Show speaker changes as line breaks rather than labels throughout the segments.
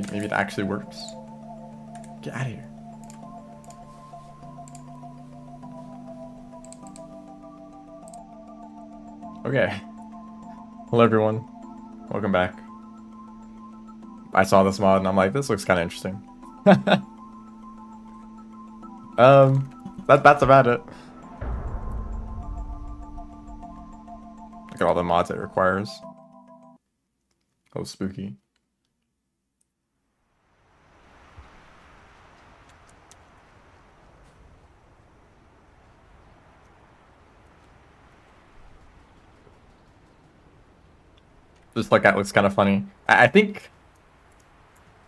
Maybe it actually works. Get out of here. Okay. Hello everyone. Welcome back. I saw this mod and I'm like, this looks kind of interesting. That's about it. Look at all the mods it requires. Oh, spooky. This that looks kind of funny. I think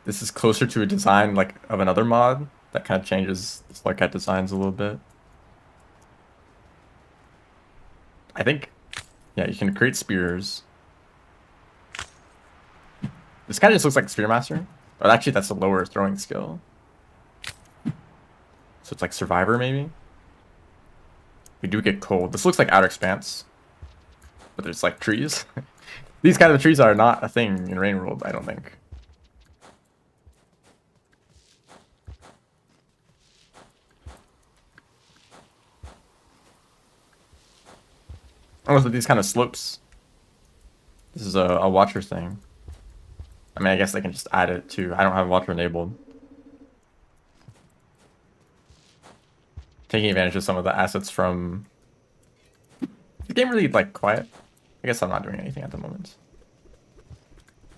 this is closer to a design like of another mod that kind of changes the slugcat designs a little bit. I think, yeah, you can create spears. This kind of just looks like Spearmaster, but actually that's a lower throwing skill. So it's like Survivor maybe. We do get cold. This looks like Outer Expanse, but there's like trees. These kind of trees are not a thing in Rain World, I don't think. Unless with these kind of slopes. This is a watcher thing. I mean, I guess they can just add it too. I don't have watcher enabled. Taking advantage of some of the assets from... The game really, like, quiet. I guess I'm not doing anything at the moment.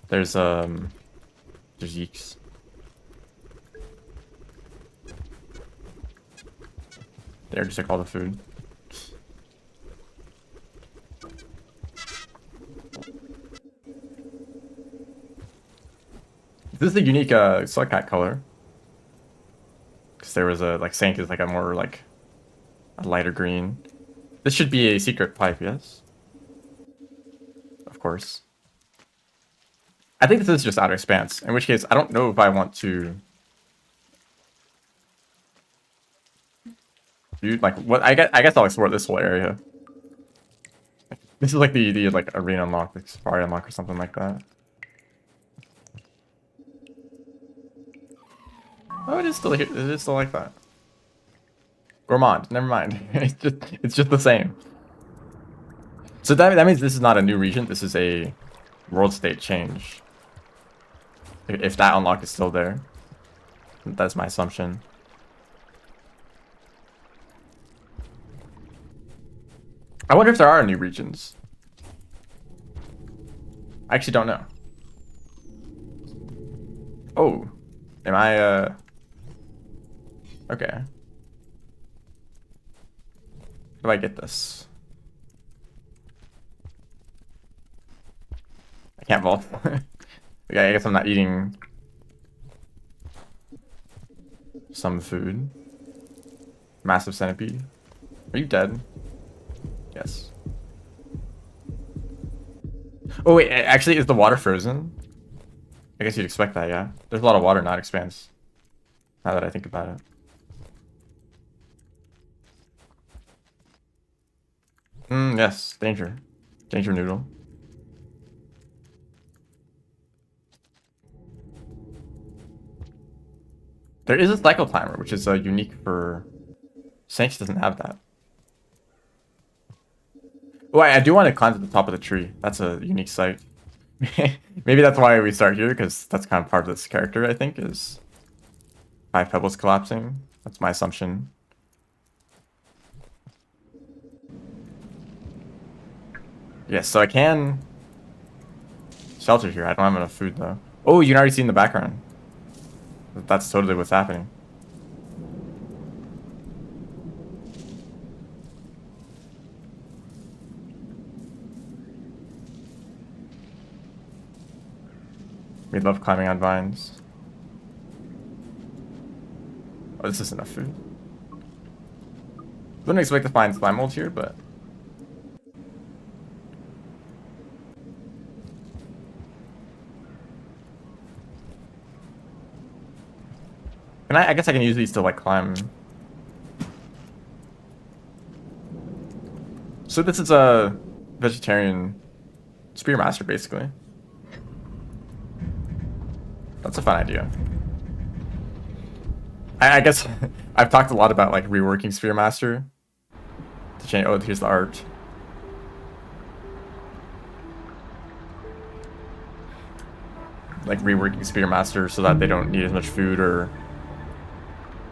There's Yeeks. There, just like all the food. This is a unique slugcat color. Because there was a, like, Sank is like a more, like, a lighter green. This should be a secret pipe, yes? Of course. I think this is just Outer Expanse, in which case I don't know if I want to... Dude, like, what? I guess I'll explore this whole area. This is like the like arena unlock, like safari unlock or something like that. Oh, it is still here. It is still like that. Gourmand, never mind. it's just the same. So that means this is not a new region. This is a world state change. If that unlock is still there, that's my assumption. I wonder if there are new regions. I actually don't know. Oh, am I okay. How do I get this? I can't vault. Okay, I guess I'm not eating some food. Massive centipede. Are you dead? Yes. Oh wait, actually, is the water frozen? I guess you'd expect that, yeah. There's a lot of water, not Expanse. Now that I think about it. Yes, danger. Danger noodle. There is a cycle timer, which is unique for... Saints doesn't have that. Oh, I do want to climb to the top of the tree. That's a unique sight. Maybe that's why we start here, because that's kind of part of this character, I think, is 5 pebbles collapsing. That's my assumption. Yes, so I can shelter here. I don't have enough food, though. Oh, you can already see in the background. That's totally what's happening. We love climbing on vines. Oh, this is enough food. Wouldn't expect to find slime mold here, but... And I guess I can use these to, like, climb. So this is a vegetarian spearmaster, basically. That's a fun idea. I guess I've talked a lot about like reworking Sphere Master to change. Oh, here's the art. Like reworking Sphere Master so that they don't need as much food or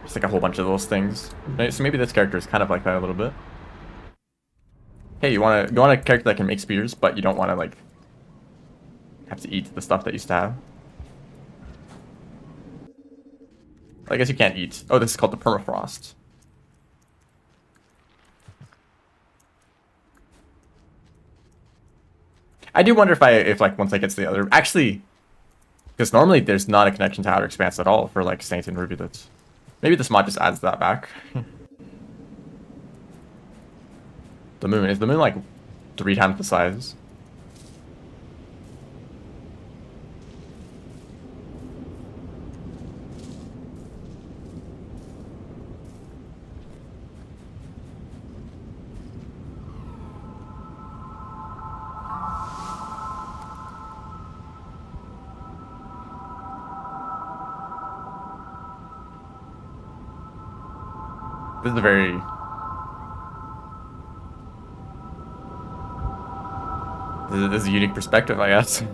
just like a whole bunch of those things. So maybe this character is kind of like that a little bit. Hey, you want a character that can make spears, but you don't want to like have to eat the stuff that you used to have. I guess you can't eat. Oh, this is called the permafrost. I do wonder if like once I get to the other, actually, because normally there's not a connection to Outer Expanse at all for like Saint and Rivulets. Maybe this mod just adds that back. The moon, is the moon like 3 times the size? This is a very... This is a unique perspective, I guess. You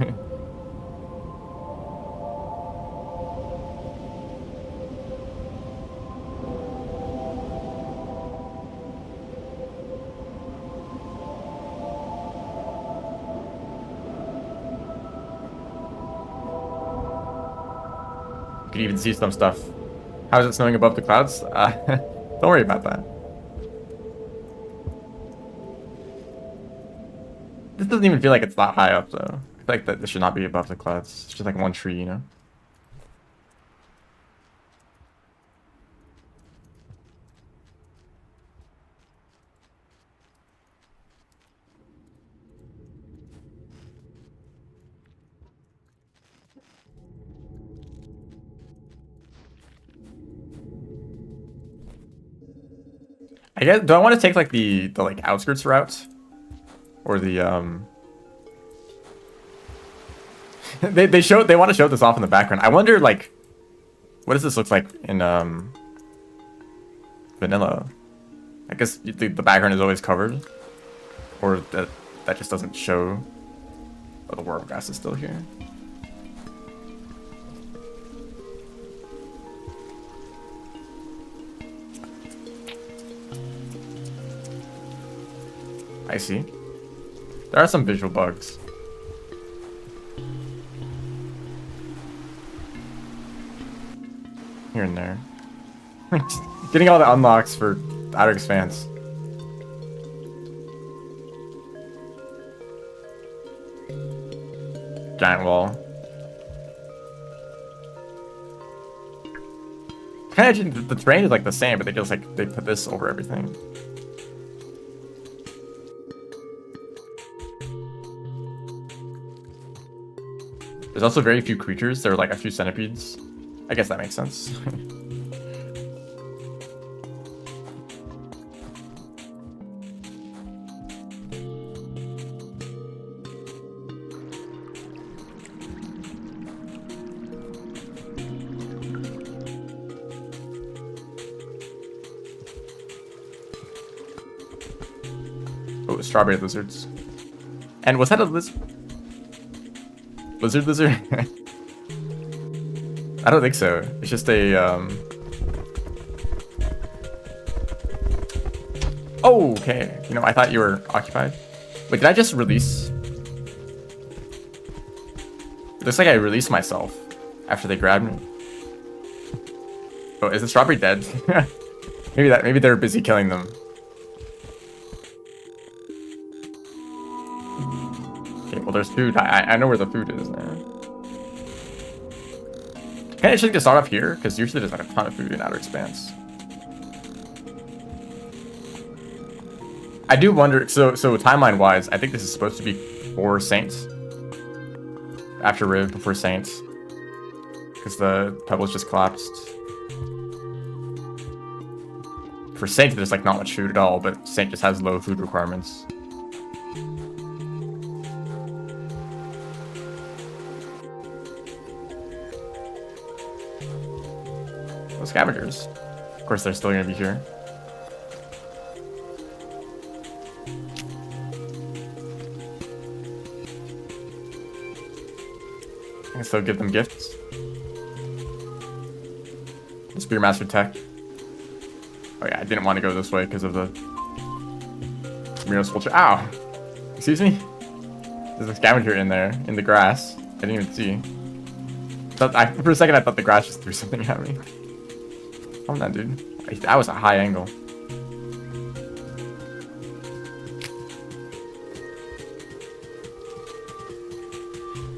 can even see some stuff. How is it snowing above the clouds? Don't worry about that. This doesn't even feel like it's that high up, though. I feel like that this should not be above the clouds. It's just like one tree, you know? I guess, do I want to take like the like outskirts route? Or the they want to show this off in the background. I wonder like what does this look like in vanilla? I guess the background is always covered. Or that just doesn't show. Oh, the worm grass is still here. I see. There are some visual bugs. Here and there. Getting all the unlocks for Outer Expanse. Giant wall. Kind of, the terrain is like the same, but they just like, they put this over everything. There's also very few creatures. There are like a few centipedes. I guess that makes sense. Oh, strawberry lizards. And was that a lizard? Lizard? I don't think so. It's just a, Oh, okay. You know, I thought you were occupied. Wait, did I just release? It looks like I released myself after they grabbed me. Oh, is the strawberry dead? Maybe they're busy killing them. Okay, well there's food. I know where the food is now. Can I actually just start off here? Because usually there's like a ton of food in Outer Expanse. I do wonder, so timeline wise, I think this is supposed to be for Saints. After Riv, before Saints. Because the pebbles just collapsed. For Saint, there's like not much food at all, but Saint just has low food requirements. scavengers. Of course, they're still gonna be here. I can still give them gifts. The Spearmaster tech. Oh yeah, I didn't want to go this way because of the Miros Vulture. Ow! Excuse me? There's a scavenger in there, in the grass. I didn't even see. For a second I thought the grass just threw something at me. Calm down, dude. That was a high angle.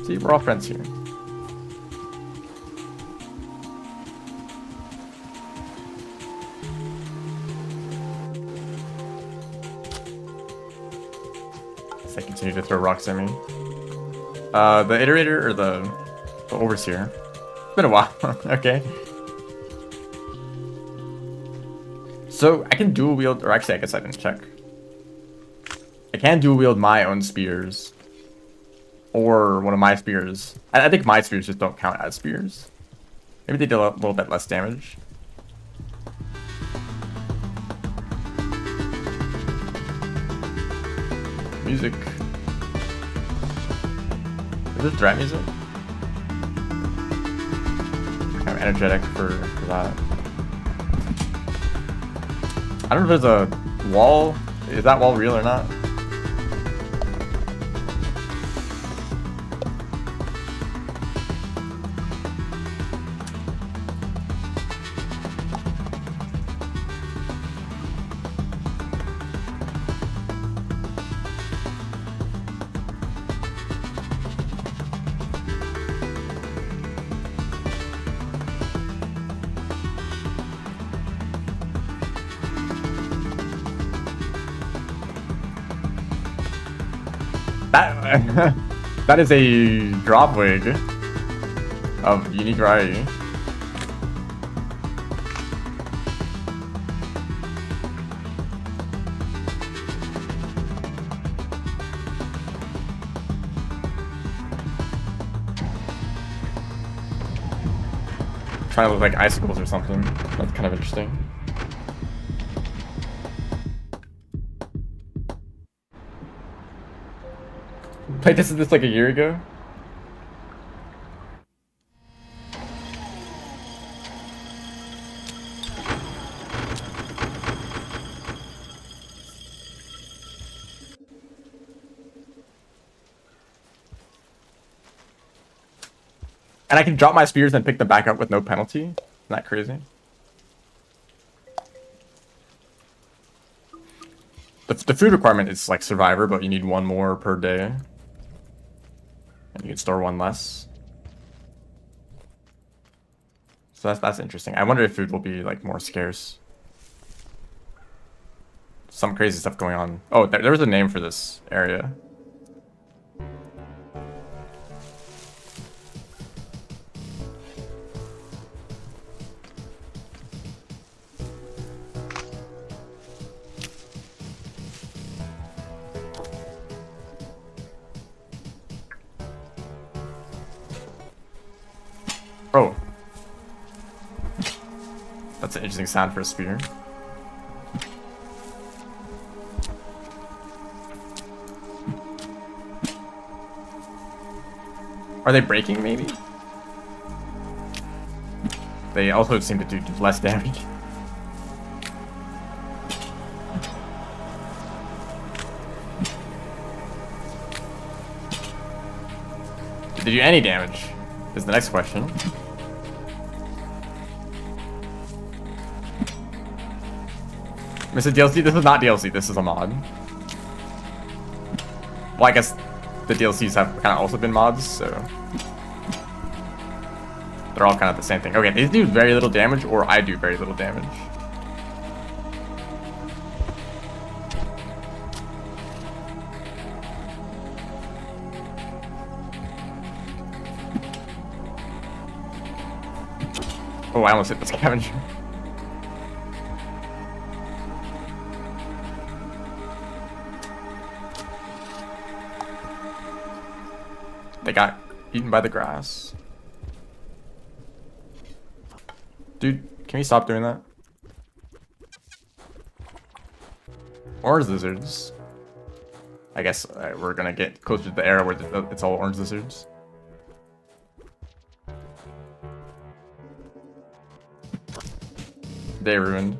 See, we're all friends here. They continue to throw rocks at me. The Iterator or the Overseer? It's been a while. Okay. So I can dual wield, or actually I guess I didn't check. I can dual wield my own spears. Or one of my spears. I think my spears just don't count as spears. Maybe they do a little bit less damage. Music. Is this threat music? Kind of energetic for that. I don't know if there's a wall. Is that wall real or not? That is a drop wig of unique variety. Trying to look like icicles or something. That's kind of interesting. Played this like a year ago. And I can drop my spears and pick them back up with no penalty. Isn't that crazy? The food requirement is like Survivor, but you need one more per day. And you can store one less. So that's interesting. I wonder if food will be like more scarce. Some crazy stuff going on. Oh, there was a name for this area. Oh. That's an interesting sound for a spear. Are they breaking, maybe? They also seem to do less damage. Did they do any damage? Is the next question. Mr. DLC? This is not DLC, this is a mod. Well, I guess the DLCs have kind of also been mods, so they're all kind of the same thing. Okay, these do very little damage, or I do very little damage. Oh, I almost hit the scavenger. They got eaten by the grass. Dude, can Can we stop doing that? Orange lizards. I guess we're gonna get closer to the era where it's all orange lizards. They ruined.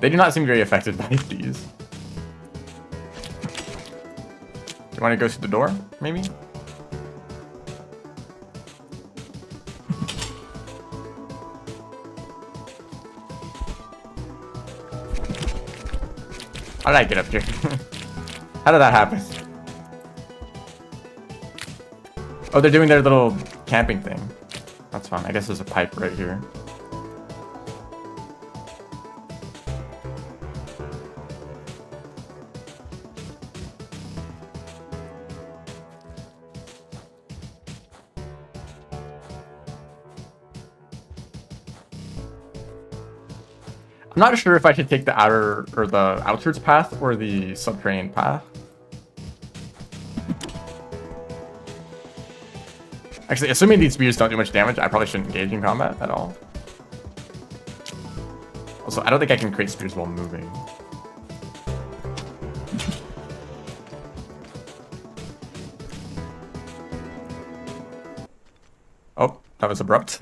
They do not seem very affected by these. You want to go through the door, maybe? How did I get up here? How did that happen? Oh, they're doing their little camping thing. That's fine. I guess there's a pipe right here. I'm not sure if I should take the outer or the outskirts path or the subterranean path. Actually, assuming these spears don't do much damage, I probably shouldn't engage in combat at all. Also, I don't think I can create spears while moving. Oh, that was abrupt.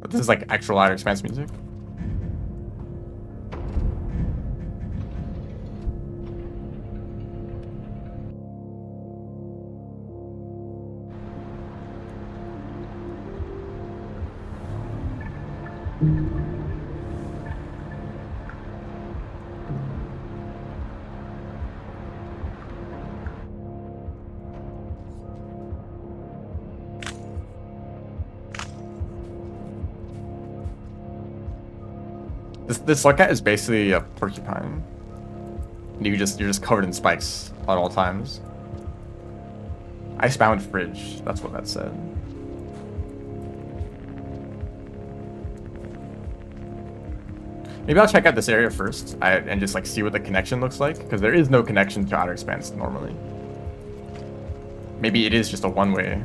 This is like actual Outer Expanse music. This Slugcat is basically a porcupine. You're just covered in spikes at all times. Icebound fridge. That's what that said. Maybe I'll check out this area first and just like see what the connection looks like, because there is no connection to Outer Expanse normally. Maybe it is just a one-way.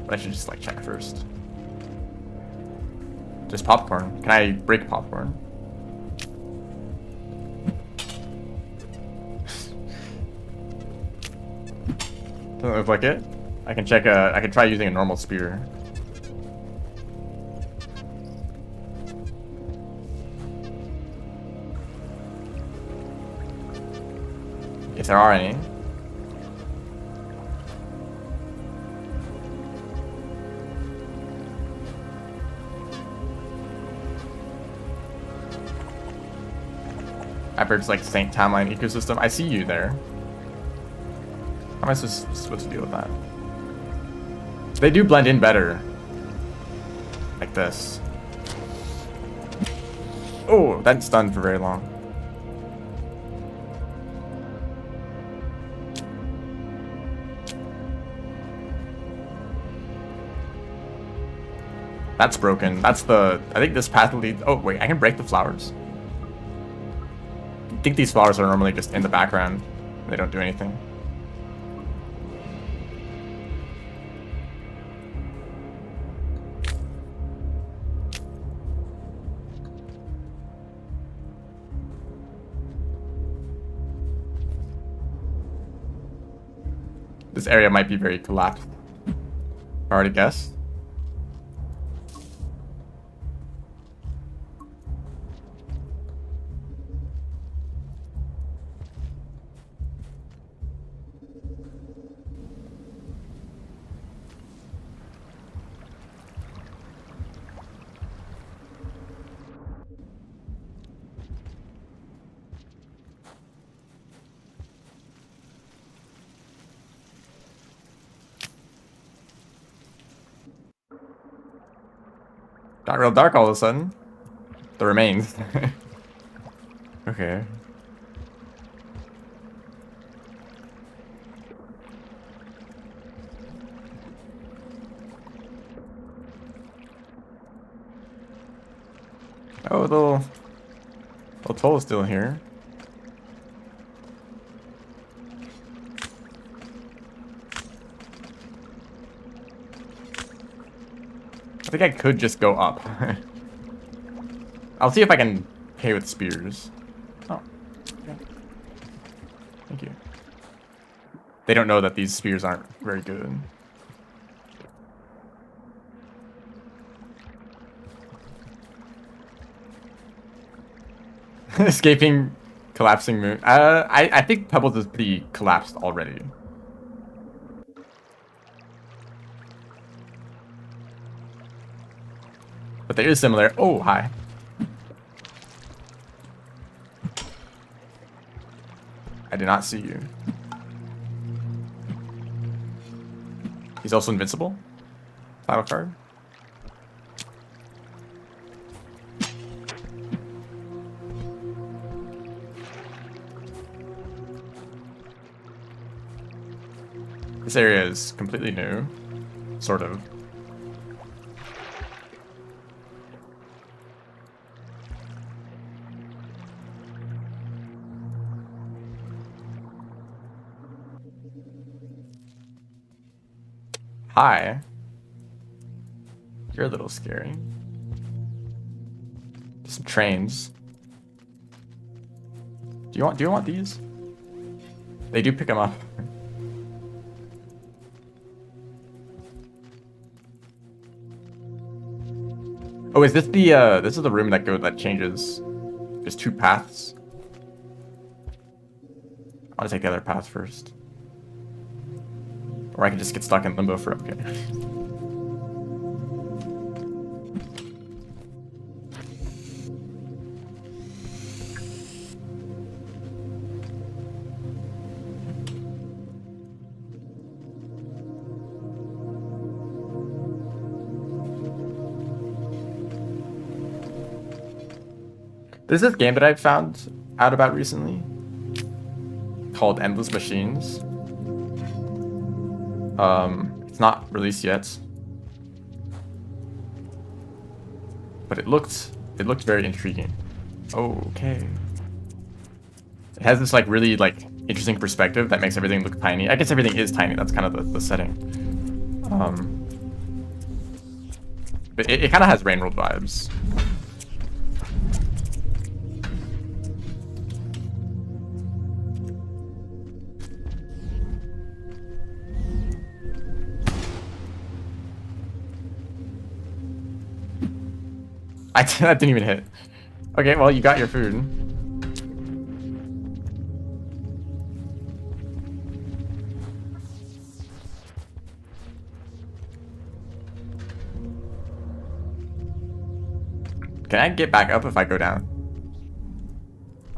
But I should just like check first. Just popcorn. Can I break popcorn? Doesn't look like it. I can check. I can try using a normal spear. If there are any. Average like Saint Timeline ecosystem. I see you there. How am I supposed to deal with that? They do blend in better. Like this. Oh, that's stunned for very long. That's broken. That's the... I think this path will lead... Oh, wait. I can break the flowers. I think these flowers are normally just in the background. They don't do anything. This area might be very collapsed. I already guessed. Got real dark all of a sudden. The remains. Okay. Oh, little toll is still here. I think I could just go up. I'll see if I can pay with spears. Oh, yeah. Thank you. They don't know that these spears aren't very good. Escaping collapsing moon. I think Pebbles is pretty collapsed already. But there is similar. Oh, hi. I did not see you. He's also invincible. Title card. This area is completely new. Sort of. Hi. You're a little scary. Some trains. Do you want these? They do pick them up. Oh, is this the this is the room that changes? There's two paths. I want to take the other path first. Or I can just get stuck in limbo for okay. There's this game that I found out about recently called Endless Machines. It's not released yet, but it looked very intriguing. Okay. It has this like really like interesting perspective that makes everything look tiny. I guess everything is tiny. That's kind of the setting. But it kind of has Rain World vibes. That didn't even hit. Okay, well, you got your food. Can I get back up if I go down?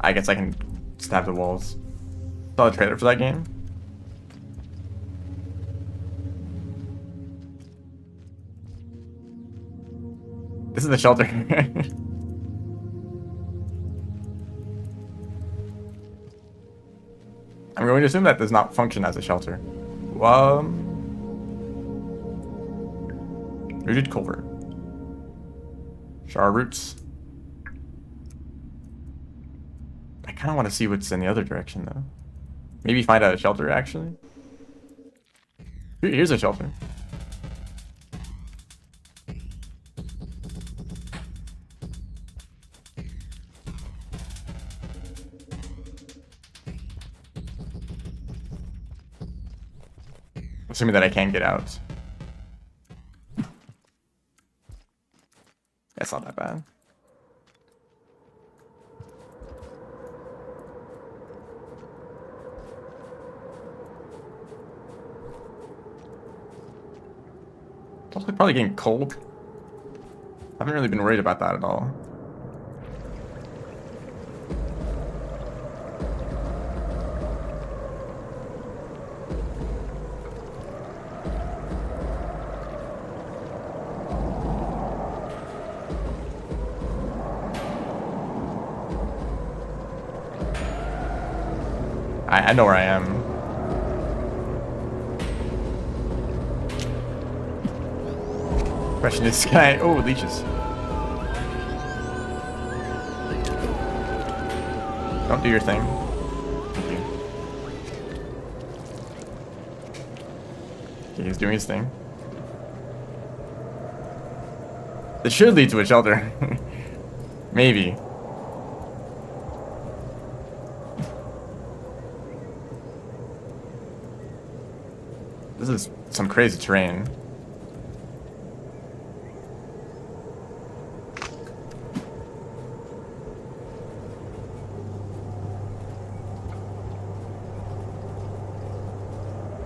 I guess I can stab the walls. Saw the trailer for that game. This is the shelter. I'm going to assume that does not function as a shelter. Rooted culvert. Char roots. I kind of want to see what's in the other direction, though. Maybe find a shelter, actually. Here's a shelter. Assuming that I can get out. That's not that bad. It's also probably getting cold. I haven't really been worried about that at all. I know where I am. Question is, can I... Oh, leeches. Don't do your thing. Thank you. Okay, he's doing his thing. This should lead to a shelter. Maybe. This is some crazy terrain.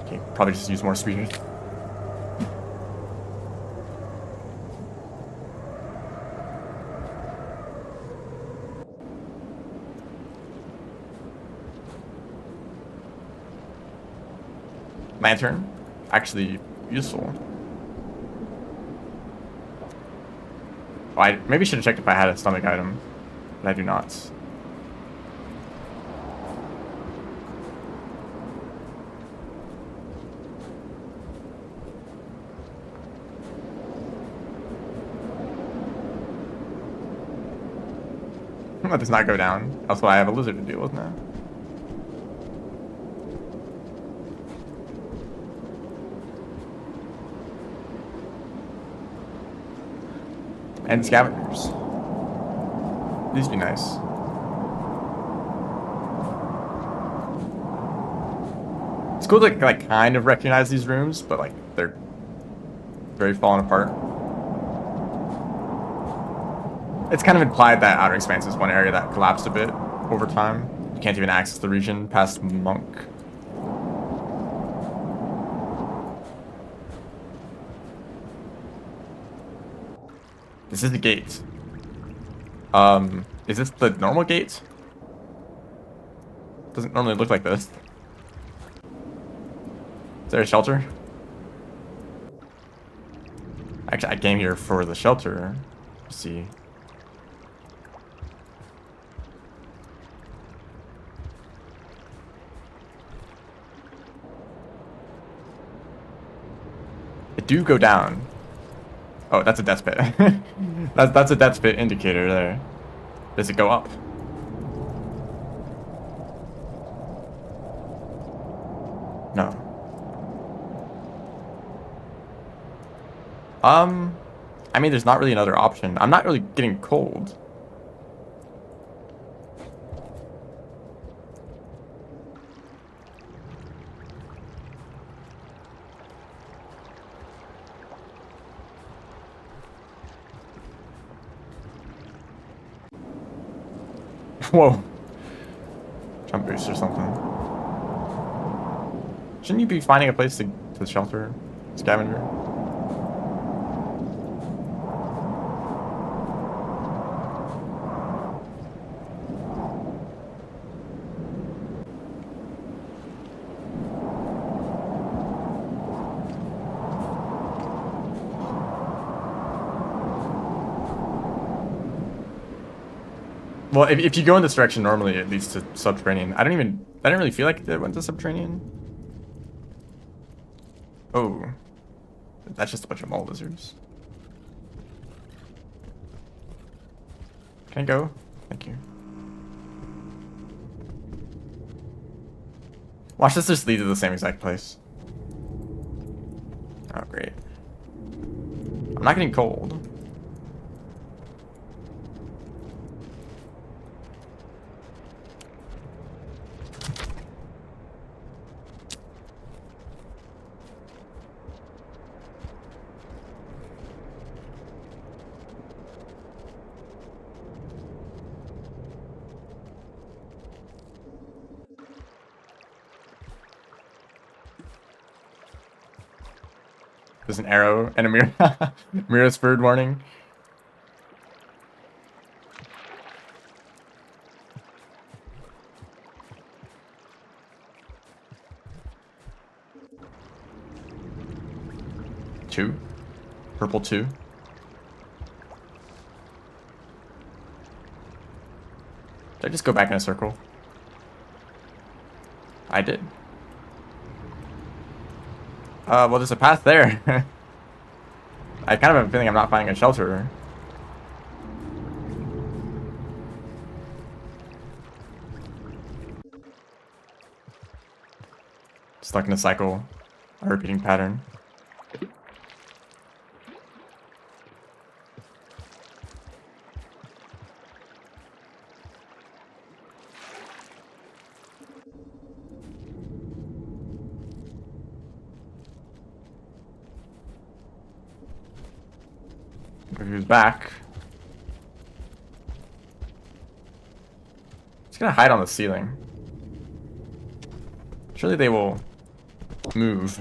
Okay, probably just use more speed. Lantern, actually useful. Oh, I maybe should have checked if I had a stomach item, but I do not. Let this not go down. Also, I have a lizard to deal with now. And scavengers. These be nice. It's cool to like kind of recognize these rooms, but like they're very fallen apart. It's kind of implied that Outer Expanse is one area that collapsed a bit over time. You can't even access the region past Monk. This is the gate. Is this the normal gate? Doesn't normally look like this. Is there a shelter? Actually, I came here for the shelter. Let's see. It do go down. Oh, that's a death pit. that's a death pit indicator there. Does it go up? No. I mean, there's not really another option. I'm not really getting cold. Whoa. Jump boost or something. Shouldn't you be finding a place to shelter, scavenger? Well, if you go in this direction, normally it leads to subterranean. I didn't really feel like it went to subterranean. Oh. That's just a bunch of mole lizards. Can I go? Thank you. Watch this just lead to the same exact place. Oh, great. I'm not getting cold. There's an arrow and a mirror. Mira's bird warning. Two. Purple 2. Did I just go back in a circle? I did. Well, there's a path there. I kind of have a feeling I'm not finding a shelter. Stuck in a cycle, a repeating pattern. If he was back. He's gonna hide on the ceiling. Surely they will move.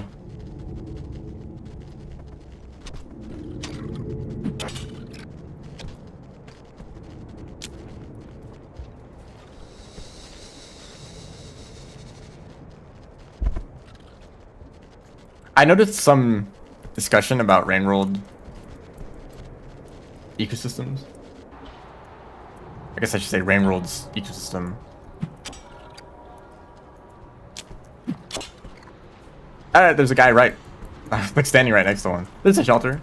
I noticed some discussion about rain world ecosystems. I guess I should say rain world's ecosystem. There's a guy right, like standing right next to one. There's a shelter.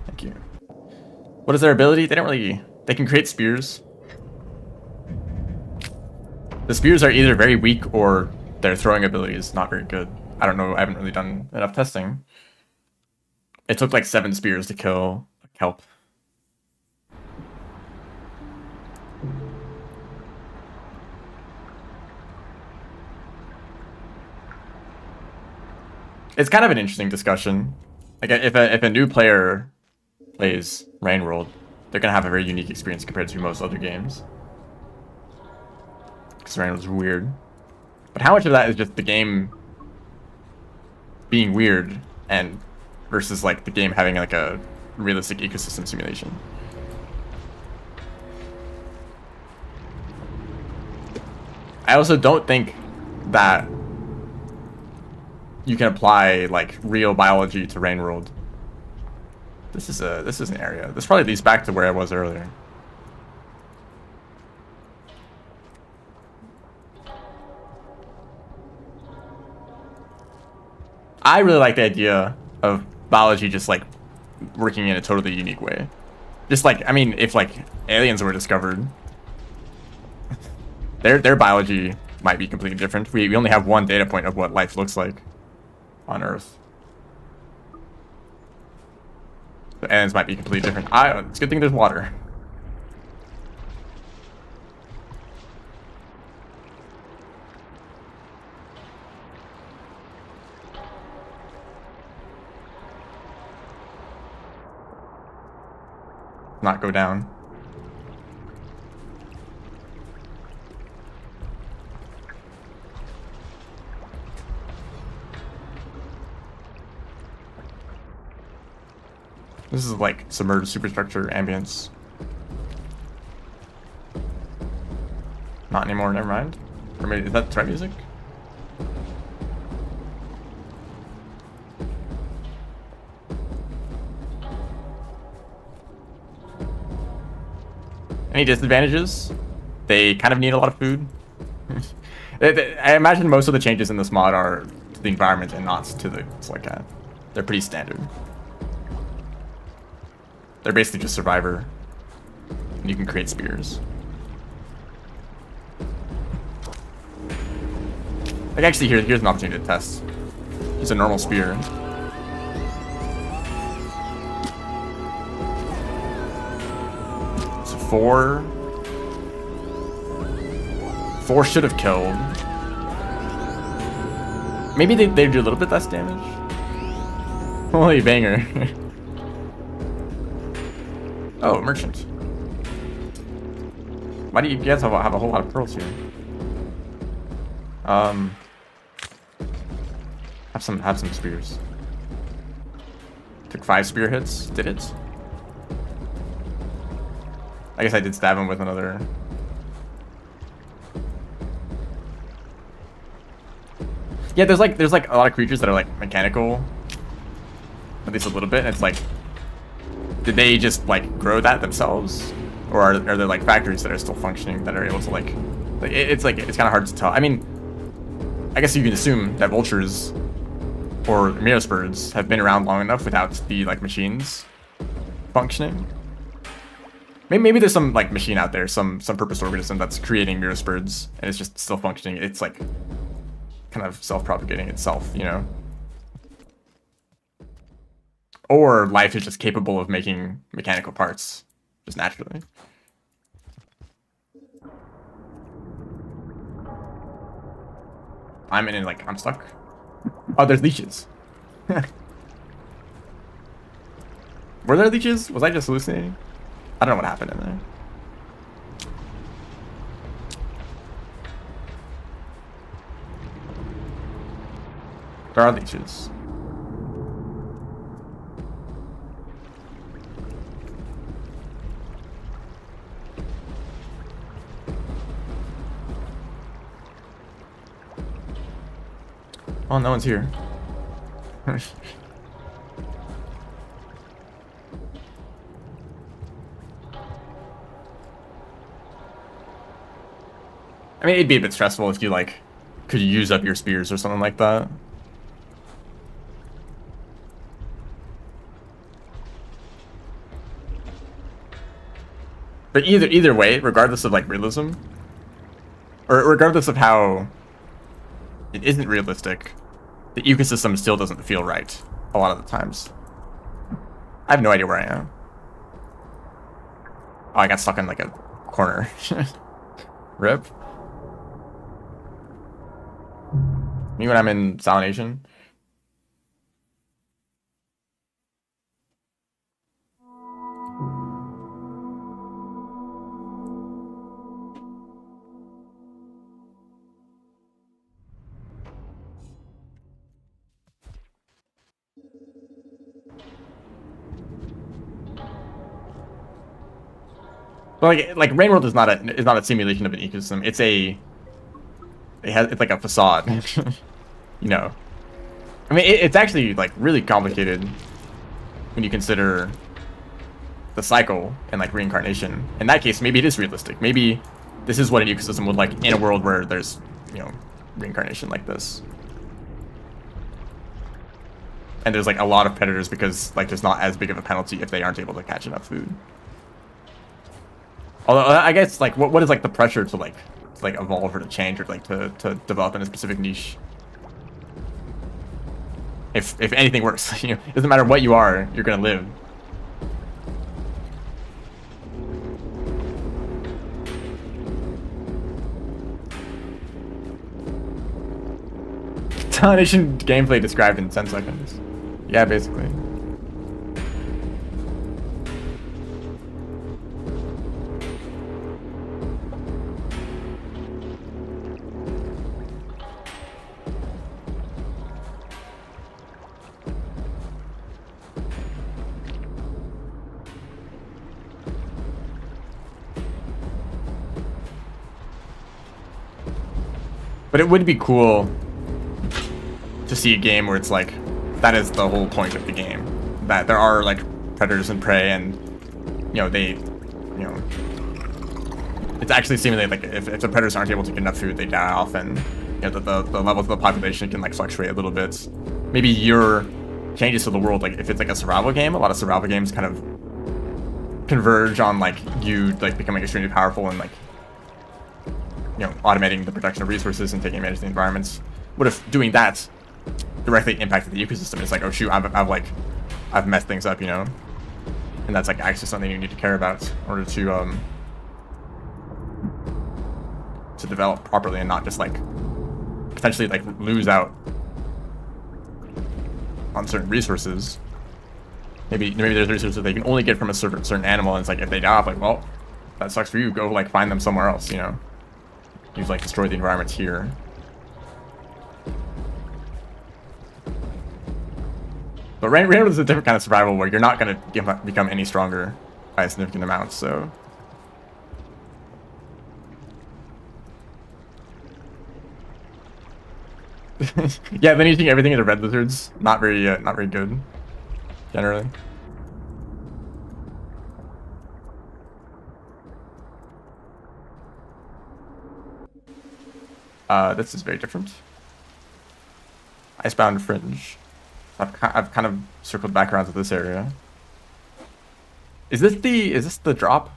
Thank you. What is their ability? They don't really. They can create spears. The spears are either very weak or their throwing ability is not very good. I don't know. I haven't really done enough testing. It took like 7 spears to kill a kelp. It's kind of an interesting discussion. Like if a new player plays Rain World, they're gonna have a very unique experience compared to most other games. Because Rain World's weird. But how much of that is just the game being weird and versus like the game having like a realistic ecosystem simulation? I also don't think that you can apply like real biology to Rain World. This is an area. This probably leads back to where I was earlier. I really like the idea of biology just like working in a totally unique way. Just like, I mean, if like aliens were discovered, their biology might be completely different. We only have one data point of what life looks like on Earth. The aliens might be completely different. It's a good thing there's water. Not go down. This is like submerged superstructure ambience. Not anymore, never mind. Or maybe, is that threat music? Any disadvantages? They kind of need a lot of food. I imagine most of the changes in this mod are to the environment and not to the Slaycat. They're pretty standard. They're basically just Survivor. And you can create spears. Like actually here's an opportunity to test. Just a normal spear. So 4 should have killed. Maybe they do a little bit less damage. Holy banger. Oh, merchant. Why do you guys have a whole lot of pearls here? Have some spears. Took 5 spear hits. Did it? I guess I did stab him with another. Yeah, there's like a lot of creatures that are like mechanical, at least a little bit. And it's like, did they just like grow that themselves, or are there like factories that are still functioning that are able to like it's kind of hard to tell. I mean, I guess you can assume that vultures or Miros birds have been around long enough without the like machines functioning. Maybe there's some like machine out there, some purpose organism that's creating Miros birds and it's just still functioning. It's like kind kind of self-propagating itself, you know? Or life is just capable of making mechanical parts, just naturally. I'm stuck. Oh, there's leeches. Were there leeches? Was I just hallucinating? I don't know what happened in there. There are leeches. Oh, no one's here. I mean, it'd be a bit stressful if you, like, could use up your spears or something like that. But either way, regardless of, like, realism, or regardless of how it isn't realistic, the ecosystem still doesn't feel right a lot of the times. I have no idea where I am. Oh, I got stuck in, like, a corner. Rip. Me when I'm in Salination. But like Rain World is not a simulation of an ecosystem. It's like a facade. You know. I mean, it's actually like really complicated when you consider the cycle and like reincarnation. In that case, maybe it is realistic. Maybe this is what an ecosystem would like in a world where there's, you know, reincarnation like this. And there's like a lot of predators because like there's not as big of a penalty if they aren't able to catch enough food. Although I guess like what is like the pressure to like evolve or to change or like to develop in a specific niche? If anything works, you know, it doesn't matter what you are, you're gonna live. Domination gameplay described in 10 seconds. Yeah, basically. But it would be cool to see a game where it's like, that is the whole point of the game. That there are like predators and prey and, you know, it's actually simulated like if the predators aren't able to get enough food, they die off and, you know, the levels of the population can like fluctuate a little bit. Maybe your changes to the world, like if it's like a survival game, a lot of survival games kind of converge on like you like becoming extremely powerful and like, you know, automating the production of resources and taking advantage of the environments. What if doing that directly impacted the ecosystem? It's like, oh shoot, I've messed things up, you know? And that's like actually something you need to care about in order to develop properly and not just like potentially like lose out on certain resources. Maybe there's resources they can only get from a certain animal, and it's like if they die off, like, well, that sucks for you. Go like find them somewhere else, you know? You've like destroyed the environments here. But Rain World is a different kind of survival where you're not going to become any stronger by a significant amount, so... Yeah, then using everything into red lizards, not very good, generally. This is very different. Icebound Fringe. I've kind of circled back around to this area. Is this the drop?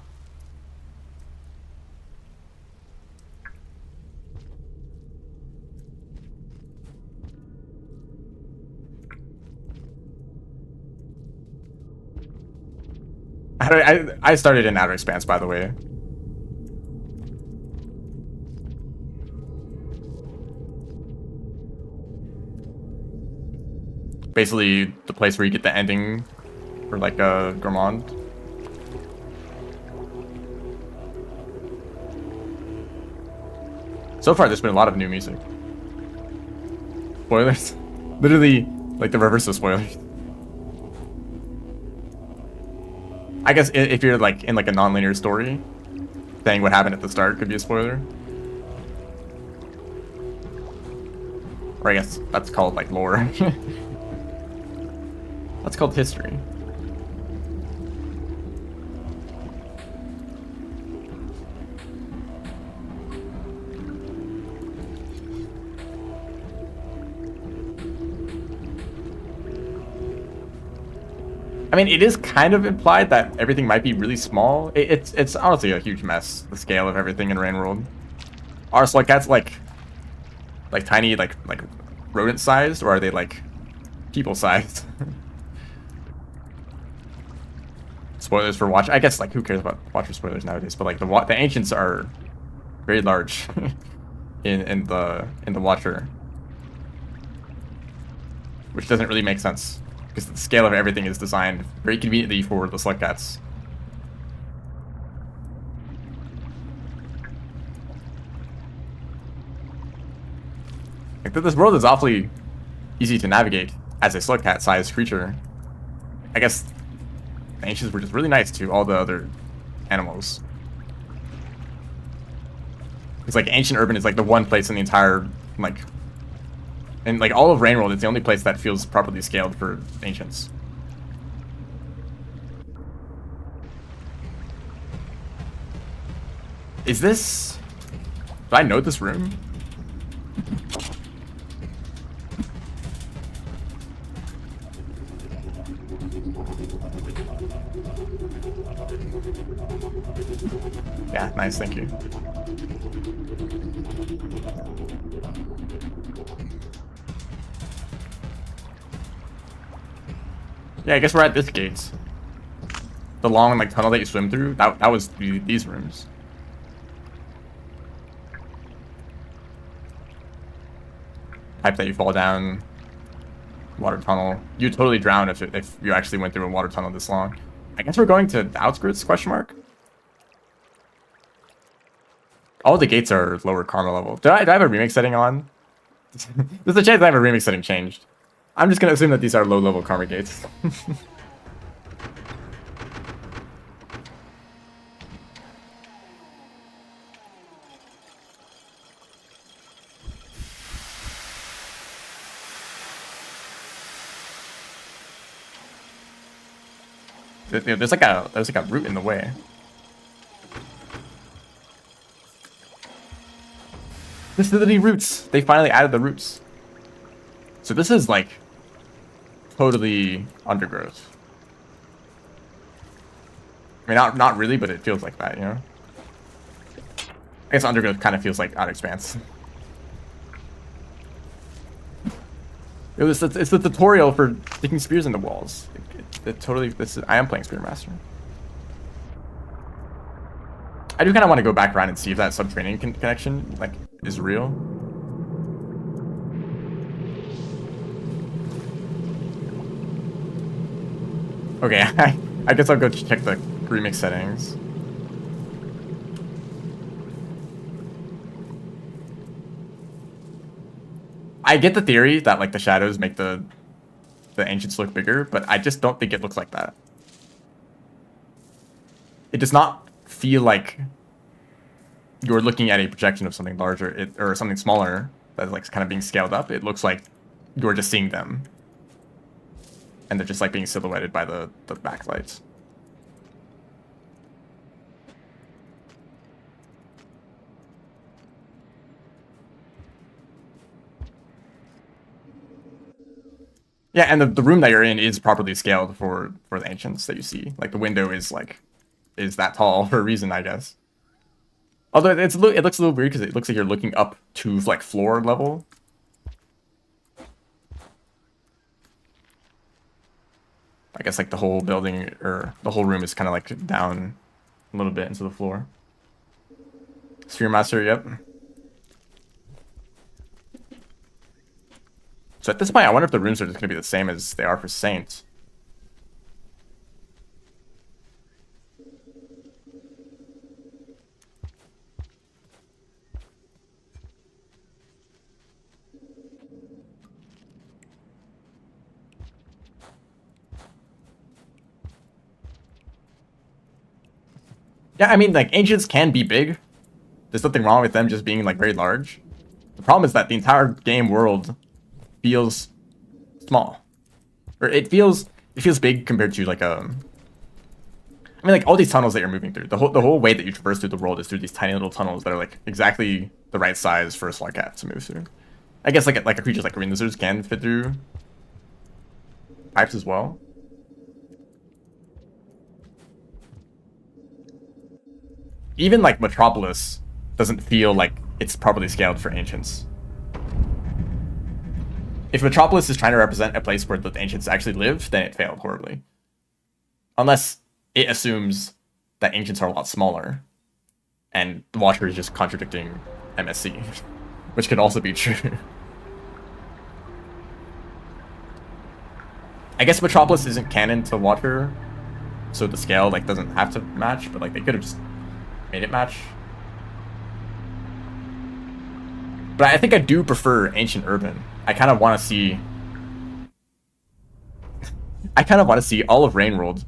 I started in Outer Expanse, by the way. Basically, the place where you get the ending for like Gourmand. So far, there's been a lot of new music. Spoilers, literally like the reverse of spoilers. I guess if you're like in like a non-linear story, saying what happened at the start could be a spoiler. Or I guess that's called like lore. That's called history. I mean, it is kind of implied that everything might be really small. It's honestly a huge mess, the scale of everything in Rain World. Are slug cats like tiny like rodent sized, or are they like people sized? Spoilers for Watch. I guess like who cares about Watcher spoilers nowadays? But like the ancients are very large in the Watcher, which doesn't really make sense because the scale of everything is designed very conveniently for the slug cats. Like this world is awfully easy to navigate as a slug cat sized creature. I guess the ancients were just really nice to all the other animals. It's like ancient urban is like the one place in the entire like, and like all of Rain World, it's the only place that feels properly scaled for ancients. Is this? Do I know this room? Yeah, nice, thank you. Yeah, I guess we're at this gate. The long like tunnel that you swim through, that was these rooms. Pipe that you fall down. Water tunnel. You'd totally drown if you actually went through a water tunnel this long. I guess we're going to the outskirts, question mark? All the gates are lower karma level. Do I have a remix setting on? There's a chance I have a remix setting changed. I'm just gonna assume that these are low level karma gates. There's like a root in the way. This is the roots. They finally added the roots. So this is like totally undergrowth. I mean, not really, but it feels like that, you know? I guess undergrowth kind of feels like Outer Expanse. It's the tutorial for sticking spears into walls. It totally. I am playing Spearmaster. I do kind of want to go back around and see if that sub-training connection like is real. Okay, I guess I'll go check the remix settings. I get the theory that like the shadows make the ancients look bigger, but I just don't think it looks like that. It does not feel like you're looking at a projection of something larger or something smaller that's like kind of being scaled up. It looks like you're just seeing them, and they're just like being silhouetted by the backlights. Yeah, and the room that you're in is properly scaled for the ancients that you see. Like the window is that tall for a reason, I guess. Although it looks a little weird because it looks like you're looking up to like floor level. I guess like the whole building or the whole room is kind of like down a little bit into the floor. Sphere Master, yep. So at this point, I wonder if the rooms are just going to be the same as they are for Saint. Yeah, I mean, like, Ancients can be big. There's nothing wrong with them just being, like, very large. The problem is that the entire game world feels small. Or it feels big compared to, like, I mean, like, all these tunnels that you're moving through, the whole way that you traverse through the world is through these tiny little tunnels that are, like, exactly the right size for a slug cat to move through. I guess, like a creature like green lizards can fit through pipes as well. Even, like, Metropolis doesn't feel like it's properly scaled for Ancients. If Metropolis is trying to represent a place where the Ancients actually live, then it failed horribly. Unless it assumes that Ancients are a lot smaller, and the Watcher is just contradicting MSC, which could also be true. I guess Metropolis isn't canon to Watcher, so the scale like doesn't have to match, but like they could have just made it match. But I think I do prefer Ancient Urban. I kind of want to see all of Rainworld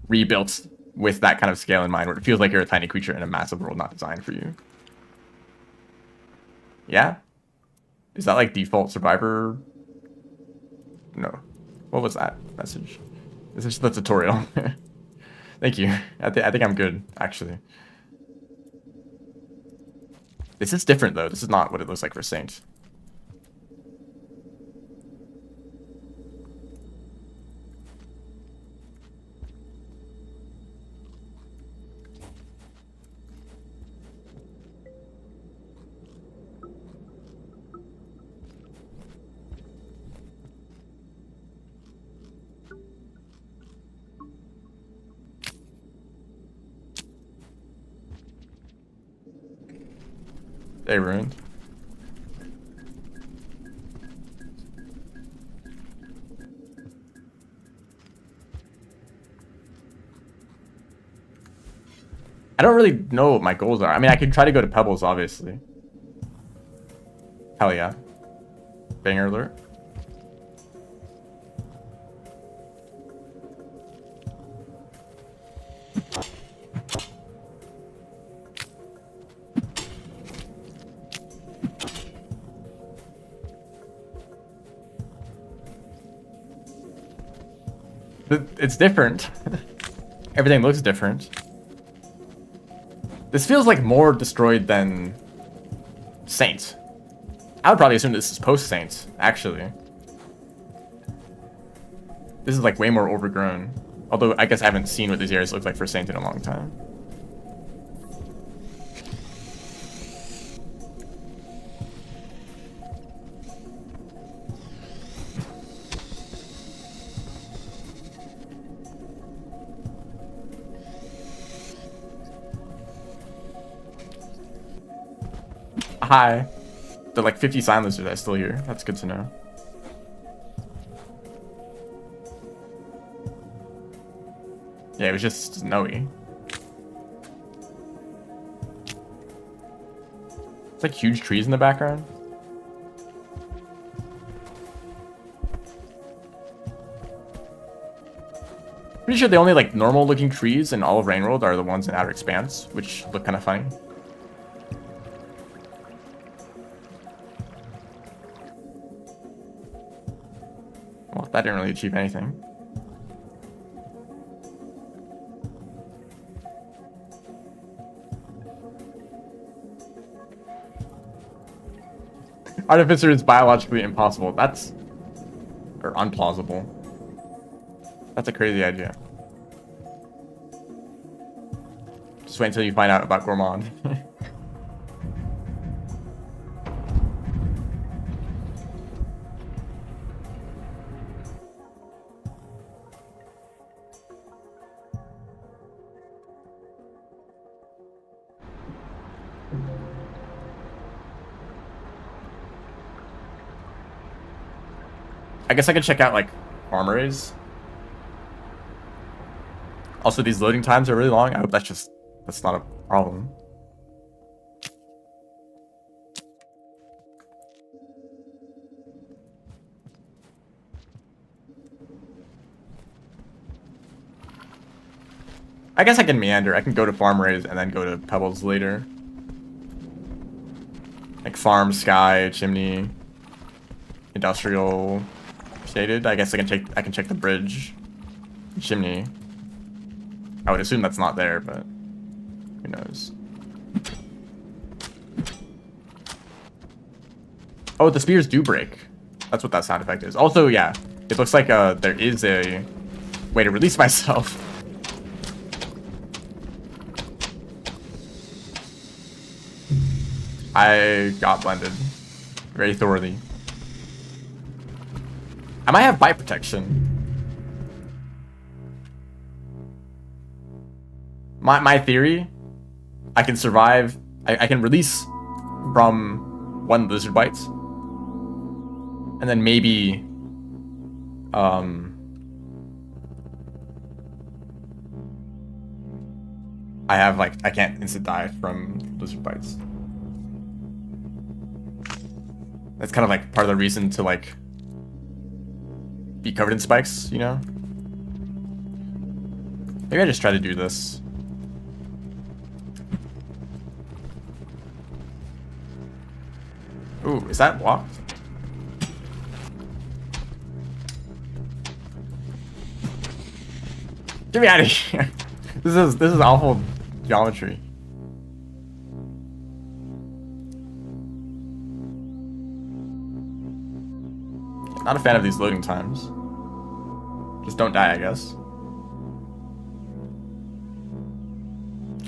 rebuilt with that kind of scale in mind, where it feels like you're a tiny creature in a massive world not designed for you. Yeah? Is that like default Survivor? No. What was that message? This is the tutorial. Thank you. I think I'm good, actually. This is different, though. This is not what it looks like for Saint. They ruined. I don't really know what my goals are. I mean, I could try to go to Pebbles, obviously. Hell yeah. Banger alert. It's different. Everything looks different. This feels like more destroyed than Saint. I would probably assume this is post-Saint, actually. This is like way more overgrown. Although I guess I haven't seen what these areas look like for Saint in a long time. Hi. The like 50 silencers I still hear. That's good to know. Yeah, it was just snowy. It's like huge trees in the background. Pretty sure the only like normal looking trees in all of Rainworld are the ones in Outer Expanse, which look kind of funny. Well, that didn't really achieve anything. Artificer is biologically impossible. That's... or unplausible. That's a crazy idea. Just wait until you find out about Gourmand. I guess I could check out like farm arrays. Also, these loading times are really long. I hope that's not a problem. I guess I can meander. I can go to farm arrays and then go to pebbles later. Like farm, sky, chimney, industrial, shaded. I guess I can check the bridge, chimney. I would assume that's not there, but who knows? Oh, the spears do break. That's what that sound effect is. Also, yeah, it looks like there is a way to release myself. I got blended very thoroughly. I might have bite protection. My theory, I can survive. I can release from one lizard bites, and then maybe I can't instant die from lizard bites. That's kind of like part of the reason to like be covered in spikes, you know? Maybe I just try to do this. Ooh, is that locked? Get me out of here. This is awful geometry. Not a fan of these loading times. Just don't die, I guess.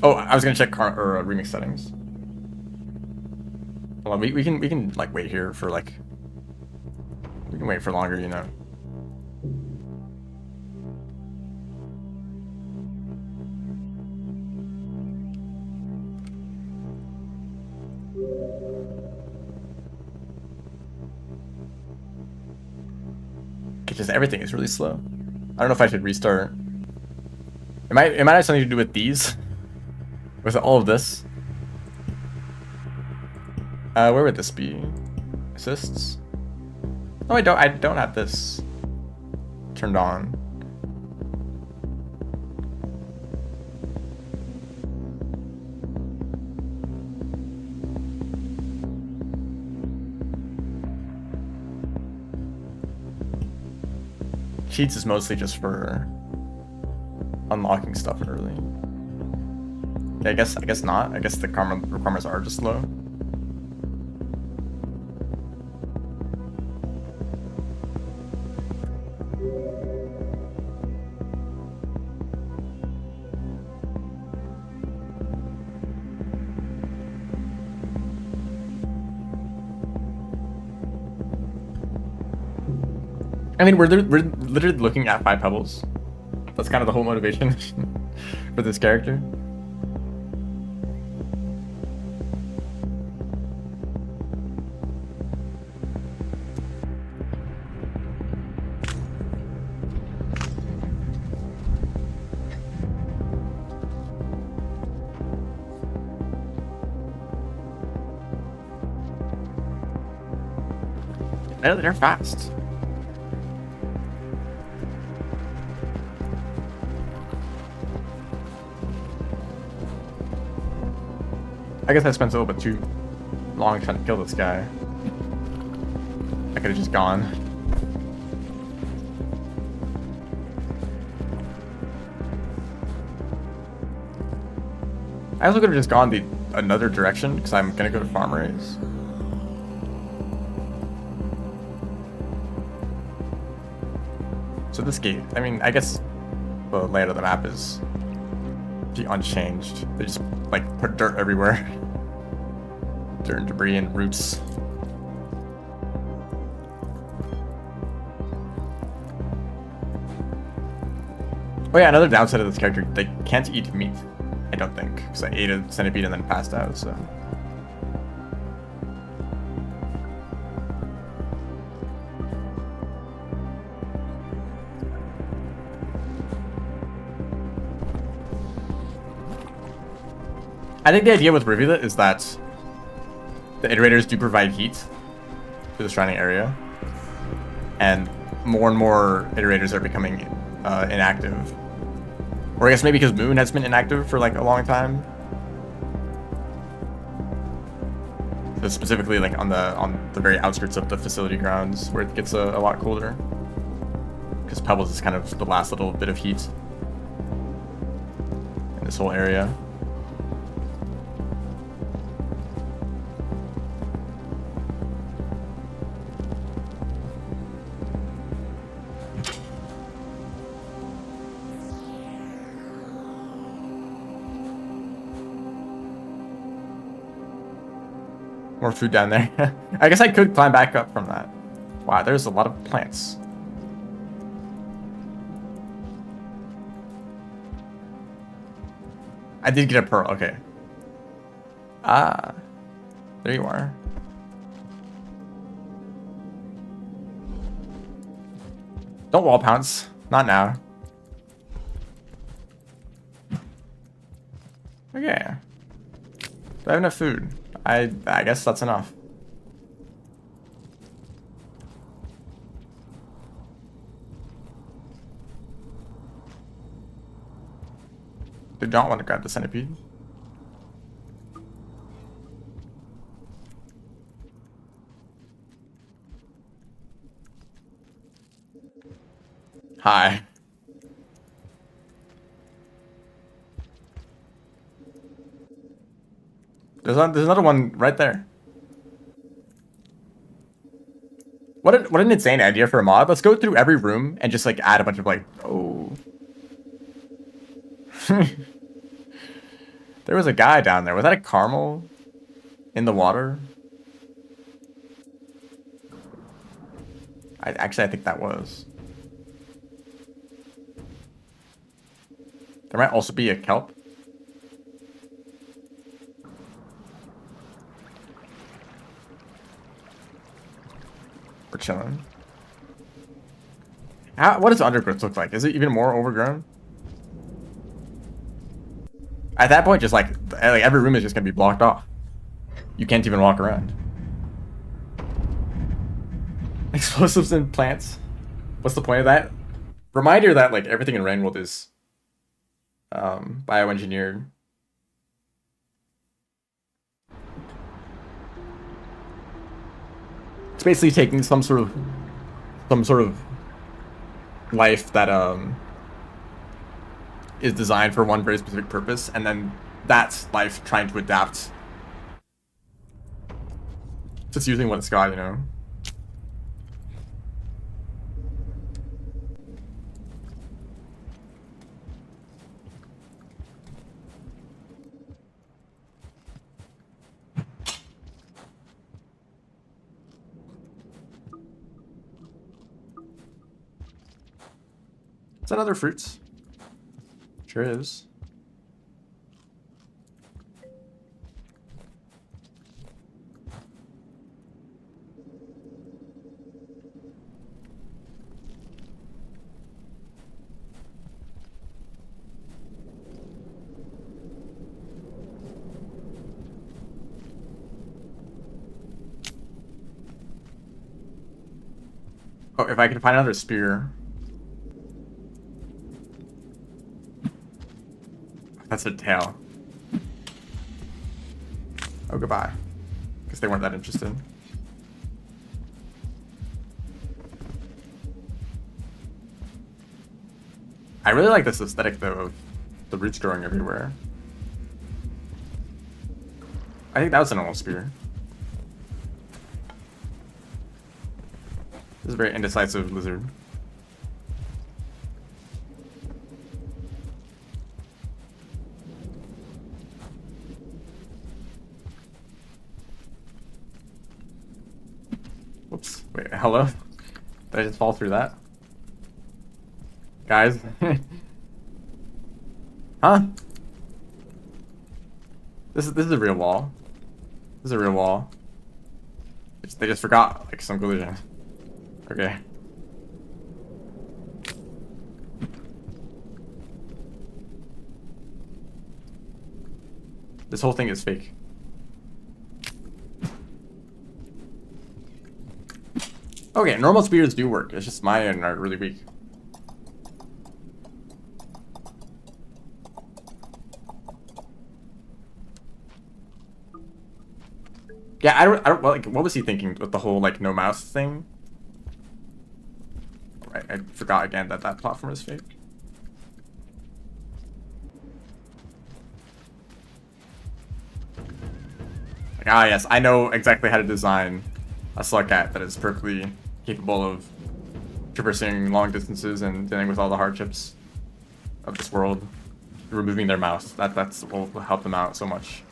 Oh, I was gonna check remix settings. Hold on, we can like wait here for like. We can wait for longer, you know. It's just everything is really slow. I don't know if I should restart. It might have something to do with these. With all of this. Where would this be? Assists? No, I don't have this turned on. Cheats is mostly just for unlocking stuff early. Yeah, I guess not. I guess the requirements are just low. I mean, we're literally looking at 5 pebbles. That's kind of the whole motivation for this character. They're fast. I guess I spent a little bit too long trying to kill this guy. I could have just gone. I also could have just gone the another direction because I'm gonna go to farm arrays. So this gate, I mean, I guess the layout of the map is unchanged. They just like put dirt everywhere. Dirt and debris and roots. Oh yeah, another downside of this character, they can't eat meat. I don't think, because I ate a centipede and then passed out, so. I think the idea with Rivulet is that the iterators do provide heat to the surrounding area, and more iterators are becoming inactive. Or I guess maybe because Moon has been inactive for like a long time. So specifically like on the very outskirts of the facility grounds where it gets a lot colder. Because Pebbles is kind of the last little bit of heat in this whole area. More food down there. I guess I could climb back up from that. Wow, there's a lot of plants. I did get a pearl, okay. Ah, there you are. Don't wall pounce, not now. Okay. Do I have enough food? I guess that's enough. Did not want to grab the centipede. Hi. There's another one right there. What an insane idea for a mod. Let's go through every room and just like add a bunch of like, oh. There was a guy down there. Was that a caramel in the water? I think that was. There might also be a kelp. We're chilling. What does undergrowth look like? Is it even more overgrown? At that point, just like every room is just gonna be blocked off. You can't even walk around. Explosives and plants. What's the point of that? Reminder that like everything in Rainworld is bioengineered. It's basically taking some sort of life that is designed for one very specific purpose, and then that's life trying to adapt. Just using what it's got, you know. Is that other fruits? Sure is. Oh, if I could find another spear. That's their tail. Oh, goodbye. Guess they weren't that interested. I really like this aesthetic, though, of the roots growing everywhere. I think that was a normal spear. This is a very indecisive lizard. Whoops. Wait, hello? Did I just fall through that? Guys? Huh? This is a real wall. This is a real wall. They just forgot, like, some collision. Okay. This whole thing is fake. Okay, normal spears do work. It's just mine are really weak. Yeah, I don't like, what was he thinking with the whole like no mouse thing? Right, I forgot again that that platform is fake. Like, ah yes, I know exactly how to design a slugcat that is perfectly capable of traversing long distances and dealing with all the hardships of this world, removing their mouse. That's will help them out so much.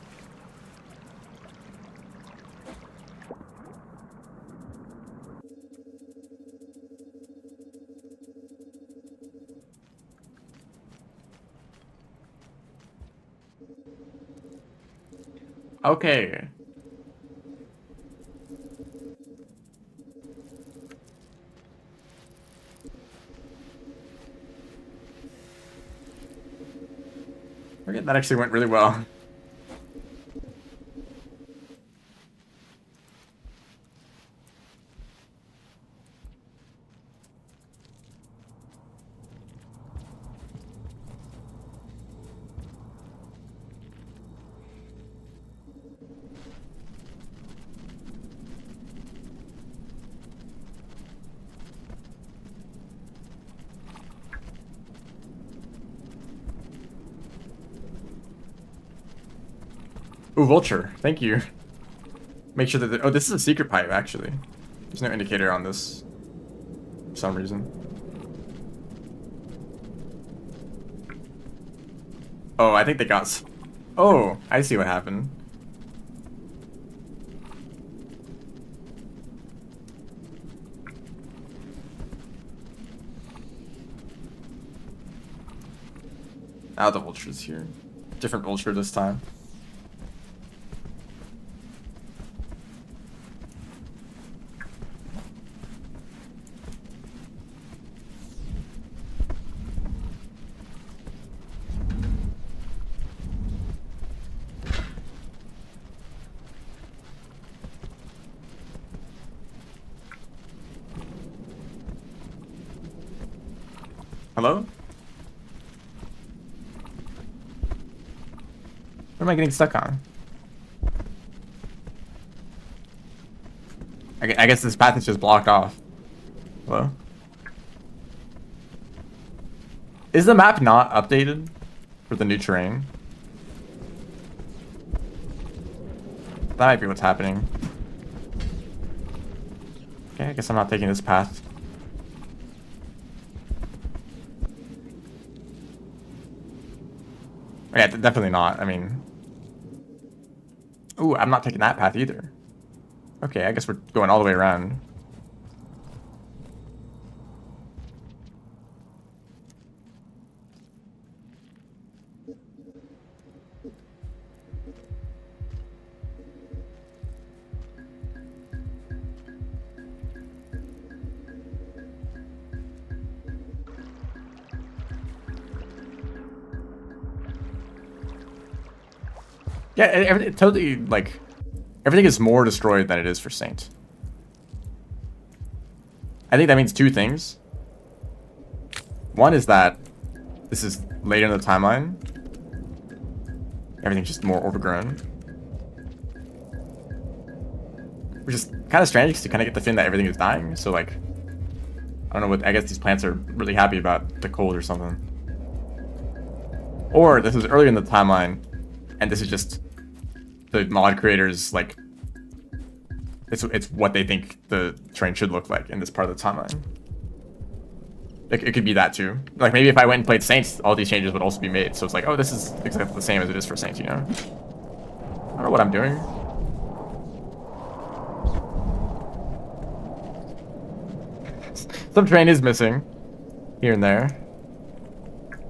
Okay. Okay, that actually went really well. Ooh, vulture. Thank you. Make sure that oh, this is a secret pipe actually. There's no indicator on this for some reason. Oh, I think they got oh, I see what happened. Now the vulture's here. Different vulture this time. Hello? What am I getting stuck on? I guess this path is just blocked off. Hello? Is the map not updated for the new terrain? That might be what's happening. Okay, I guess I'm not taking this path. Yeah, definitely not. I mean... Ooh, I'm not taking that path either. Okay, I guess we're going all the way around. Yeah, it totally, like, everything is more destroyed than it is for Saint. I think that means two things. One is that this is later in the timeline. Everything's just more overgrown. Which is kind of strange because you kind of get the feeling that everything is dying. So, like, I don't know what, I guess these plants are really happy about the cold or something. Or this is earlier in the timeline, and this is just the mod creators, like, it's what they think the terrain should look like in this part of the timeline. It could be that too. Like, maybe if I went and played Saints, all these changes would also be made. So it's like, oh, this is exactly the same as it is for Saints, you know? I don't know what I'm doing. Some terrain is missing here and there.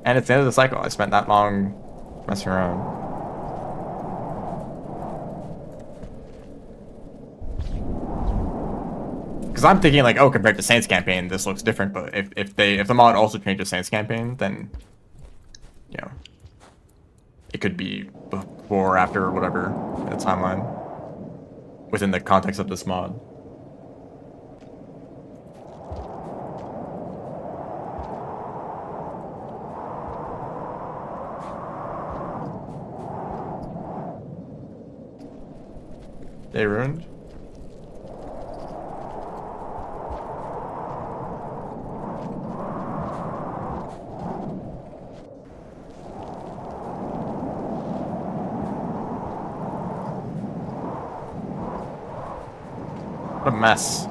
And it's the end of the cycle. I spent that long messing around. Because I'm thinking like, oh, compared to Saints campaign, this looks different. But if the mod also changes Saints campaign, then, you know, it could be before or after or whatever the timeline within the context of this mod. They ruined. What a mess.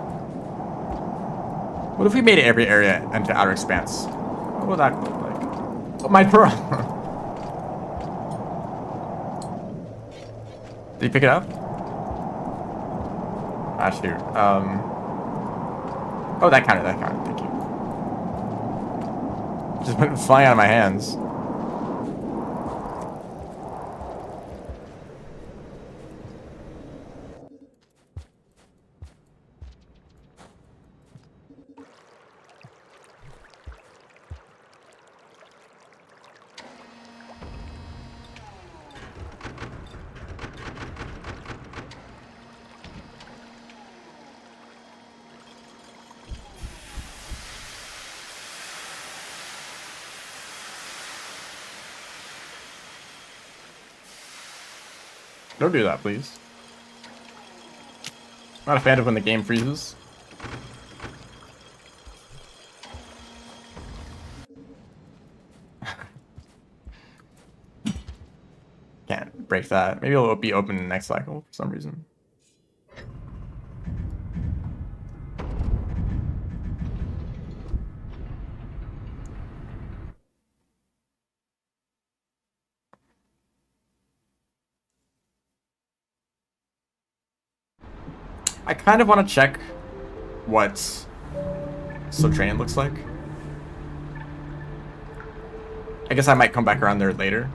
What if we made every area into outer expanse? What would that look like? Oh, my pearl. Did you pick it up? Ah, shoot. Oh, that counted. That counted. Thank you. Just went flying out of my hands. Don't do that, please. I'm not a fan of when the game freezes. Can't break that. Maybe it'll be open in the next cycle for some reason. I kind of want to check what Subterranean looks like. I guess I might come back around there later.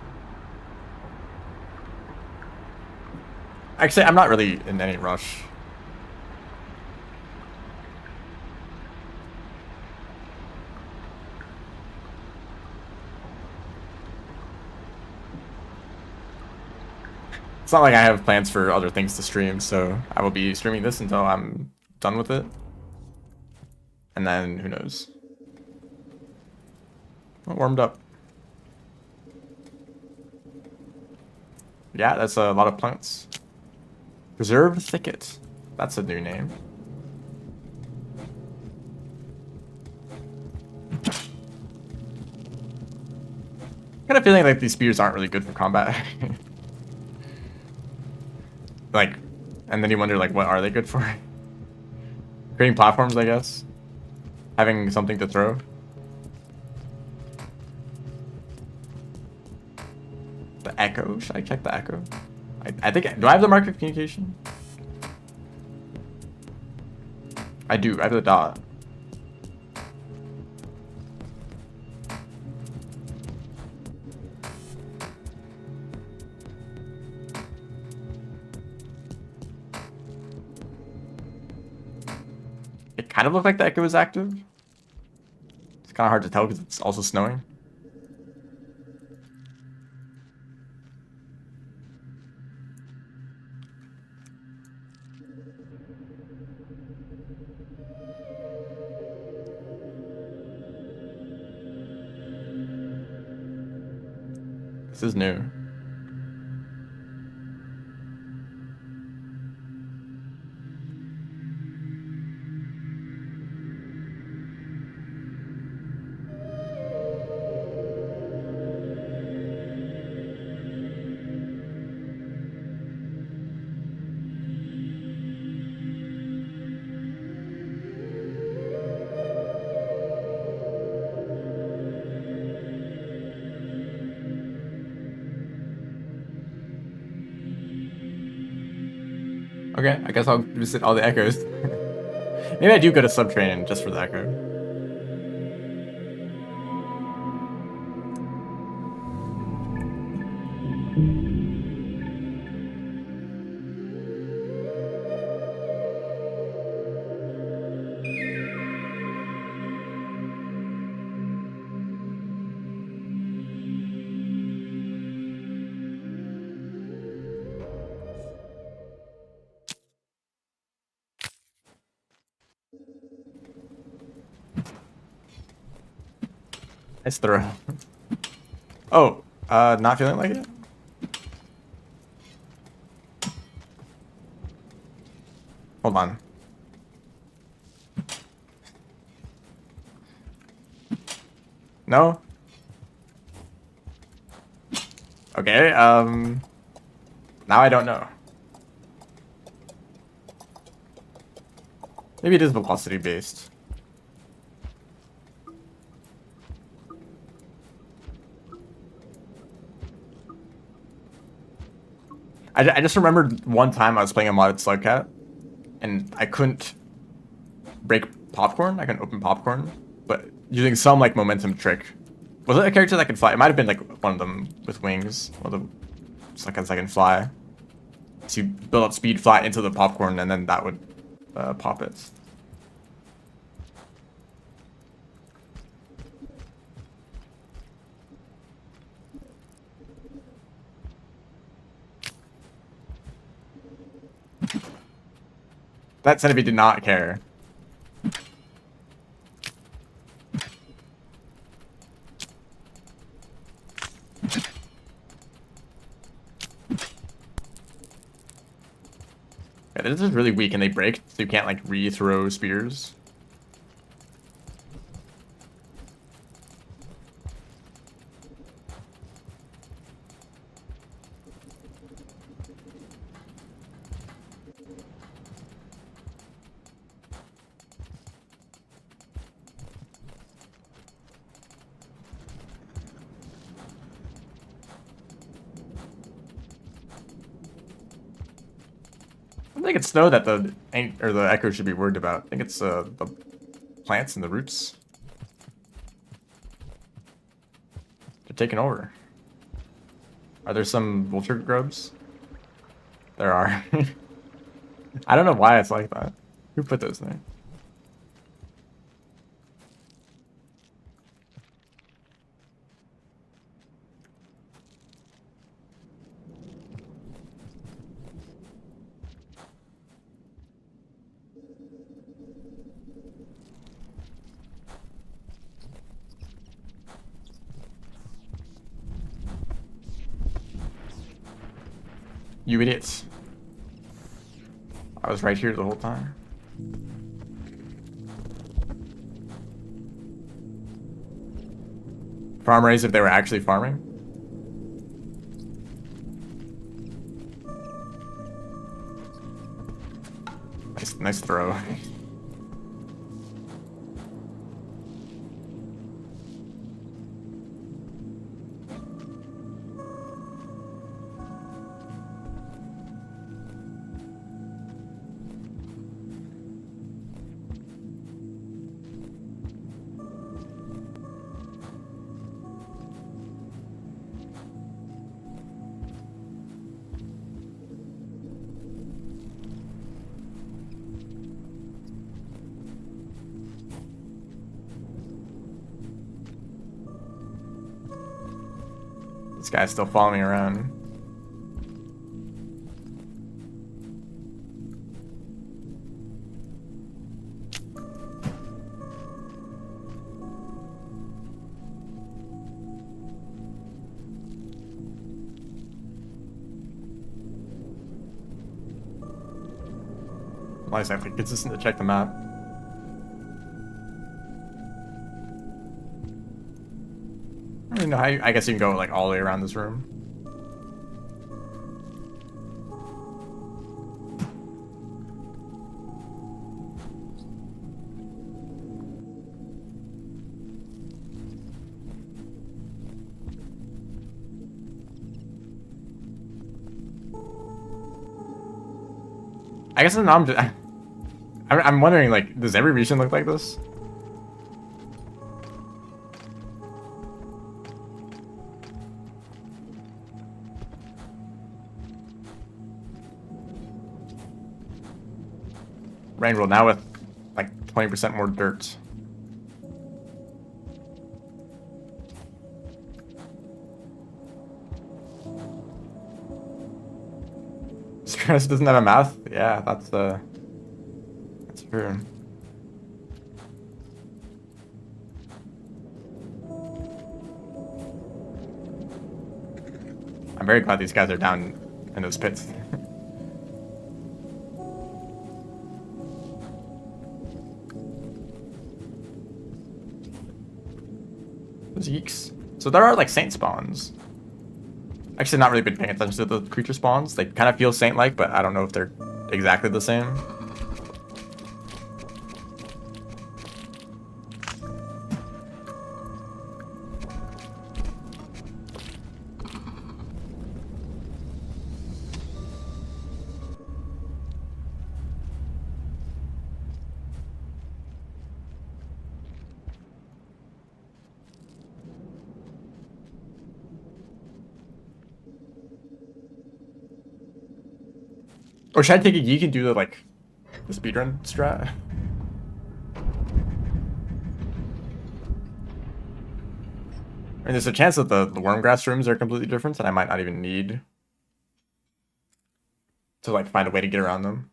Actually, I'm not really in any rush. It's not like I have plans for other things to stream, so I will be streaming this until I'm done with it. And then, who knows? Well, warmed up. Yeah, that's a lot of plants. Preserve Thicket. That's a new name. Kind of feeling like these spears aren't really good for combat. Like, and then you wonder, like, what are they good for? Creating platforms, I guess. Having something to throw. The echo? Should I check the echo? I think, do I have the mark of communication? I do, I have the dot. It kind of looked like the echo is active. It's kind of hard to tell because it's also snowing. This is new. Okay, I guess I'll visit all the echoes. Maybe I do go to Subterranean just for the echo. Nice throw. Oh, not feeling like it? Hold on. No? Okay, now I don't know. Maybe it is velocity based. I just remembered one time I was playing a modded Slugcat, and I couldn't break popcorn. I couldn't open popcorn, but using some like momentum trick. Was it a character that could fly? It might have been like one of them with wings. One of the Slugcats that can fly. So you build up speed, fly into the popcorn, and then that would pop it. That centipede did not care. Yeah, this is really weak and they break, so you can't like re-throw spears. I don't think it's snow that the echo should be worried about. I think it's the plants and the roots. They're taking over. Are there some vulture grubs? There are. I don't know why it's like that. Who put those there? You idiots. I was right here the whole time. Farm raise if they were actually farming. Nice throw. This guy's still following me around. Nice, I have to be consistent to check the map. I don't really know how I guess you can go like all the way around this room. I guess now I'm wondering, like, does every region look like this? Rainbow now with like 20% more dirt. Stress doesn't have a mouth? Yeah, that's true. I'm very glad these guys are down in those pits. Those yeeks. So there are like saint spawns. Actually, not really been paying attention to the creature spawns. They kind of feel saint-like, but I don't know if they're exactly the same. Or should I take a yeek and do the like the speedrun strat? I mean, there's a chance that the wormgrass rooms are completely different, and I might not even need to like find a way to get around them.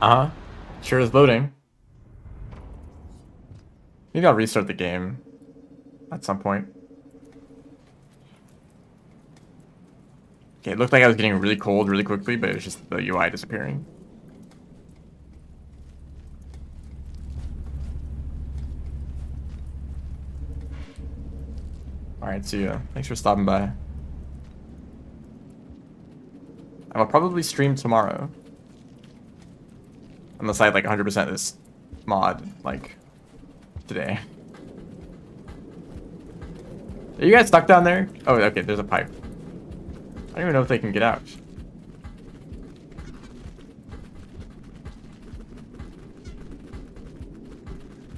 Uh-huh. Sure is loading. Maybe I'll restart the game at some point. Okay, it looked like I was getting really cold really quickly, but it was just the UI disappearing. Alright, see ya. Thanks for stopping by. I will probably stream tomorrow. Unless I like 100% this mod, like, today. Are you guys stuck down there? Oh, okay, there's a pipe. I don't even know if they can get out.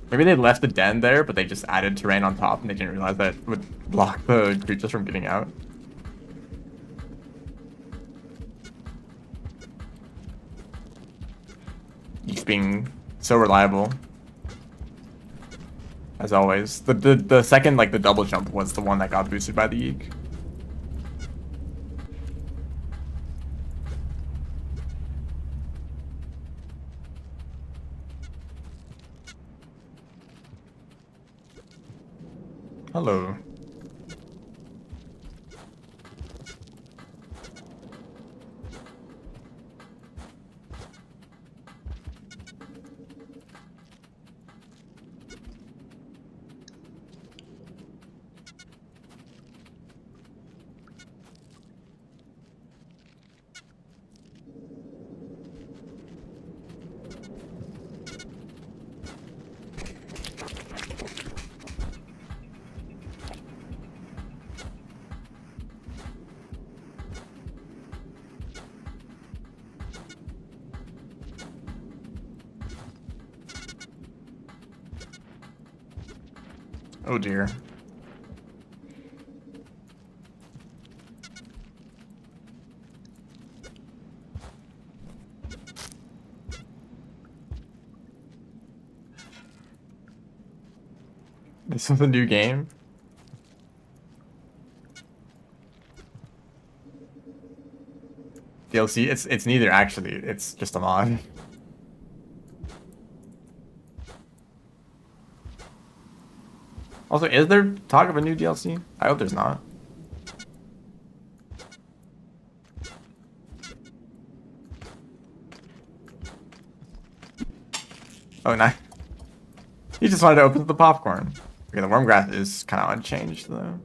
Maybe they left the den there, but they just added terrain on top and they didn't realize that it would block the creatures from getting out. He's being so reliable. As always. The second, like, the double jump was the one that got boosted by the yeek. Hello. Oh dear. This is a new game? DLC? It's neither actually, it's just a mod. Also, is there talk of a new DLC? I hope there's not. Oh, nice. He just wanted to open the popcorn. Okay, the wormgrass is kind of unchanged, though.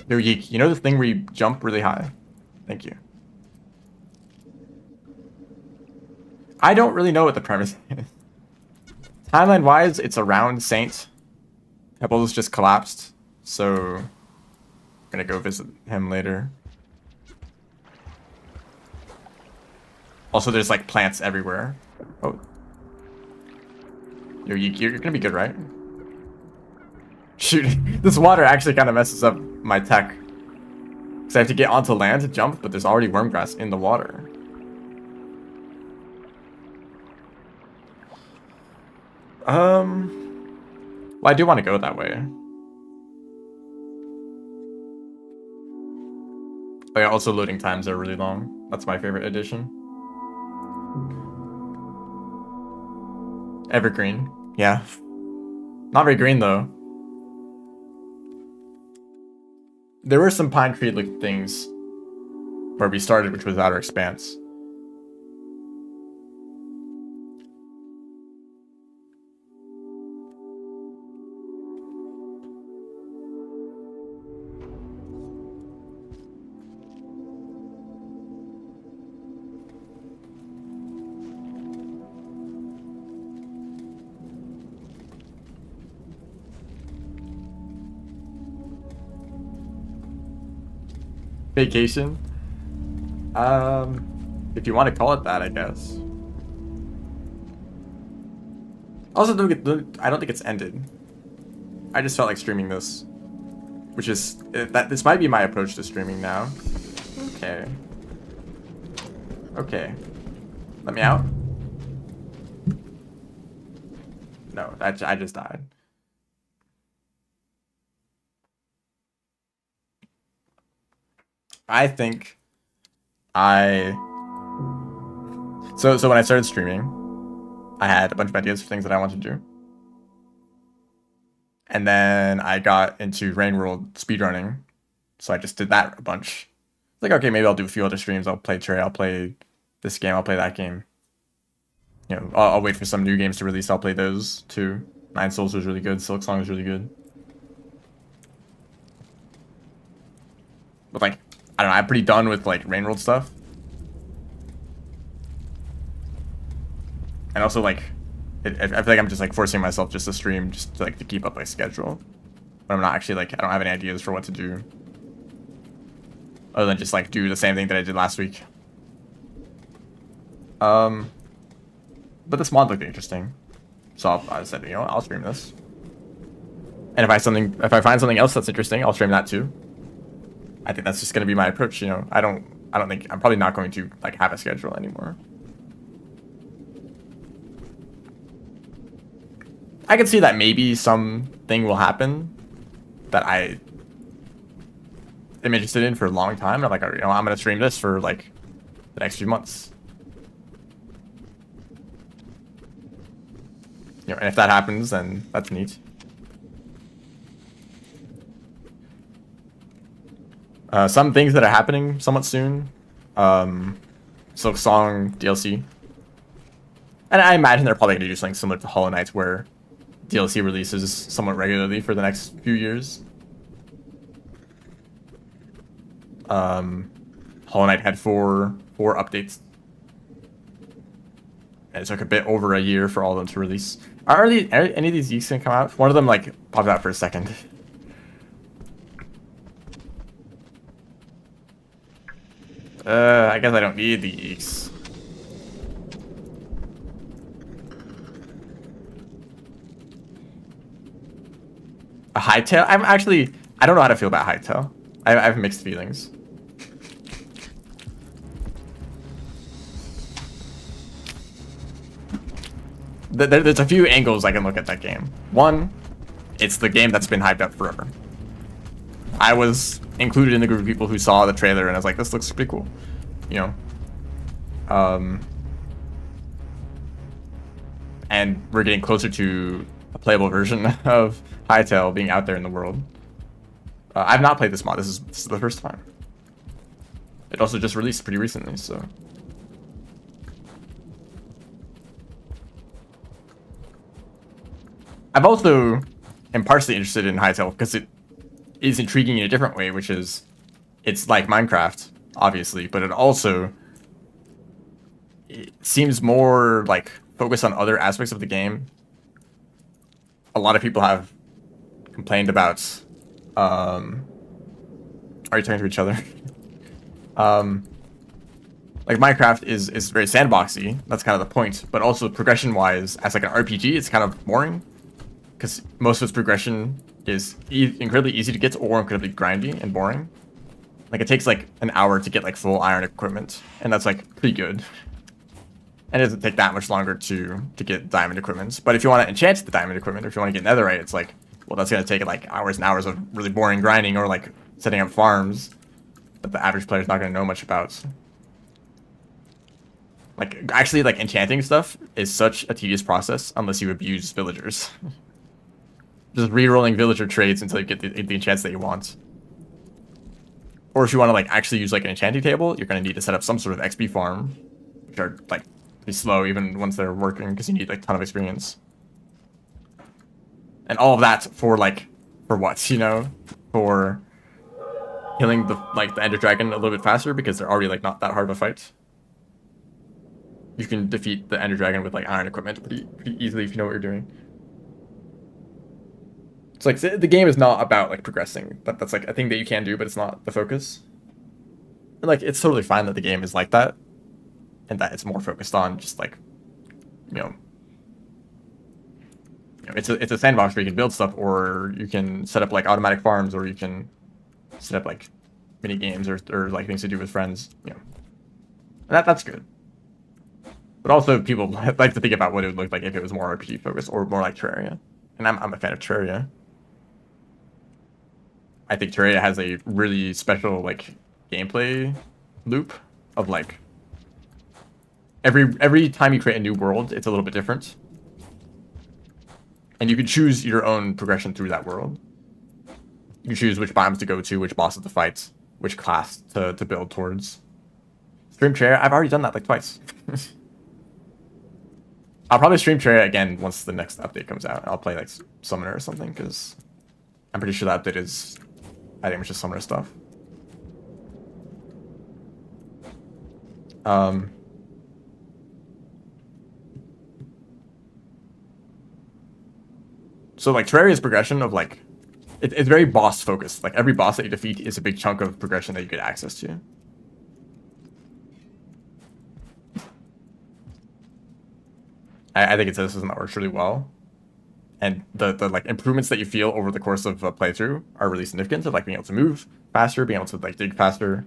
Yo, Yeek, you know the thing where you jump really high? Thank you. I don't really know what the premise is. Timeline-wise, it's around Saint. Pebbles just collapsed, so I'm gonna go visit him later. Also, there's like plants everywhere. Oh, you're gonna be good, right? Shoot, this water actually kind of messes up my tech. Because I have to get onto land to jump, but there's already worm grass in the water. Well, I do want to go that way. Oh yeah, also loading times are really long. That's my favorite addition. Evergreen. Yeah. Not very green though. There were some pine tree looking things where we started, which was Outer Expanse. Vacation? If you want to call it that, I guess. Also, I don't think it's ended. I just felt like streaming this, which is that this might be my approach to streaming now. Okay. Okay. Let me out. No, I just died. I think I so when I started streaming, I had a bunch of ideas for things that I wanted to do. And then I got into Rain World speedrunning. So I just did that a bunch. Like, okay, maybe I'll do a few other streams. I'll play Trey, I'll play this game, I'll play that game. You know, I'll wait for some new games to release, I'll play those too. Nine Souls was really good, Silk Song was really good. But like, I don't know, I'm pretty done with like Rain World stuff. And also like, I feel like I'm just like forcing myself just to stream just to, like to keep up my schedule. But I'm not actually like, I don't have any ideas for what to do. Other than just like do the same thing that I did last week. But this mod looked interesting. So I said, you know, I'll stream this. And if I find something else that's interesting, I'll stream that too. I think that's just gonna be my approach, you know. I don't think I'm probably not going to like have a schedule anymore. I could see that maybe something will happen that I am interested in for a long time. I'm like, you know, I'm gonna stream this for like the next few months. You know, and if that happens, then that's neat. Some things that are happening somewhat soon. Silk Song DLC. And I imagine they're probably going to do something similar to Hollow Knight, where DLC releases somewhat regularly for the next few years. Hollow Knight had four updates. And it took a bit over a year for all of them to release. Are any of these geeks gonna come out? One of them like popped out for a second. I guess I don't need the geeks. A hightail? I don't know how to feel about hightail. I have mixed feelings. There's a few angles I can look at that game. One, it's the game that's been hyped up forever. I was included in the group of people who saw the trailer and I was like, this looks pretty cool. You know? And we're getting closer to a playable version of Hytale being out there in the world. I've not played this mod. This is the first time. It also just released pretty recently, so... I've also am partially interested in Hytale because it is intriguing in a different way, which is it's like Minecraft, obviously, but it seems more like focused on other aspects of the game. A lot of people have complained about are you talking to each other? Like Minecraft is very sandboxy. That's kind of the point. But also progression-wise, as like an RPG, it's kind of boring because most of its progression is incredibly easy to get or incredibly grindy and boring. Like it takes like an hour to get like full iron equipment, and that's like pretty good. And it doesn't take that much longer to get diamond equipment. But if you want to enchant the diamond equipment, or if you want to get netherite, it's like, well, that's gonna take like hours and hours of really boring grinding or like setting up farms that the average player is not gonna know much about. Like actually, like enchanting stuff is such a tedious process unless you abuse villagers. Just re-rolling villager trades until you get the enchants that you want. Or if you want to like actually use like an enchanting table, you're going to need to set up some sort of XP farm, which are like pretty slow even once they're working because you need like a ton of experience. And all of that for like, for what, you know? For killing the Ender Dragon a little bit faster because they're already like not that hard of a fight. You can defeat the Ender Dragon with like iron equipment pretty easily if you know what you're doing. It's like the game is not about like progressing. That's like a thing that you can do, but it's not the focus. And like it's totally fine that the game is like that, and that it's more focused on just like, you know, it's a sandbox where you can build stuff, or you can set up like automatic farms, or you can set up like mini games or like things to do with friends. You know, and that's good. But also people like to think about what it would look like if it was more RPG focused or more like Terraria. And I'm a fan of Terraria. I think Terraria has a really special like gameplay loop of like every time you create a new world, it's a little bit different. And you can choose your own progression through that world. You can choose which biomes to go to, which bosses to fight, which class to build towards. Stream Terraria, I've already done that like twice. I'll probably stream Terraria again once the next update comes out. I'll play like Summoner or something because I'm pretty sure that update is, I think it's just Summoner stuff. So like Terraria's progression of like, it's very boss focused. Like every boss that you defeat is a big chunk of progression that you get access to. I think it's a system that works really well. And the like improvements that you feel over the course of a playthrough are really significant. Of like being able to move faster, being able to like dig faster.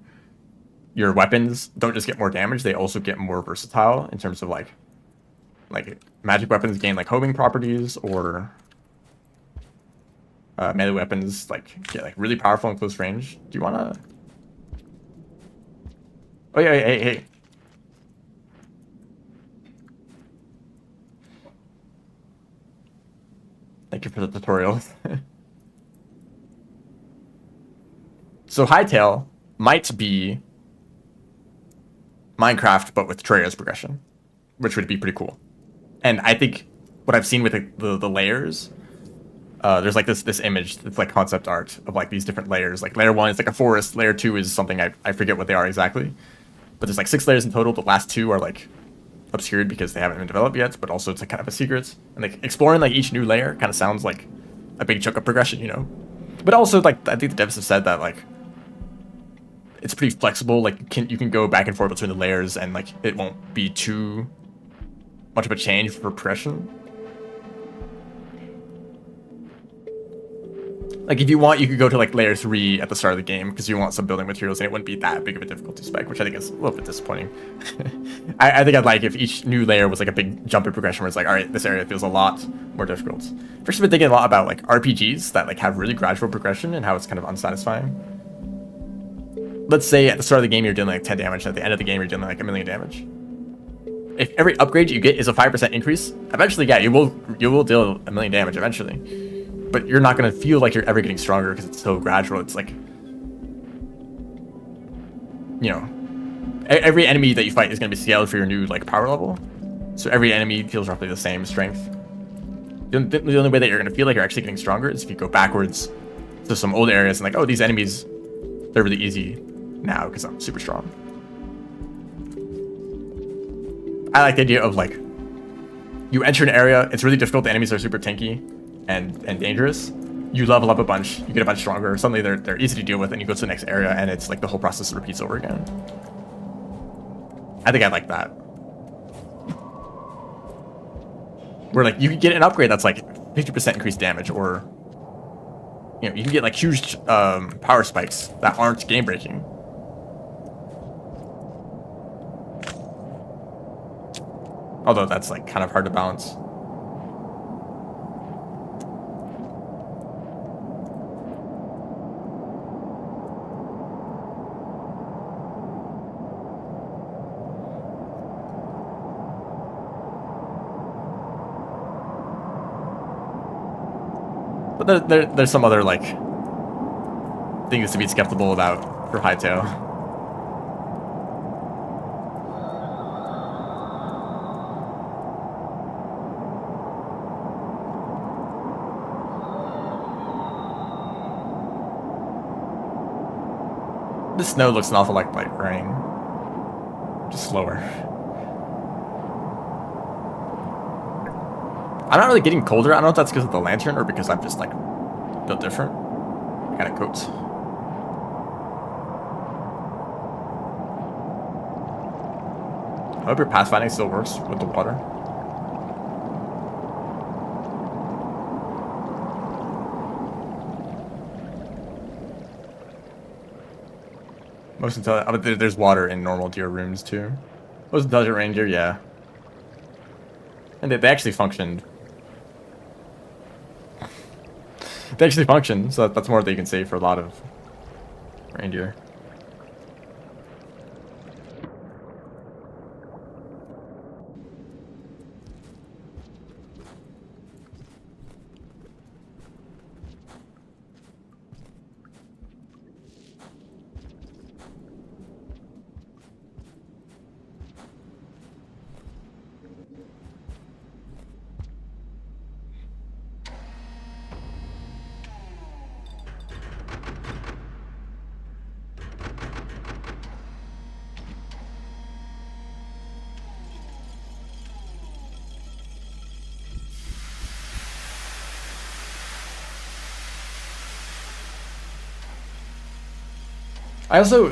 Your weapons don't just get more damage; they also get more versatile in terms of like magic weapons gain like homing properties, or melee weapons like get like really powerful in close range. Do you wanna? Oh yeah, hey. Thank you for the tutorial. So Hytale might be Minecraft, but with Terraria's progression, which would be pretty cool. And I think what I've seen with the layers, there's like this image, it's like concept art of like these different layers. Like layer 1 is like a forest, layer 2 is something I forget what they are exactly. But there's like 6 layers in total. The last 2 are like obscured because they haven't been developed yet, but also it's like kind of a secret. And like exploring like each new layer kind of sounds like a big chunk of progression, you know. But also like I think the devs have said that like it's pretty flexible. Like you can go back and forth between the layers, and like it won't be too much of a change for progression. Like if you want, you could go to like layer 3 at the start of the game because you want some building materials, and it wouldn't be that big of a difficulty spec, which I think is a little bit disappointing. I think I'd like if each new layer was like a big jump in progression where it's like, all right, this area feels a lot more difficult. I've actually been thinking a lot about like RPGs that like have really gradual progression and how it's kind of unsatisfying. Let's say at the start of the game you're dealing like 10 damage, at the end of the game you're dealing like 1,000,000 damage. If every upgrade you get is a 5% increase, eventually, yeah, you will deal 1,000,000 damage eventually. But you're not going to feel like you're ever getting stronger because it's so gradual. It's like, you know, every enemy that you fight is going to be scaled for your new like power level. So every enemy feels roughly the same strength. The only way that you're going to feel like you're actually getting stronger is if you go backwards to some old areas and like, oh, these enemies, they're really easy now because I'm super strong. I like the idea of like, you enter an area, it's really difficult, the enemies are super tanky and dangerous. You level up a bunch, you get a bunch stronger, suddenly they're easy to deal with, and you go to the next area and it's like the whole process repeats over again. I think I like that. Where like you can get an upgrade that's like 50% increased damage, or you know, you can get like huge power spikes that aren't game breaking. Although that's like kind of hard to balance. But there's some other like things to be skeptical about for Hightail. The snow looks an awful like rain, just slower. I'm not really getting colder. I don't know if that's because of the lantern or because I'm just like built different kind of coats. I hope your pathfinding still works with the water. Most intelligent. There's water in normal deer rooms too. Most intelligent reindeer, yeah. And they actually functioned. They actually function, so that's more that you can say for a lot of reindeer.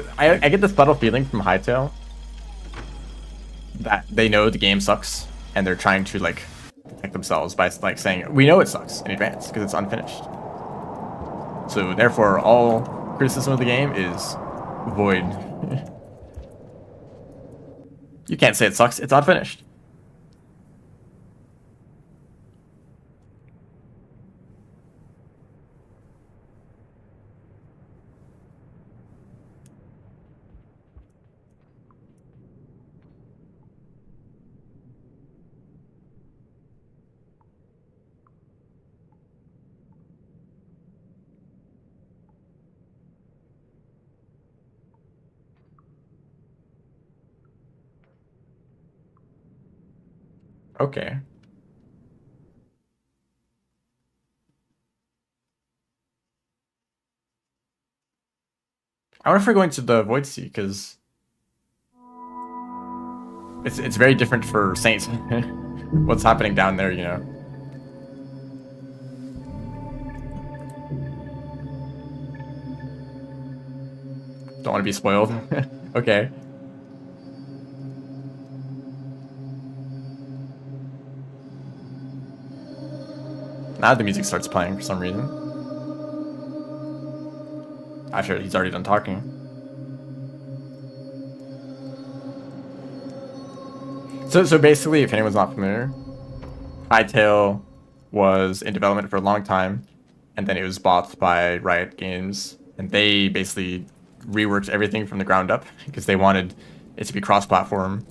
I get this subtle feeling from Hightail that they know the game sucks and they're trying to like protect themselves by like saying we know it sucks in advance because it's unfinished. So therefore, all criticism of the game is void. You can't say it sucks; it's unfinished. Okay. I wonder if we're going to the Void Sea because it's very different for Saints. What's happening down there, you know? Don't want to be spoiled. Okay. Now the music starts playing for some reason. After he's already done talking. So basically, if anyone's not familiar, Hytale was in development for a long time, and then it was bought by Riot Games, and they basically reworked everything from the ground up because they wanted it to be cross-platform.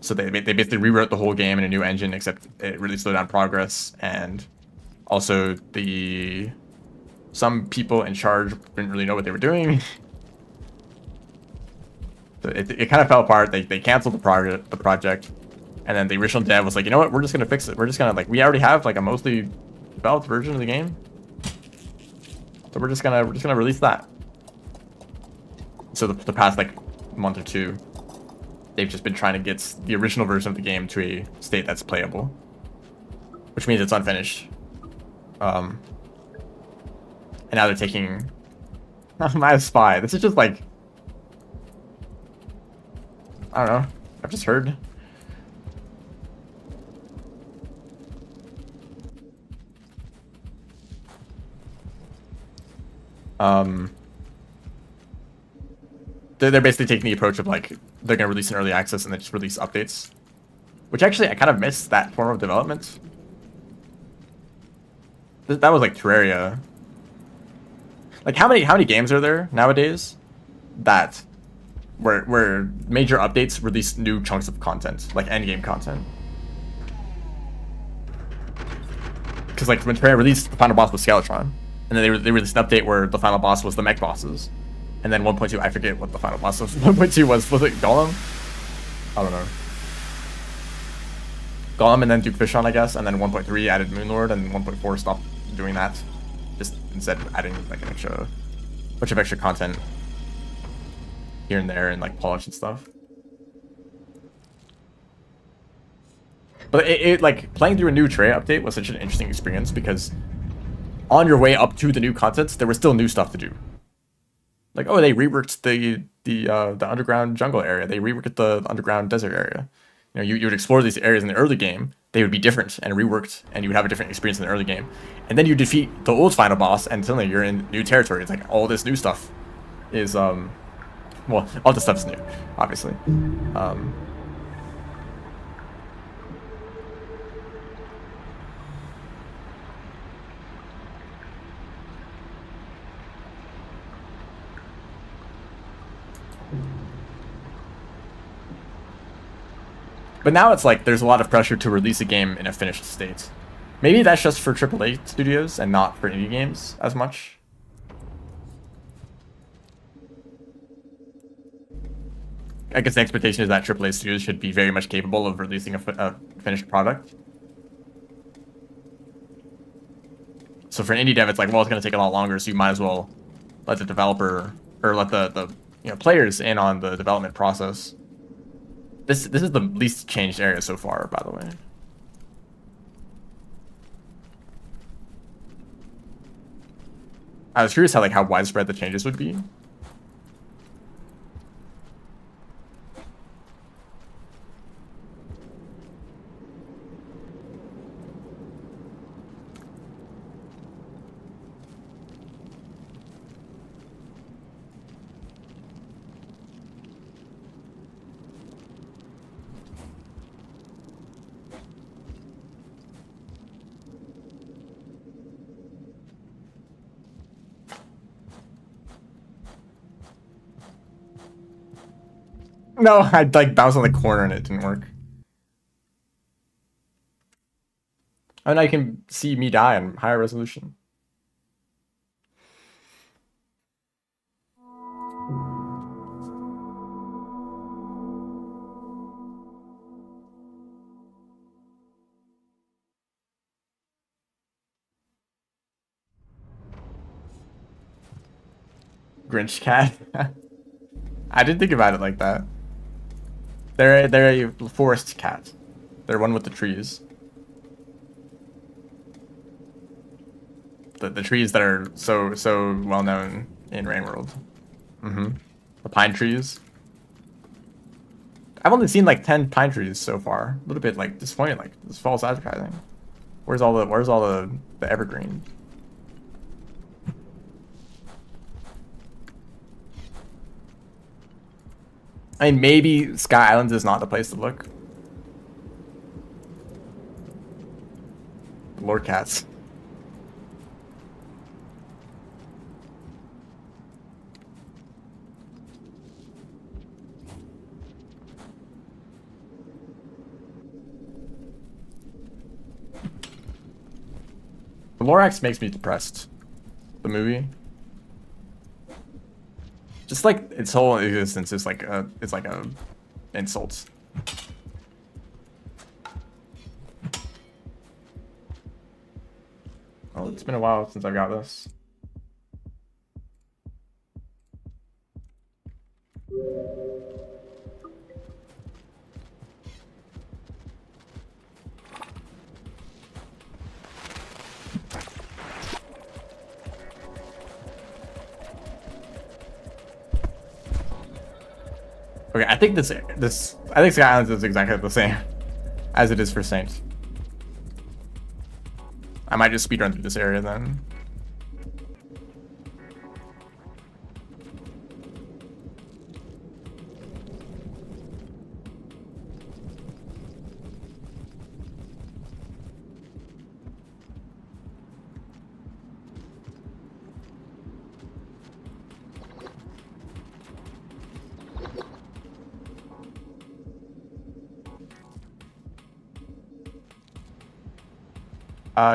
So they basically rewrote the whole game in a new engine, except it really slowed down progress, and also some people in charge didn't really know what they were doing. So it kind of fell apart. They canceled the project, and then the original dev was like, you know what, we're just gonna fix it. We're just gonna like we already have like a mostly developed version of the game, so we're just gonna release that. So the past like month or two, they've just been trying to get the original version of the game to a state that's playable, which means it's unfinished. And now they're taking My spy. This is just like, I don't know. I've just heard. Um, they're basically taking the approach of like they're gonna release an early access and then just release updates, which actually I kind of miss that form of development. That was like Terraria. Like how many games are there nowadays that where major updates release new chunks of content, like end game content? Because like when Terraria released, the final boss was Skeletron, and then they released an update where the final boss was the mech bosses, and then 1.2 I forget what the final boss was. 1.2 was it Golem? I don't know. Golem and then Duke Fishon, I guess, and then 1.3 added Moonlord, and 1.4 stopped doing that. Just instead adding like an extra bunch of extra content here and there and like polish and stuff. But it like playing through a new Terraria update was such an interesting experience because on your way up to the new contents, there was still new stuff to do. Like, oh, they reworked the underground jungle area. They reworked the underground desert area. You know, you would explore these areas in the early game. They would be different and reworked, and you would have a different experience in the early game. And then you defeat the old final boss, and suddenly you're in new territory. It's like all this new stuff is well, all this stuff is new, obviously. But now it's like there's a lot of pressure to release a game in a finished state. Maybe that's just for AAA studios and not for indie games as much. I guess the expectation is that AAA studios should be very much capable of releasing a finished product. So for an indie dev, it's like, well, it's going to take a lot longer, so you might as well let the developer or let the players in on the development process. This is the least changed area so far, by the way. I was curious how widespread the changes would be. No, I like bounced on the corner and it didn't work. Oh, now you can see me die in higher resolution. Grinch cat. I didn't think about it like that. They're a forest cat. They're one with the trees. The trees that are so well known in Rain World. The pine trees. I've only seen like 10 pine trees so far. A little bit like disappointed, like this false advertising. Where's all the evergreen? I mean, maybe Sky Islands is not the place to look. Lord cats. The Lorax makes me depressed. The movie. Just like its whole existence is like a insult. Oh, it's been a while since I got this. Okay, I think I think Sky Islands is exactly the same as it is for Saint. I might just speedrun through this area then.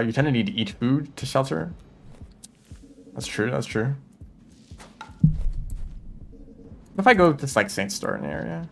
You tend to need to eat food to shelter. That's true, that's true. If I go to this like Saint store in the area.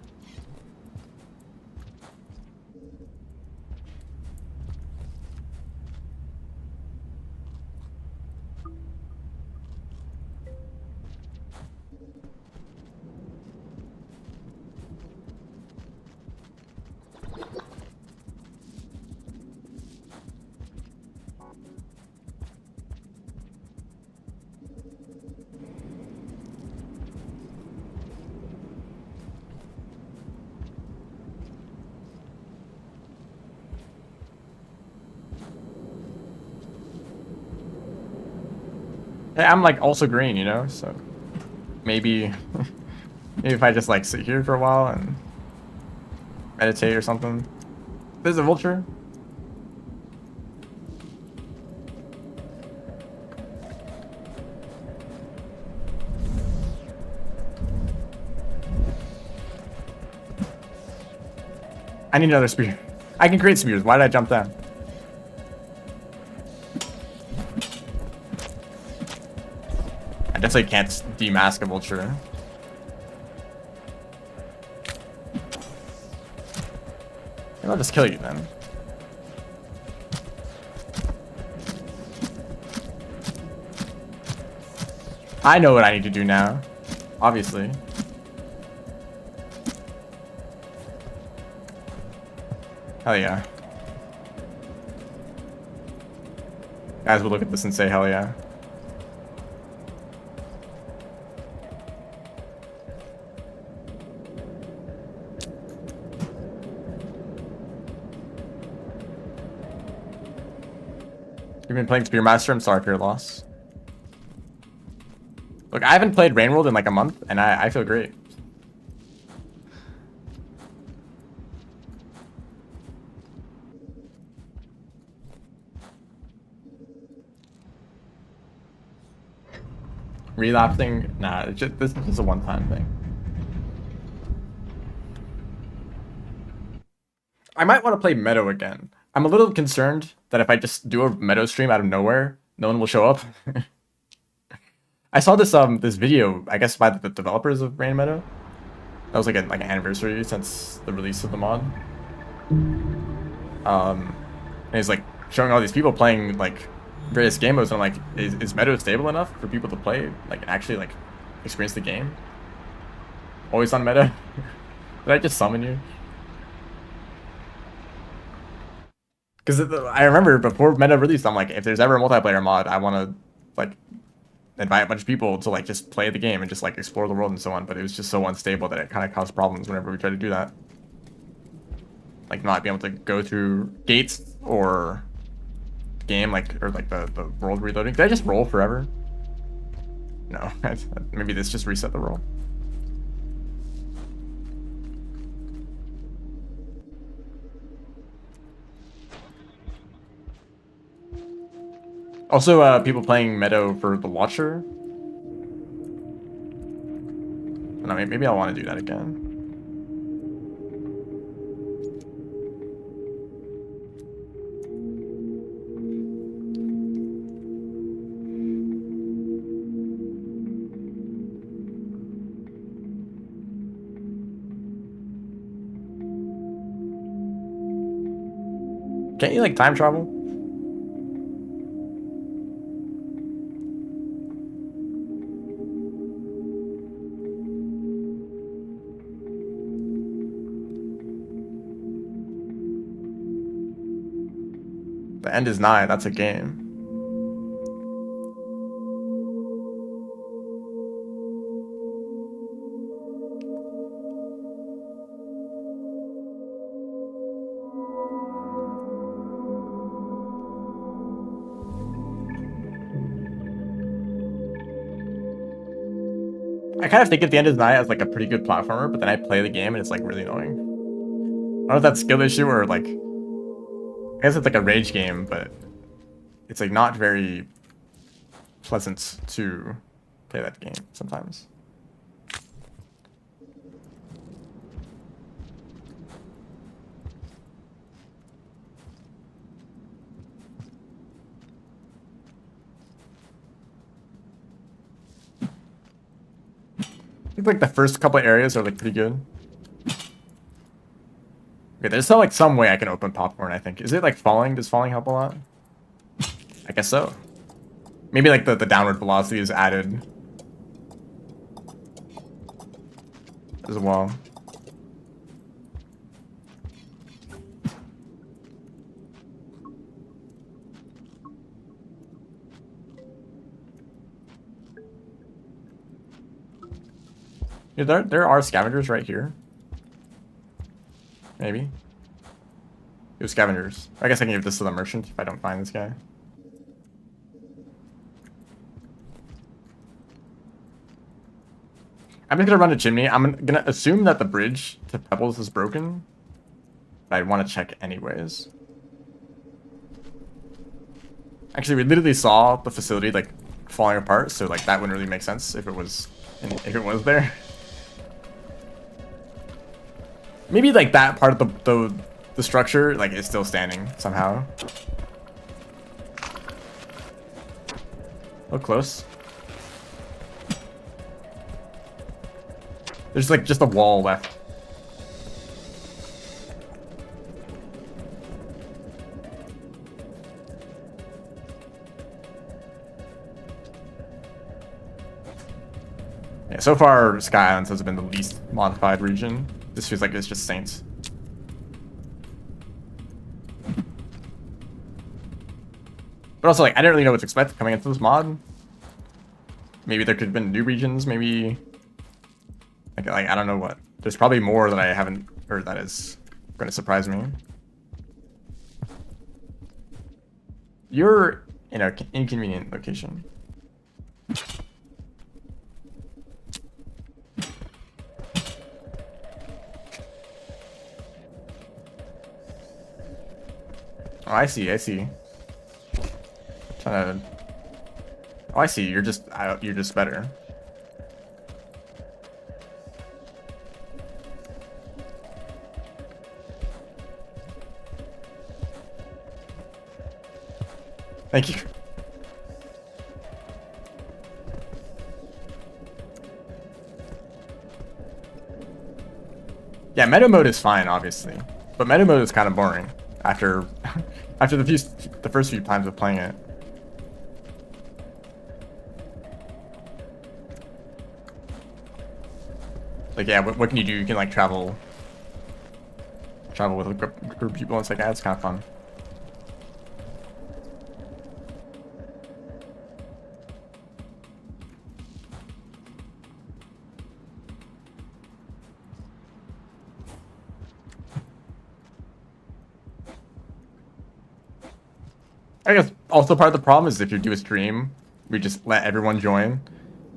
Hey, I'm like also green, you know, so maybe maybe if I just like sit here for a while and meditate or something. There's a vulture. I need another spear. I can create spears. Why did I jump down? I definitely can't demask a vulture. Maybe I'll just kill you then. I know what I need to do now. Obviously. Hell yeah. Guys will look at this and say hell yeah. You've been playing Spearmaster? I'm sorry for your loss. Look, I haven't played Rain World in like a month, and I feel great. Relapsing? Nah, it's just, this is just a one-time thing. I might want to play Meadow again. I'm a little concerned that if I just do a Meadow stream out of nowhere, no one will show up. I saw this video, I guess by the developers of Rain Meadow. That was like an anniversary since the release of the mod. And he's like showing all these people playing like various game modes, and I'm like, is Meadow stable enough for people to play, like actually like experience the game? Always on Meadow? Did I just summon you? Because I remember before Meta released, I'm like, if there's ever a multiplayer mod, I want to like invite a bunch of people to like just play the game and just like explore the world and so on. But it was just so unstable that it kind of caused problems whenever we tried to do that. Like not being able to go through gates or game, like, or like the world reloading. Did I just roll forever? No, maybe this just reset the roll. Also, people playing Meadow for the Watcher. No, maybe I want to do that again. Can't you like time travel? The end is nigh. That's a game. I kind of think at the end of the night as like a pretty good platformer, but then I play the game and it's like really annoying. I don't know if that's skill issue or like, I guess it's like a rage game, but it's like not very pleasant to play that game sometimes. I think like the first couple of areas are like pretty good. Okay, there's still like some way I can open popcorn, I think. Is it like falling? Does falling help a lot? I guess so. Maybe like the downward velocity is added as well. Yeah, there are scavengers right here. Maybe. It scavengers. I guess I can give this to the merchant if I don't find this guy. I'm just gonna run a chimney. I'm gonna assume that the bridge to Pebbles is broken. But I want to check anyways. Actually, we literally saw the facility like falling apart, so like that wouldn't really make sense if it was there. Maybe like that part of the structure like is still standing somehow. Oh, close. There's like just a wall left. Yeah, so far Sky Islands has been the least modified region. This feels like it's just Saints. But also, like, I didn't really know what to expect coming into this mod. Maybe there could have been new regions, maybe... Like I don't know what. There's probably more that I haven't heard that is going to surprise me. You're in an inconvenient location. Oh, I see. Trying to... Oh, I see. You're just better. Thank you. Yeah, meta mode is fine, obviously, but meta mode is kind of boring after the first few times of playing it. Like, yeah, what can you do? You can like travel with a group of people. It's like, yeah, it's kind of fun. I guess also part of the problem is if you do a stream, we just let everyone join.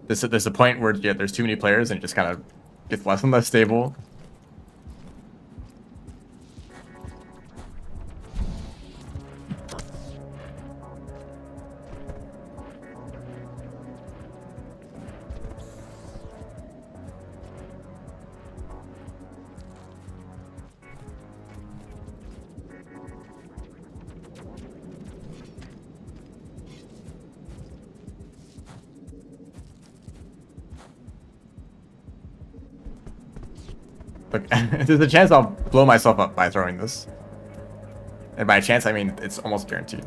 There's a point where there's too many players and it just kind of gets less and less stable. Look, there's a chance I'll blow myself up by throwing this. And by chance, I mean it's almost guaranteed.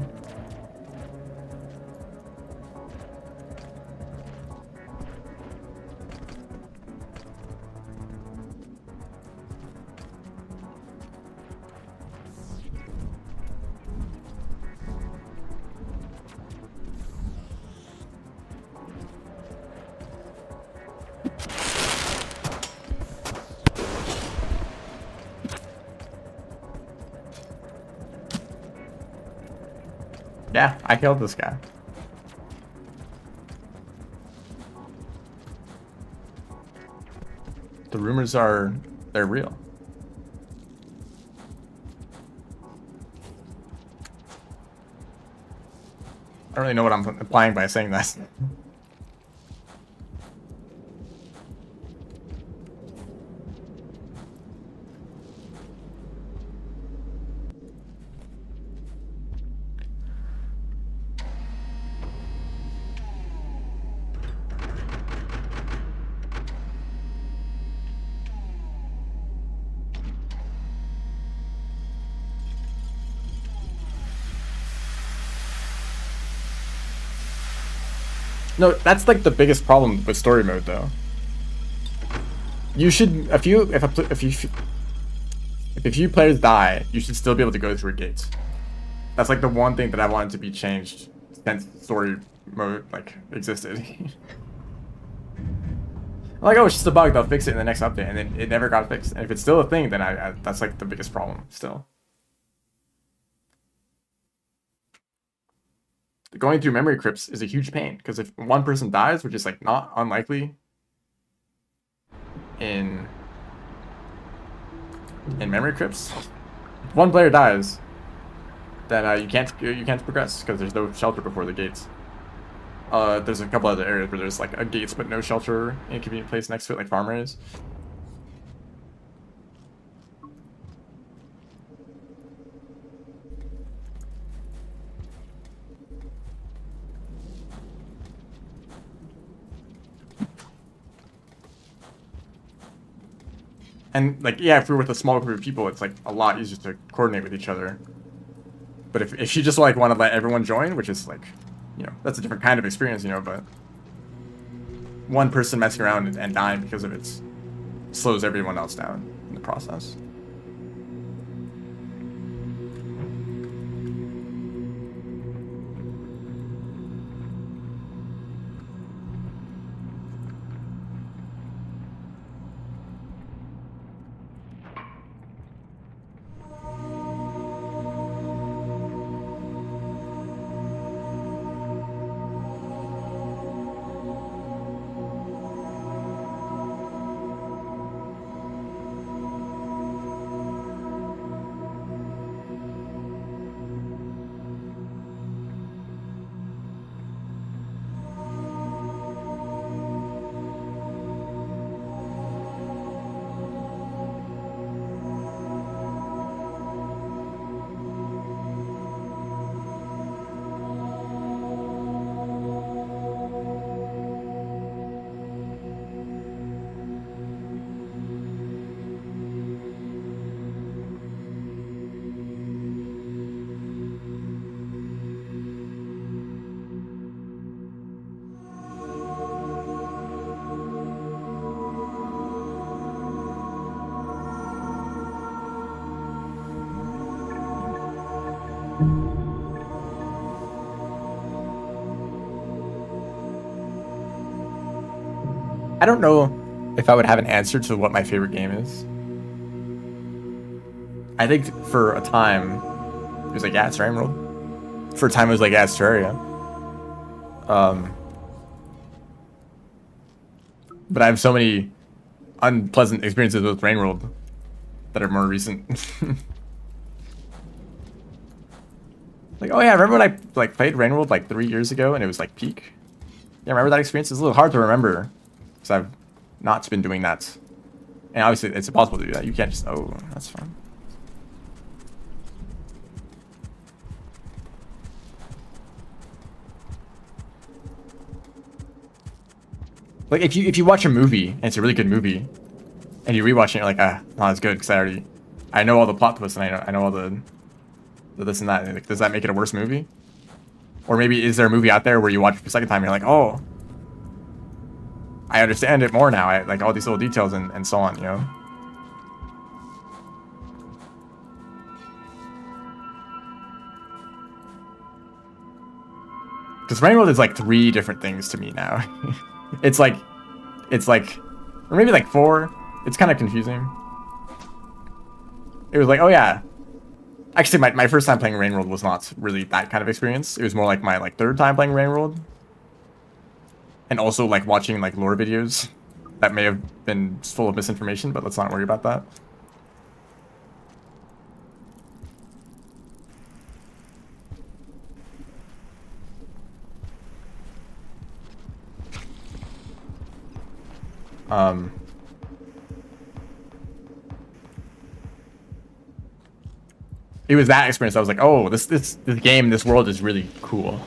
Yeah, I killed this guy. The rumors are they're real. I don't really know what I'm implying by saying that. No, that's like the biggest problem with story mode, though. You should, if a few players die, you should still be able to go through gates. That's like the one thing that I wanted to be changed since story mode like existed. I'm like, oh, it's just a bug. They'll fix it in the next update, and then it never got fixed. And if it's still a thing, then I that's like the biggest problem still. Going through memory crypts is a huge pain because if one person dies, which is like not unlikely in memory crypts, if one player dies, then you can't progress because there's no shelter before the gates. There's a couple other areas where there's like a gates but no shelter in a convenient place next to it, like farm areas. And like, yeah, if we're with a small group of people, it's like a lot easier to coordinate with each other. But if you just like want to let everyone join, which is like, you know, that's a different kind of experience, you know, but one person messing around and dying because of it slows everyone else down in the process. I don't know if I would have an answer to what my favorite game is. I think for a time, it was like, yeah, it's Rain World. For a time, it was like, yeah, it's Terraria. But I have so many unpleasant experiences with Rain World that are more recent. Like, oh yeah, remember when I like played Rain World like 3 years ago and it was like peak? Yeah, remember that experience? It's a little hard to remember because I've not been doing that. And obviously it's impossible to do that. You can't just, oh, that's fine. Like if you watch a movie and it's a really good movie and you rewatch it, you're like, not as good because I know all the plot twists and I know all the this and that. Like, does that make it a worse movie? Or maybe is there a movie out there where you watch it for the second time and you're like, oh, I understand it more now. I like all these little details and so on, you know? Because Rain World is like 3 different things to me now. it's like, or maybe like 4. It's kind of confusing. It was like, oh yeah. Actually, my first time playing Rain World was not really that kind of experience. It was more like my like 3rd time playing Rain World. And also like watching like lore videos that may have been full of misinformation, but let's not worry about that. It was that experience. I was like, oh, this game, this world is really cool.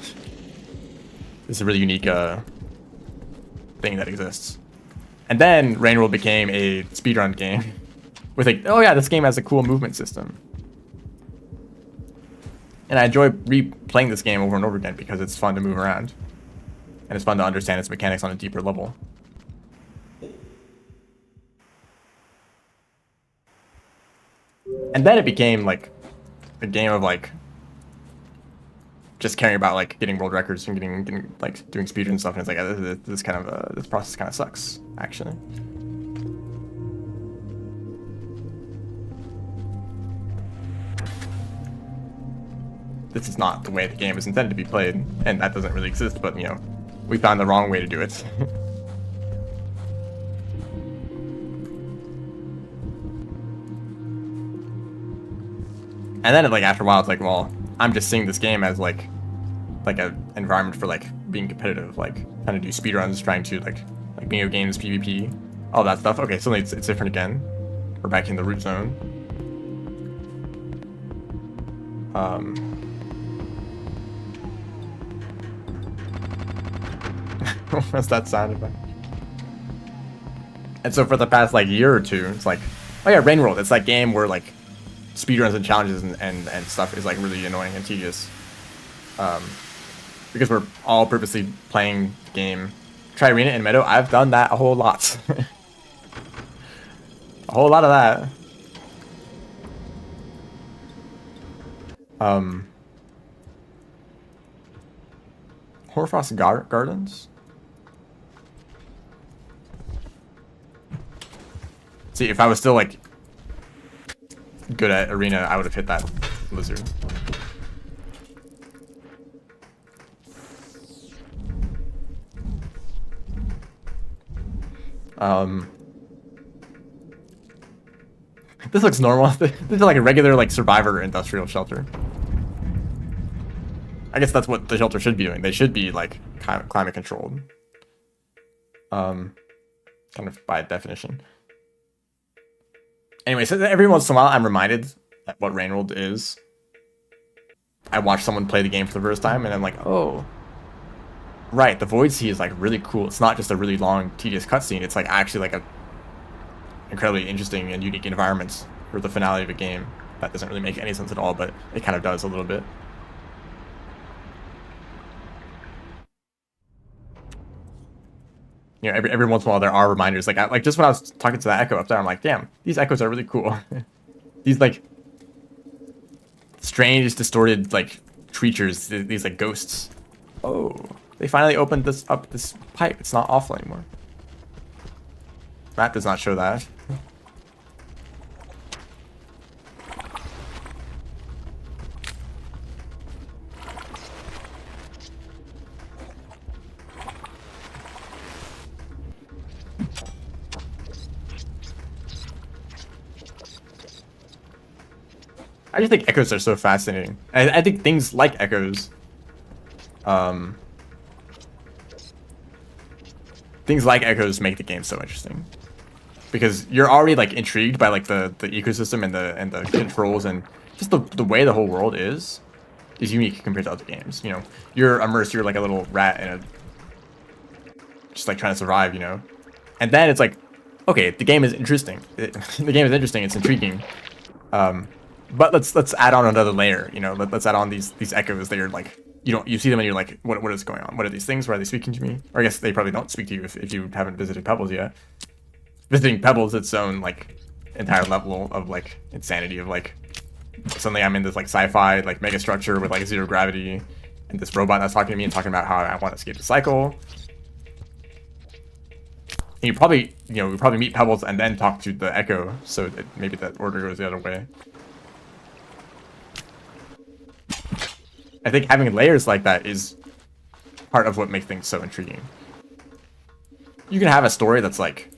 It's a really unique thing that exists. And then Rain World became a speedrun game with like, oh yeah, this game has a cool movement system. And I enjoy replaying this game over and over again because it's fun to move around. And it's fun to understand its mechanics on a deeper level. And then it became like a game of like just caring about like getting world records and getting like doing speedrun and stuff. And it's like this kind of this process kind of sucks actually. This is not the way the game is intended to be played, and that doesn't really exist. But you know, we found the wrong way to do it. And then like after a while, it's like, well, I'm just seeing this game as like an environment for like being competitive, like trying to do speedruns, trying to like video games, PvP, all that stuff. Okay, suddenly it's different again. We're back in the root zone. What's that sound effect? And so for the past like year or two, it's like, oh yeah, Rain World. It's that game where like speedruns and challenges and stuff is like really annoying and tedious. Because we're all purposely playing the game. Try Arena and Meadow. I've done that a whole lot. A whole lot of that. Hoarfrost Gardens? See, if I was still like good at Arena, I would have hit that lizard. This looks normal. This is like a regular like survivor industrial shelter. I guess that's what the shelter should be doing. They should be like climate controlled. Kind of by definition. Anyway, so every once in a while I'm reminded that what Rain World is. I watch someone play the game for the first time and I'm like, oh, right, the Void Sea is like really cool. It's not just a really long, tedious cutscene. It's like actually like a incredibly interesting and unique environment for the finale of a game. That doesn't really make any sense at all, but it kind of does a little bit. You know, every once in a while there are reminders. Like just when I was talking to that echo up there, I'm like, damn, these echoes are really cool. These like strange, distorted like creatures, these like ghosts. Oh, they finally opened this pipe. It's not awful anymore. Map does not show that. I just think echoes are so fascinating. I think things like echoes, make the game so interesting, because you're already like intrigued by like the ecosystem and the controls and just the way the whole world is unique compared to other games. You know, you're immersed. You're like a little rat in a just like trying to survive. You know, and then it's like, okay, the game is interesting. The game is interesting. It's intriguing. But let's add on another layer, you know. Let's add on these echoes that you're like, you see them and you're like, what is going on? What are these things? Why are they speaking to me? Or I guess they probably don't speak to you if you haven't visited Pebbles yet. Visiting Pebbles, its own like entire level of like insanity of like, suddenly I'm in this like sci-fi like mega structure with like zero gravity, and this robot that's talking to me and talking about how I want to escape the cycle. And we probably meet Pebbles and then talk to the Echo, so maybe that order goes the other way. I think having layers like that is part of what makes things so intriguing. You can have a story that's like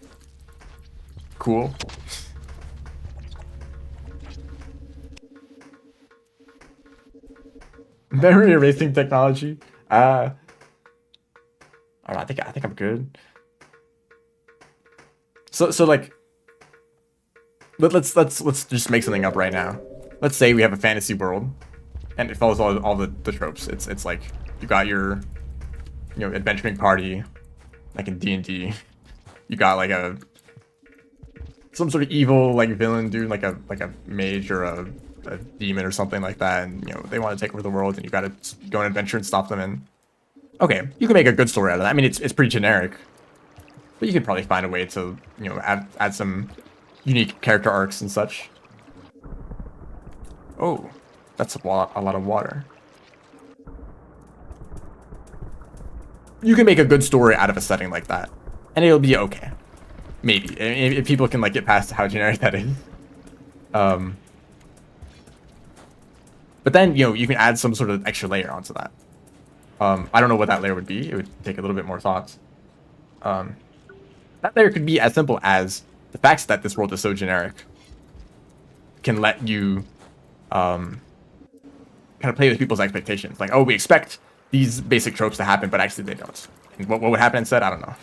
cool. Memory erasing technology. I don't know, I think I'm good. So like, let's just make something up right now. Let's say we have a fantasy world, and it follows all the tropes. It's like you got your, adventuring party, like in D&D. You got like some sort of evil like villain dude, like a mage or a demon or something like that, and they want to take over the world, and you got to go on an adventure and stop them. And okay, you can make a good story out of that. I mean, it's pretty generic, but you could probably find a way to add some unique character arcs and such. Oh, that's a lot of water. You can make a good story out of a setting like that, and it'll be okay. Maybe if people can like get past how generic that is. But then you can add some sort of extra layer onto that. I don't know what that layer would be. It would take a little bit more thought. That layer could be as simple as the fact that this world is so generic can let you kind of play with people's expectations. Like, oh, we expect these basic tropes to happen, but actually they don't. And what would happen instead? I don't know.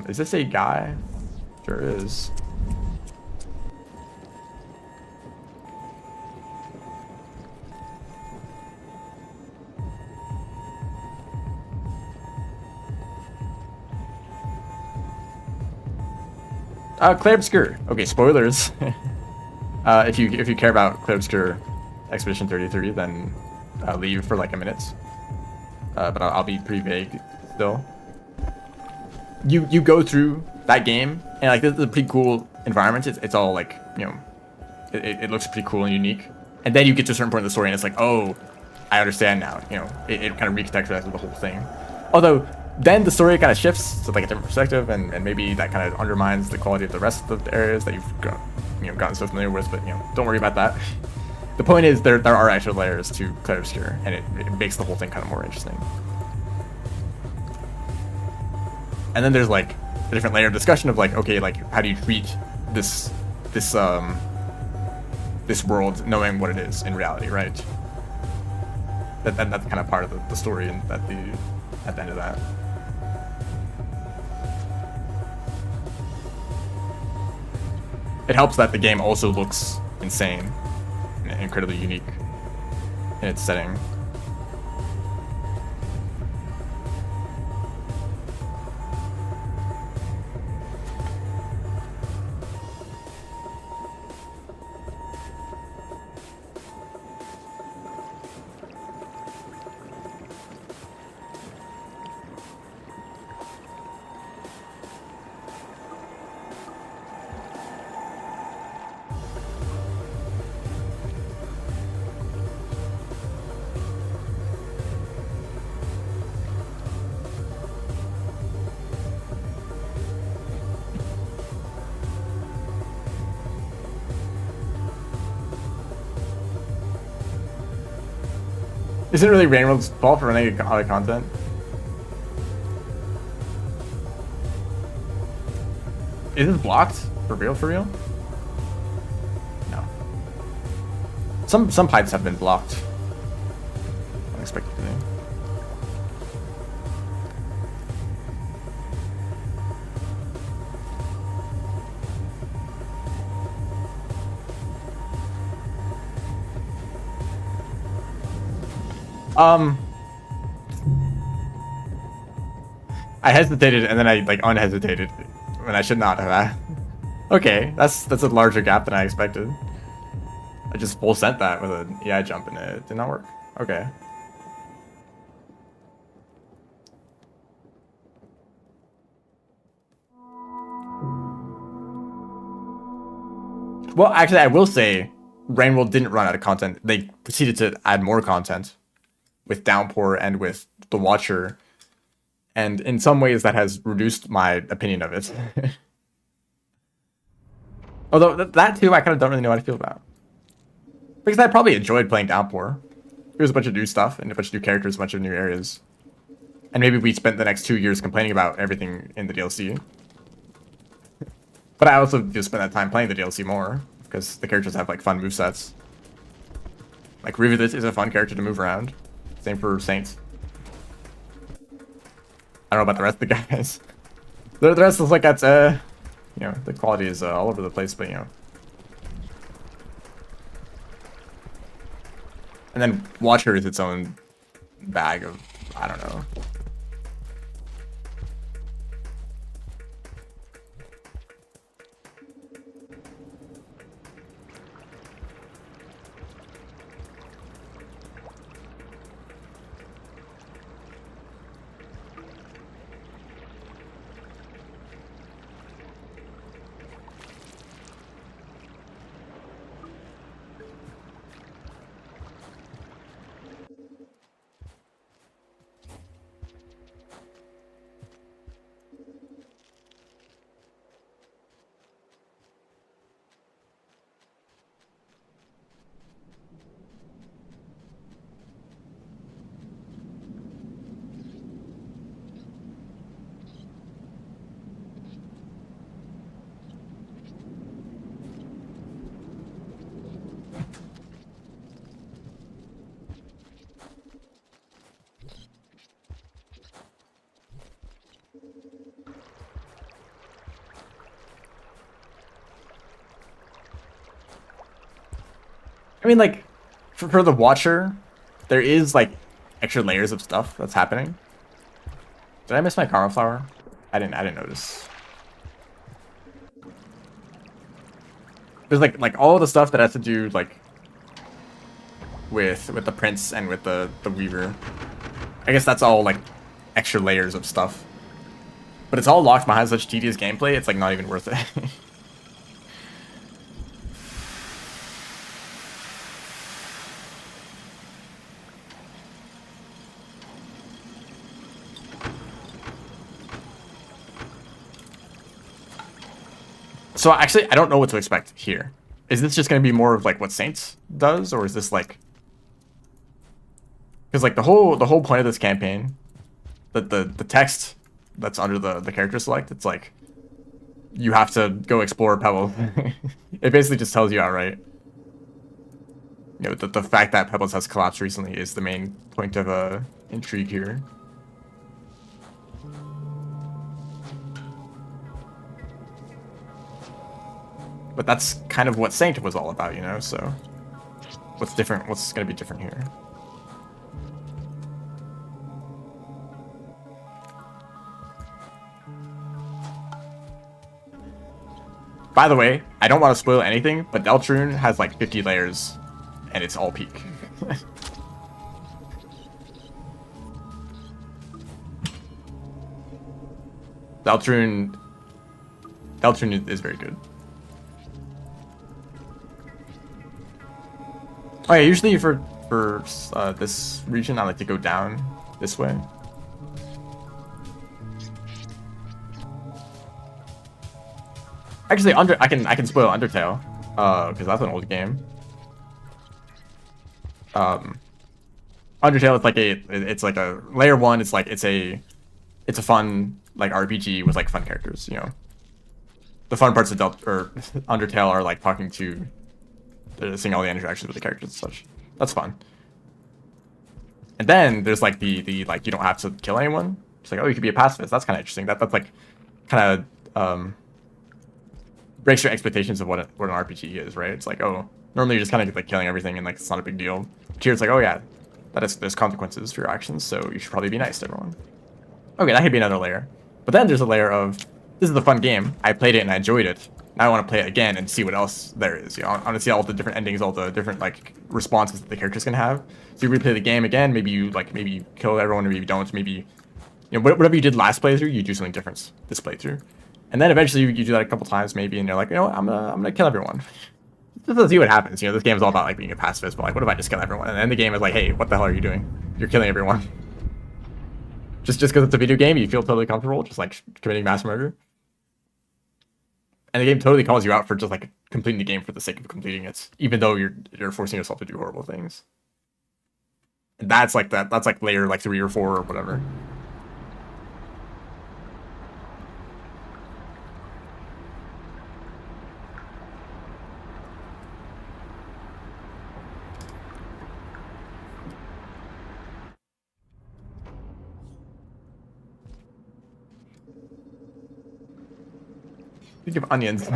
Is this a guy? Sure is. Clair Obscur. Okay, spoilers. If you care about Clair Obscur Expedition 33, then leave for like a minute. But I'll be pretty vague still. You go through that game, and like this is a pretty cool environment. It's all like it looks pretty cool and unique. And then you get to a certain point of the story, and it's like, oh, I understand now. It kind of recontextualizes the whole thing. Although then the story kind of shifts to like a different perspective, and maybe that kind of undermines the quality of the rest of the areas that you've gotten so familiar with. But don't worry about that. The point is there are actual layers to Clair Obscur, and it makes the whole thing kind of more interesting. And then there's like a different layer of discussion of like, okay, like how do you treat this world knowing what it is in reality, right? That's kind of part of the story, and at the end of that. It helps that the game also looks insane and incredibly unique in its setting. Is it really Rainworld's fault for running out of content? Is this blocked? For real? For real? No. Some pipes have been blocked. Unexpectedly. I hesitated and then I like unhesitated when I should not have. Okay, that's a larger gap than I expected. I just full sent that with an EI jump and it did not work. Okay. Well, actually, I will say Rainworld didn't run out of content. They proceeded to add more content with Downpour and with The Watcher. And in some ways, that has reduced my opinion of it. Although that too, I kind of don't really know how to feel about. Because I probably enjoyed playing Downpour. There's a bunch of new stuff and a bunch of new characters, a bunch of new areas. And maybe we spent the next 2 years complaining about everything in the DLC. But I also just spend that time playing the DLC more, because the characters have like fun movesets. Like Rivulet is a fun character to move around. Same for Saints. I don't know about the rest of the guys. The rest is like that's you know, the quality is all over the place, but you know. And then Watcher is its own bag of, I don't know. I mean, like, for the Watcher, there is like extra layers of stuff that's happening. Did I miss my Karma Flower? I didn't notice. There's like all the stuff that has to do like with the Prince and with the Weaver. I guess that's all like extra layers of stuff. But it's all locked behind such tedious gameplay, it's like not even worth it. So actually, I don't know what to expect here. Is this just going to be more of like what Saints does, or is this like? Because like the whole point of this campaign, the text that's under the character select, it's like you have to go explore Pebble. It basically just tells you outright. You know, the fact that Pebbles has collapsed recently is the main point of intrigue here. But that's kind of what Saint was all about, you know, so what's different? What's going to be different here? By the way, I don't want to spoil anything, but Deltrune has like 50 layers, and it's all peak. Deltrune is very good. Oh yeah, usually for this region, I like to go down this way. Actually, I can spoil Undertale, because that's an old game. Undertale it's like a layer 1. It's like it's a fun like RPG with like fun characters. You know, the fun parts of Undertale are like talking to. Seeing all the interactions with the characters and such. That's fun. And then there's like the like you don't have to kill anyone. It's like, oh, you could be a pacifist. That's kind of interesting. That's like kind of breaks your expectations of what an RPG is, right? It's like, oh, normally you're just kind of like killing everything and like it's not a big deal. But here it's like, oh yeah, there's consequences for your actions, so you should probably be nice to everyone. Okay, that could be another layer. But then there's a layer of this is a fun game. I played it and I enjoyed it. Now I want to play it again and see what else there is. You know, I want to see all the different endings, all the different like responses that the characters can have. So you replay the game again. Maybe you kill everyone, or maybe you don't. Maybe whatever you did last playthrough, you do something different this playthrough. And then eventually you do that a couple times maybe, and you're like, you know what, I'm gonna kill everyone. Just to see what happens. You know, this game is all about like being a pacifist, but like, what if I just kill everyone? And then the game is like, hey, what the hell are you doing? You're killing everyone. Just because it's a video game, you feel totally comfortable, just like committing mass murder. And the game totally calls you out for just like completing the game for the sake of completing it, even though you're forcing yourself to do horrible things. And that's like layer like 3 or 4 or whatever. Think of onions.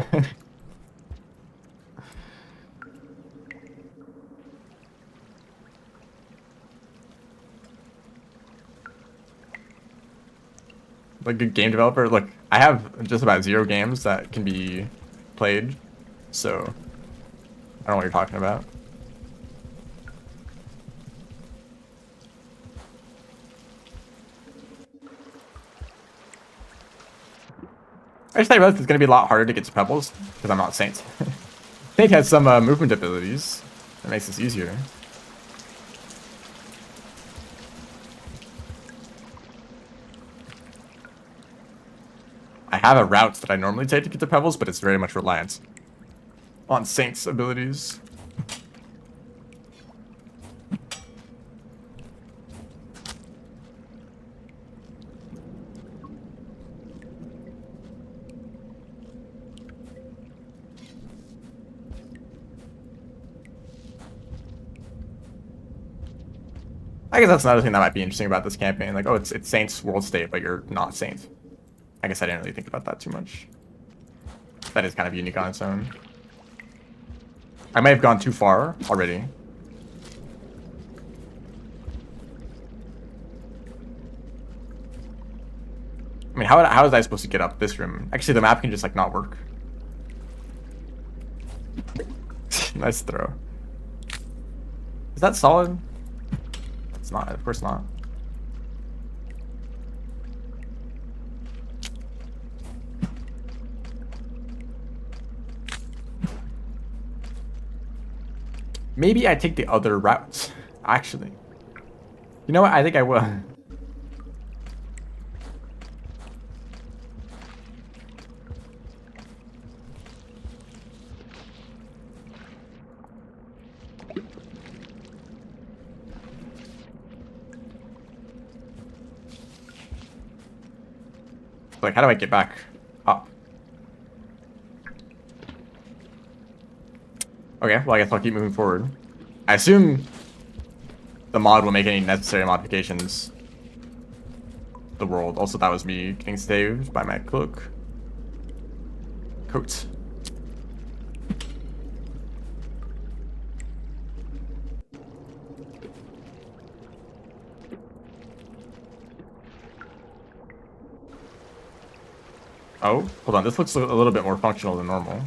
Like a game developer. Look, I have just about 0 games that can be played, so I don't know what you're talking about. I just realized it's gonna be a lot harder to get to Pebbles because I'm not Saint. Saint has some movement abilities that makes this easier. I have a route that I normally take to get to Pebbles, but it's very much reliant on Saint's abilities. I guess that's another thing that might be interesting about this campaign. Like, oh, it's Saint's world state, but you're not Saint. I guess I didn't really think about that too much. That is kind of unique on its own. I may have gone too far already. I mean, how is I supposed to get up this room? Actually, the map can just, like, not work. Nice throw. Is that solid? It's not. Of course not. Maybe I take the other routes, actually. You know what? I think I will. Like, how do I get back up? Okay, well, I guess I'll keep moving forward. I assume the mod will make any necessary modifications to the world. Also, that was me getting saved by my cloak. Coat. Oh, hold on. This looks a little bit more functional than normal.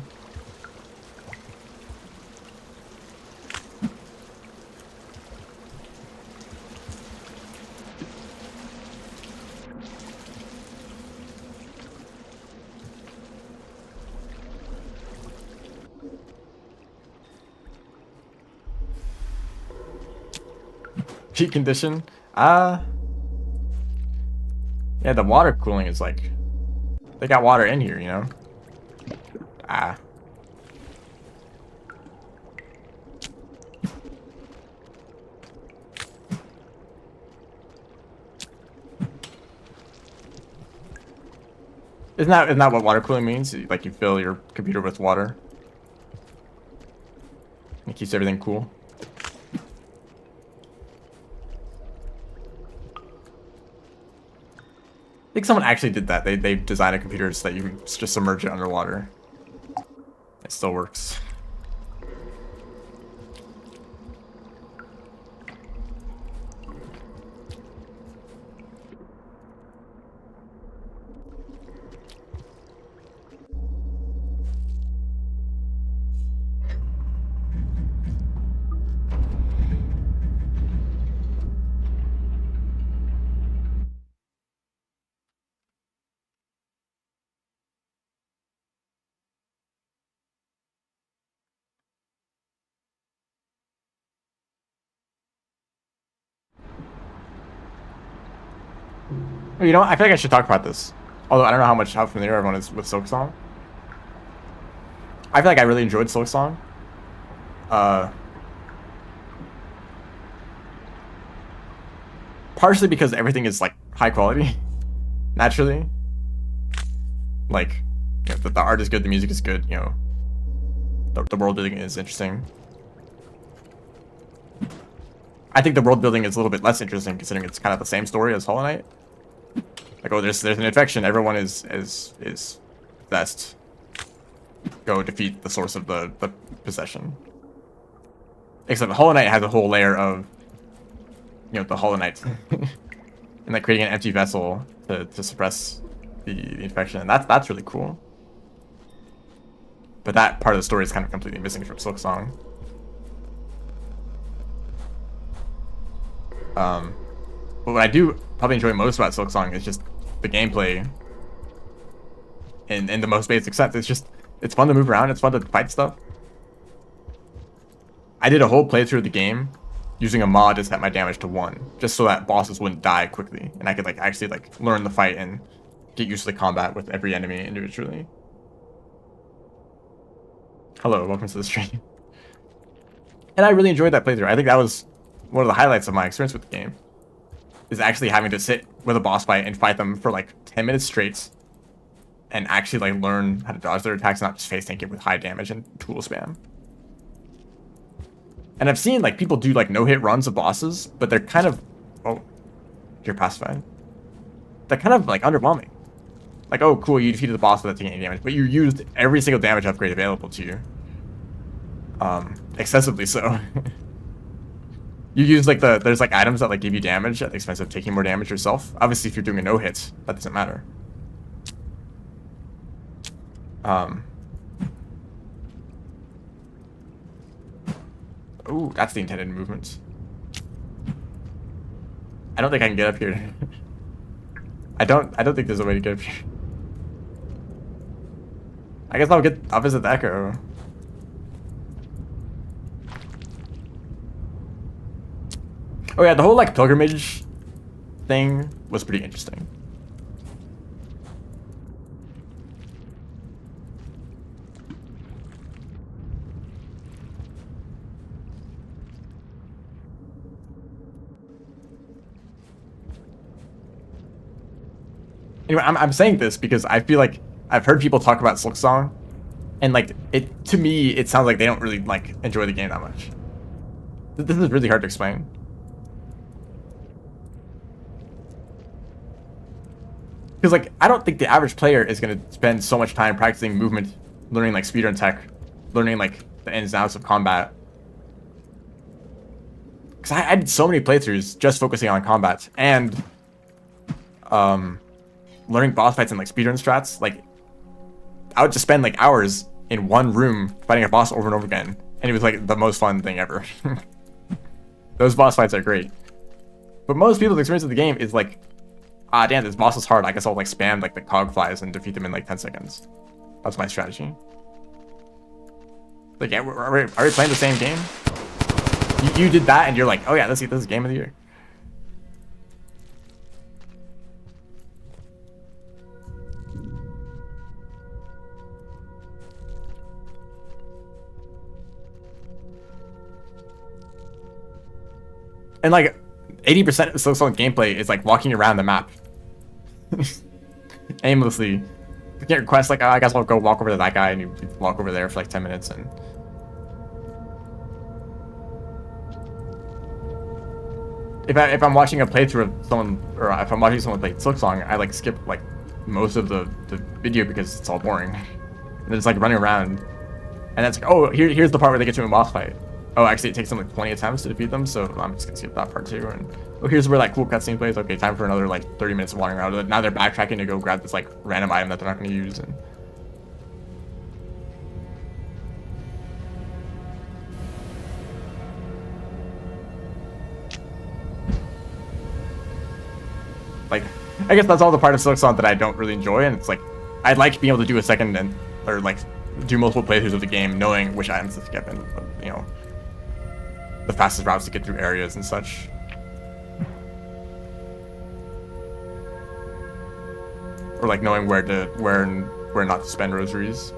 Heat condition? Yeah, the water cooling is like... They got water in here, you know? Isn't that what water cooling means? Like, you fill your computer with water. It keeps everything cool. I think someone actually did that. They designed a computer so that you can just submerge it underwater. It still works. You know what? I feel like I should talk about this. Although I don't know how familiar everyone is with Silksong. I feel like I really enjoyed Silksong. Partially because everything is like high quality, naturally. Like, you know, the art is good, the music is good, you know. The world building is interesting. I think the world building is a little bit less interesting considering it's kind of the same story as Hollow Knight. Like, oh, there's an infection. Everyone is best. go defeat the source of the possession. Except Hollow Knight has a whole layer of, you know, the Hollow Knight. And like creating an empty vessel to suppress the infection. And that's really cool. But that part of the story is kind of completely missing from Silksong. But what I do probably enjoy most about Silksong is just the gameplay. In the most basic sense, it's fun to move around. It's fun to fight stuff. I did a whole playthrough of the game using a mod to set my damage to 1, just so that bosses wouldn't die quickly, and I could like actually like learn the fight and get used to the combat with every enemy individually. Hello, welcome to the stream. And I really enjoyed that playthrough. I think that was one of the highlights of my experience with the game, is actually having to sit with a boss fight and fight them for like 10 minutes straight and actually like learn how to dodge their attacks, not just face tank it with high damage and tool spam. And I've seen like people do like no-hit runs of bosses, but they're kind of, oh, you're pacified. They're kind of like underwhelming. Like, oh, cool, you defeated the boss without taking any damage, but you used every single damage upgrade available to you. Excessively so. You use like there's like items that like give you damage at the expense of taking more damage yourself. Obviously, if you're doing a no-hit, that doesn't matter. Ooh, that's the intended movement. I don't think I can get up here. I don't think there's a way to get up here. I guess I'll visit the Echo. Oh yeah, the whole like pilgrimage thing was pretty interesting. Anyway, I'm saying this because I feel like I've heard people talk about Silksong, and like to me it sounds like they don't really like enjoy the game that much. This is really hard to explain. Because like I don't think the average player is gonna spend so much time practicing movement, learning like speedrun tech, learning like the ins and outs of combat. Because I did so many playthroughs just focusing on combat and learning boss fights and like speedrun strats. Like I would just spend like hours in one room fighting a boss over and over again, and it was like the most fun thing ever. Those boss fights are great, but most people's experience of the game is like, ah, damn, this boss is hard. I guess I'll like spam like the cog flies and defeat them in like 10 seconds. That's my strategy. Like, yeah, are we playing the same game? You did that, and you're like, oh yeah, let's get this game of the year. And like 80% of Silksong gameplay is like walking around the map aimlessly. You get requests like, oh, I guess I'll go walk over to that guy, and you walk over there for like 10 minutes. And if I'm watching a playthrough of someone, or if I'm watching someone play Silksong, I like skip like most of the video because it's all boring. And it's like running around, and that's like, oh, here's the part where they get to a boss fight. Oh, actually, it takes them like 20 attempts to defeat them, so I'm just gonna skip that part too. And oh, here's where that cool cutscene plays. Okay, time for another like 30 minutes of wandering around. Now they're backtracking to go grab this like random item that they're not gonna use. And like, I guess that's all the part of Silksong that I don't really enjoy. And it's like, I'd like being able to do a second and or like do multiple playthroughs of the game, knowing which items to skip and, you know, the fastest routes to get through areas and such. Or like knowing where not to spend rosaries.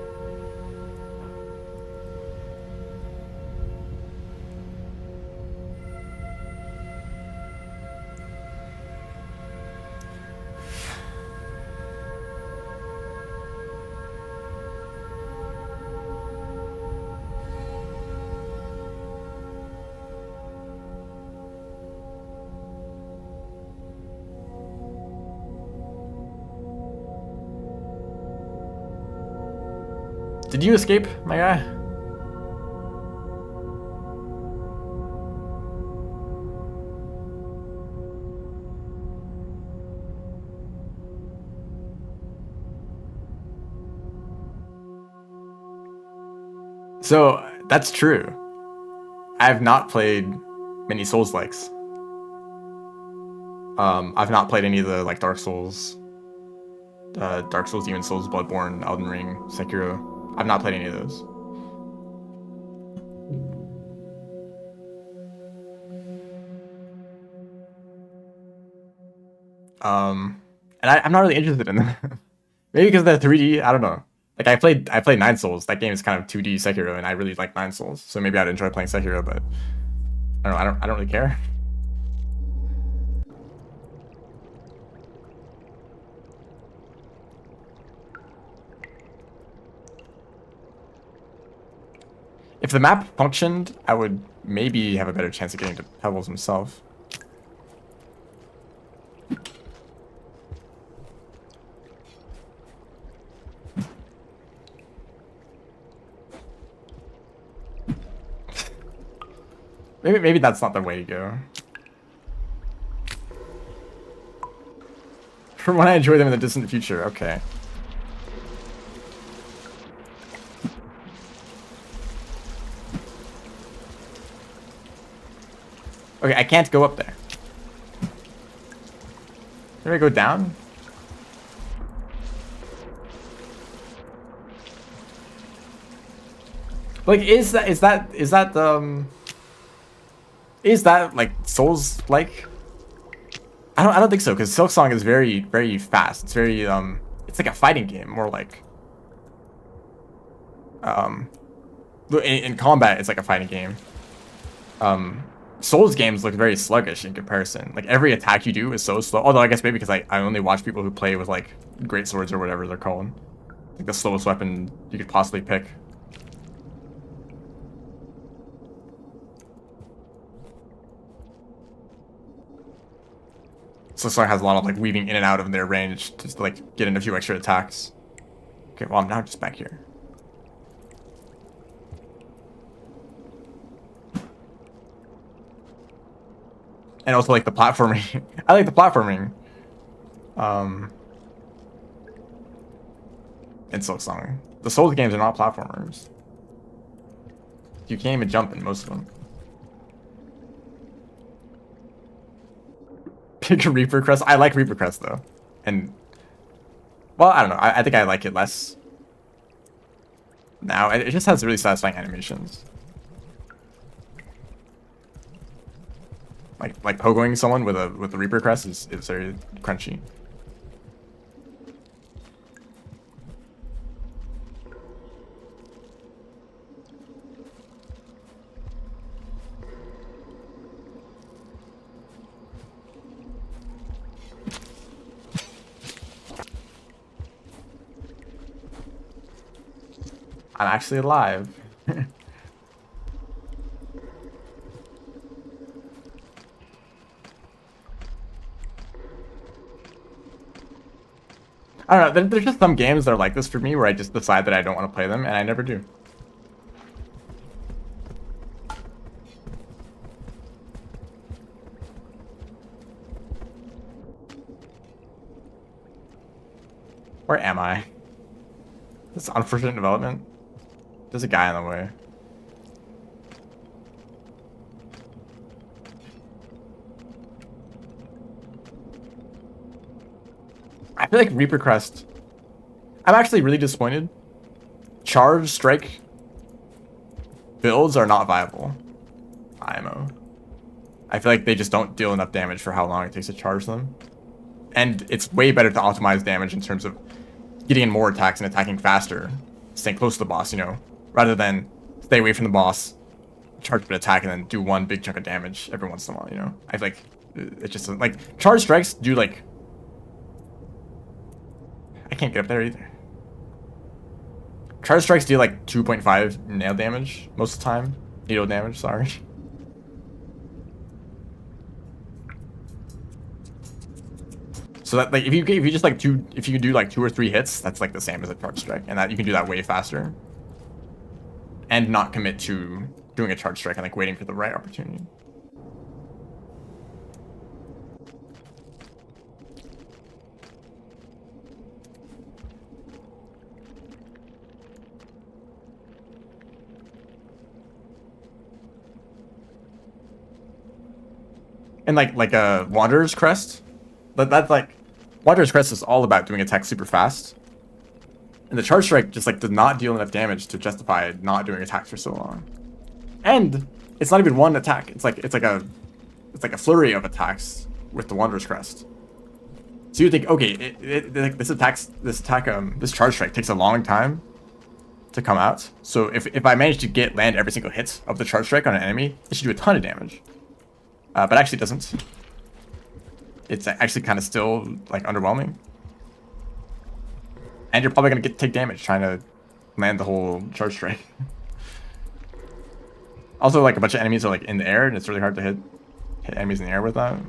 Did you escape, my guy? So that's true. I have not played many Souls-likes. I've not played any of the like Dark Souls, Demon Souls, Bloodborne, Elden Ring, Sekiro. I've not played any of those. And I'm not really interested in them. Maybe because they're 3D. I don't know. Like I played Nine Souls. That game is kind of 2D Sekiro, and I really like Nine Souls. So maybe I'd enjoy playing Sekiro, but I don't know. I don't really care. If the map functioned, I would maybe have a better chance of getting to Pebbles himself. Maybe that's not the way to go. From when I enjoy them in the distant future, okay. Okay, I can't go up there. Can I go down? Like, is that like Souls like? I don't think so, because Silksong is very fast. It's very it's like a fighting game, more like in combat it's like a fighting game. Souls games look very sluggish in comparison. Like every attack you do is so slow. Although I guess maybe because I only watch people who play with like great swords or whatever they're called. Like the slowest weapon you could possibly pick. So Silksong has a lot of like weaving in and out of their range just to like get in a few extra attacks. Okay, well I'm now just back here. And also like the platforming. I like the platforming. In Silksong. The Souls games are not platformers. You can't even jump in most of them. Pick a Reaper Crest. I like Reaper Crest though. And well, I don't know. I think I like it less. Now it just has really satisfying animations. Like pogoing someone with a Reaper Crest is very crunchy. I'm actually alive. I don't know, there's just some games that are like this for me where I just decide that I don't want to play them, and I never do. Where am I? This unfortunate development. There's a guy in the way. I feel like Reaper Crest. I'm actually really disappointed. Charge Strike builds are not viable. IMO. I feel like they just don't deal enough damage for how long it takes to charge them. And it's way better to optimize damage in terms of getting in more attacks and attacking faster. Staying close to the boss, you know. Rather than stay away from the boss, charge an attack, and then do one big chunk of damage every once in a while, you know? I feel like it's just like Charge Strikes do like. I can't get up there either. Charge Strikes do like 2.5 nail damage most of the time. Needle damage, sorry. So that like if you just like if you do like 2 or 3 hits, that's like the same as a Charge Strike, and that you can do that way faster. and not commit to doing a charge strike and like waiting for the right opportunity. And like a Wanderer's Crest, that's like Wanderer's Crest is all about doing attacks super fast. And the charge strike just like does not deal enough damage to justify not doing attacks for so long. And it's not even one attack. It's like a flurry of attacks with the Wanderer's Crest. So you think, okay, this charge strike takes a long time to come out. So if I manage to land every single hit of the charge strike on an enemy, it should do a ton of damage. But actually it doesn't. It's actually kind of still like underwhelming. And you're probably gonna take damage trying to land the whole charge strike. Also, like a bunch of enemies are like in the air, and it's really hard to hit enemies in the air with that.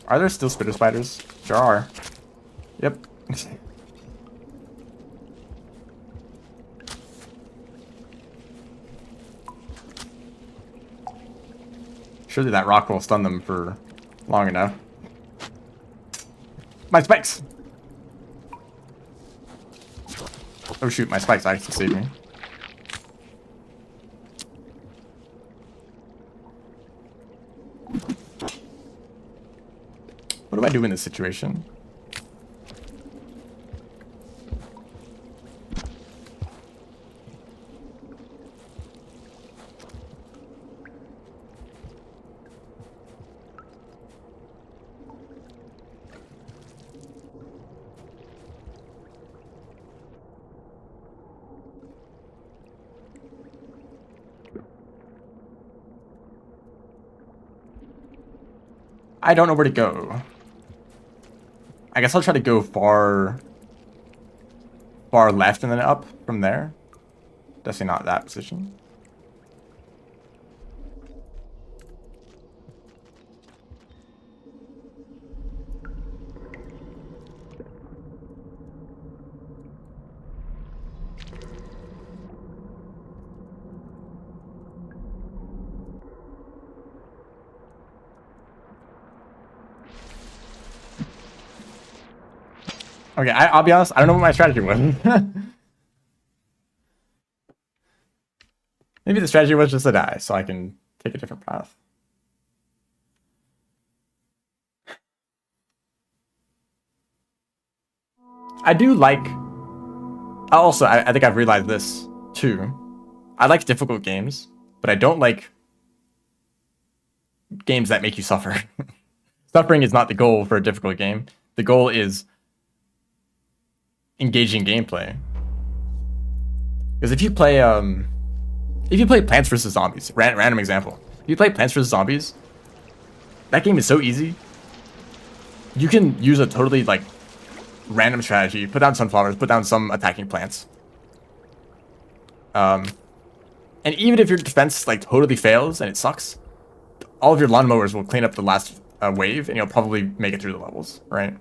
Are there still spitter spiders? There are. Yep. Surely that rock will stun them for long enough. My spikes! Oh shoot, my spikes actually saved me. What do I do in this situation? I don't know where to go. I guess I'll try to go far left and then up from there. Definitely not that position. Okay, I'll be honest, I don't know what my strategy was. Maybe the strategy was just to die, so I can take a different path. I do like... Also, I think I've realized this, too. I like difficult games, but I don't like games that make you suffer. Suffering is not the goal for a difficult game. The goal is engaging gameplay. Because if you play Plants vs Zombies, random example, if you play Plants vs Zombies, that game is so easy. You can use a totally like random strategy, put down sunflowers, put down some attacking plants, and even if your defense like totally fails and it sucks, all of your lawnmowers will clean up the last wave, and you'll probably make it through the levels, right?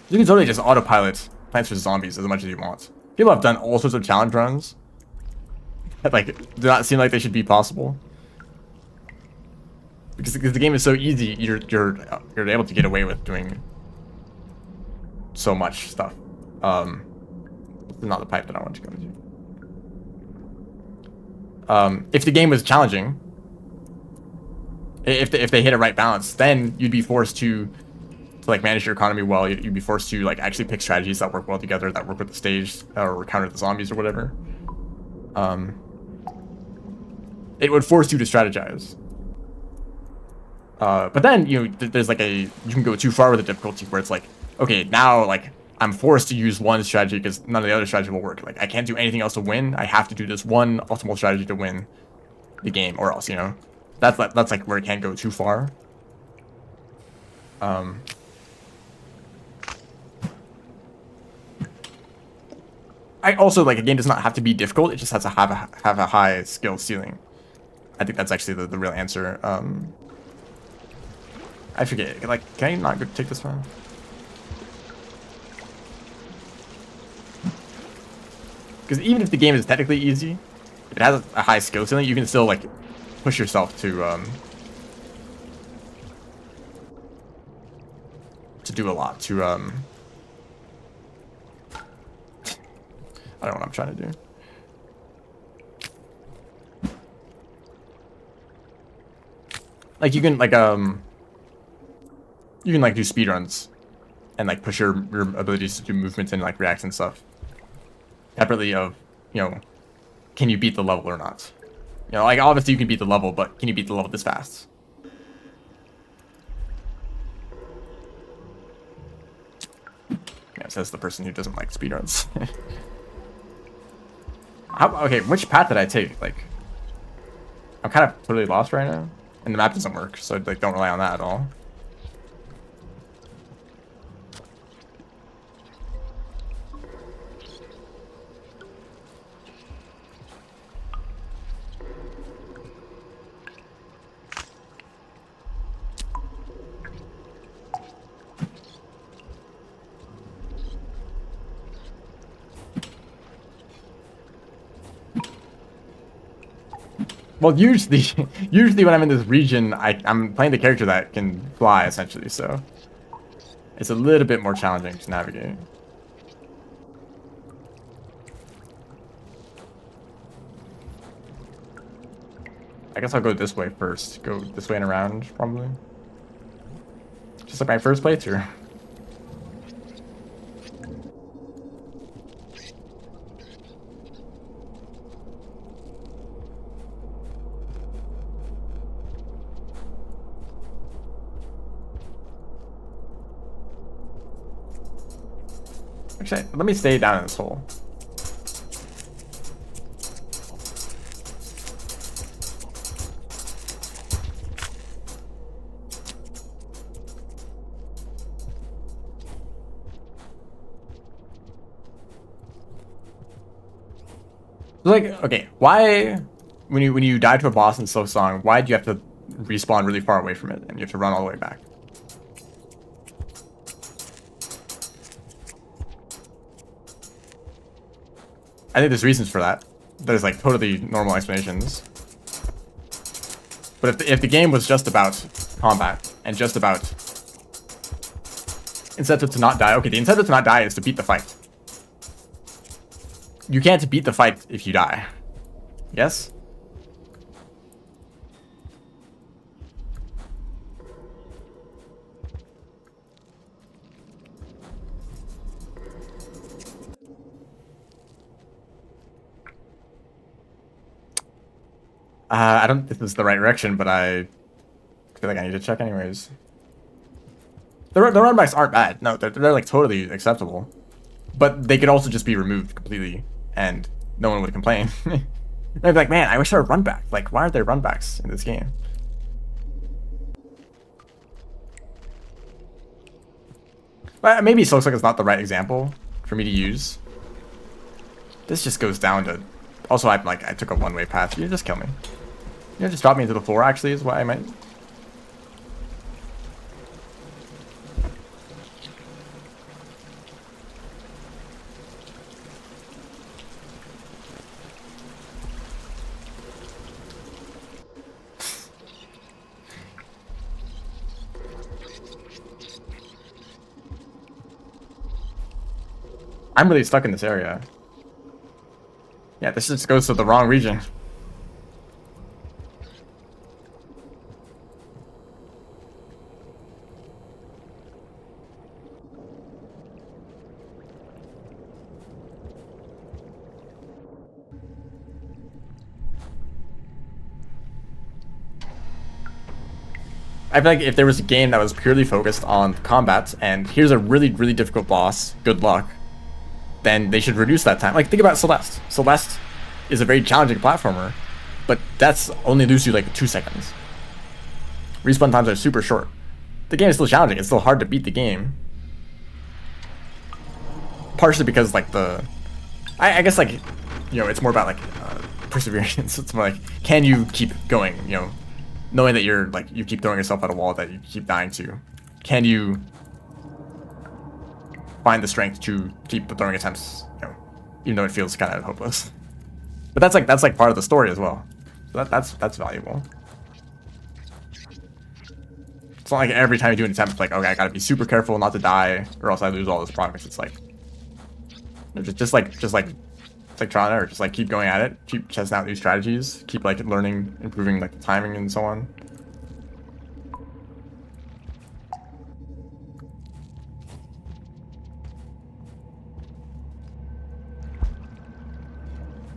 You can totally just autopilot Plants vs Zombies as much as you want. People have done all sorts of challenge runs that like do not seem like they should be possible. Because the game is so easy, you're able to get away with doing so much stuff. Not the pipe that I want to go into. If the game was challenging, if they hit a right balance, then you'd be forced to like manage your economy well. You'd be forced to like actually pick strategies that work well together, that work with the stage or counter the zombies or whatever. It would force you to strategize. But then there's like you can go too far with the difficulty where it's like, okay, now like I'm forced to use one strategy because none of the other strategy will work. Like I can't do anything else to win. I have to do this one optimal strategy to win the game, or else that's like where it can't go too far. I also like a game does not have to be difficult. It just has to have a high skill ceiling. I think that's actually the real answer. I forget. Like, can I not go take this one? Because even if the game is technically easy, if it has a high skill ceiling, you can still like push yourself to do a lot. I don't know what I'm trying to do. Like you can like do speedruns and like push your abilities to do movements and like reacts and stuff separately of, you know, can you beat the level or not? You know, like obviously you can beat the level, but can you beat the level this fast? Yeah, says the person who doesn't like speedruns. Okay, which path did I take? Like, I'm kind of totally lost right now, and the map doesn't work, so like don't rely on that at all. Well, usually, usually when I'm in this region, I'm playing the character that can fly, essentially, so it's a little bit more challenging to navigate. I guess I'll go this way first. Go this way and around, probably. Just like my first playthrough. Actually, let me stay down in this hole. Like, okay, why when you die to a boss in Slow Song, why do you have to respawn really far away from it and you have to run all the way back? I think there's reasons for that. There's like totally normal explanations. But if the game was just about combat and just about incentive to not die, okay, the incentive to not die is to beat the fight. You can't beat the fight if you die. Yes? I don't think this is the right direction, but I feel like I need to check anyways. The runbacks aren't bad. No, they're like totally acceptable. But they could also just be removed completely, and no one would complain. They'd be like, man, I wish there were runbacks. Like, why aren't there runbacks in this game? Well, maybe it looks like it's not the right example for me to use. This just goes down to... Also, I took a one-way path. You just kill me. You know, just drop me into the floor, actually, is what I meant. I'm really stuck in this area. Yeah, this just goes to the wrong region. I feel like if there was a game that was purely focused on combat, and here's a really, really difficult boss, good luck, then they should reduce that time. Like, think about Celeste. Celeste is a very challenging platformer, but that's only lose you like 2 seconds. Respawn times are super short. The game is still challenging. It's still hard to beat the game. Partially because like I guess like, you know, it's more about like perseverance. It's more like, can you keep going, you know, knowing that you're like, you keep throwing yourself at a wall that you keep dying to. Can you find the strength to keep the throwing attempts, you know, even though it feels kind of hopeless. But that's like part of the story as well. So that's valuable. It's not like every time you do an attempt, it's like, okay, I gotta be super careful not to die, or else I lose all this progress. It's like, just like Toronto, or just like keep going at it, keep testing out new strategies, keep like learning, improving like the timing and so on.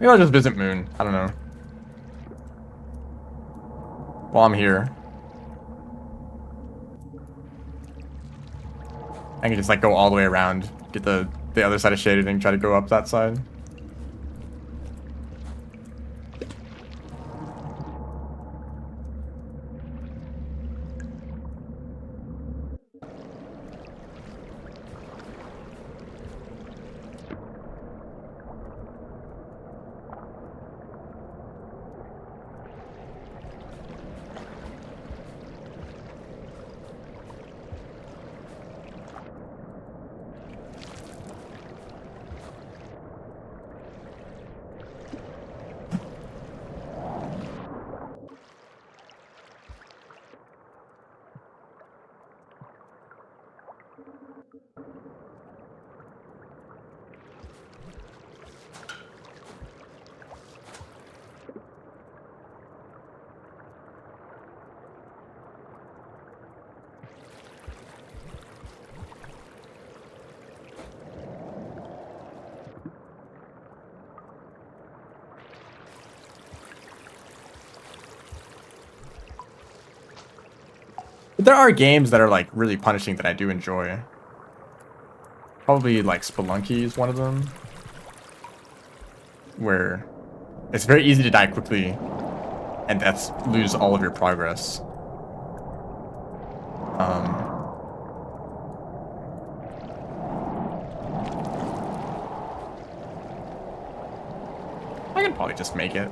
Maybe I'll just visit Moon. I don't know. While I'm here, I can just like go all the way around, get the other side of shaded, and try to go up that side. But there are games that are like really punishing that I do enjoy. Probably like Spelunky is one of them, where it's very easy to die quickly and that's lose all of your progress. I can probably just make it.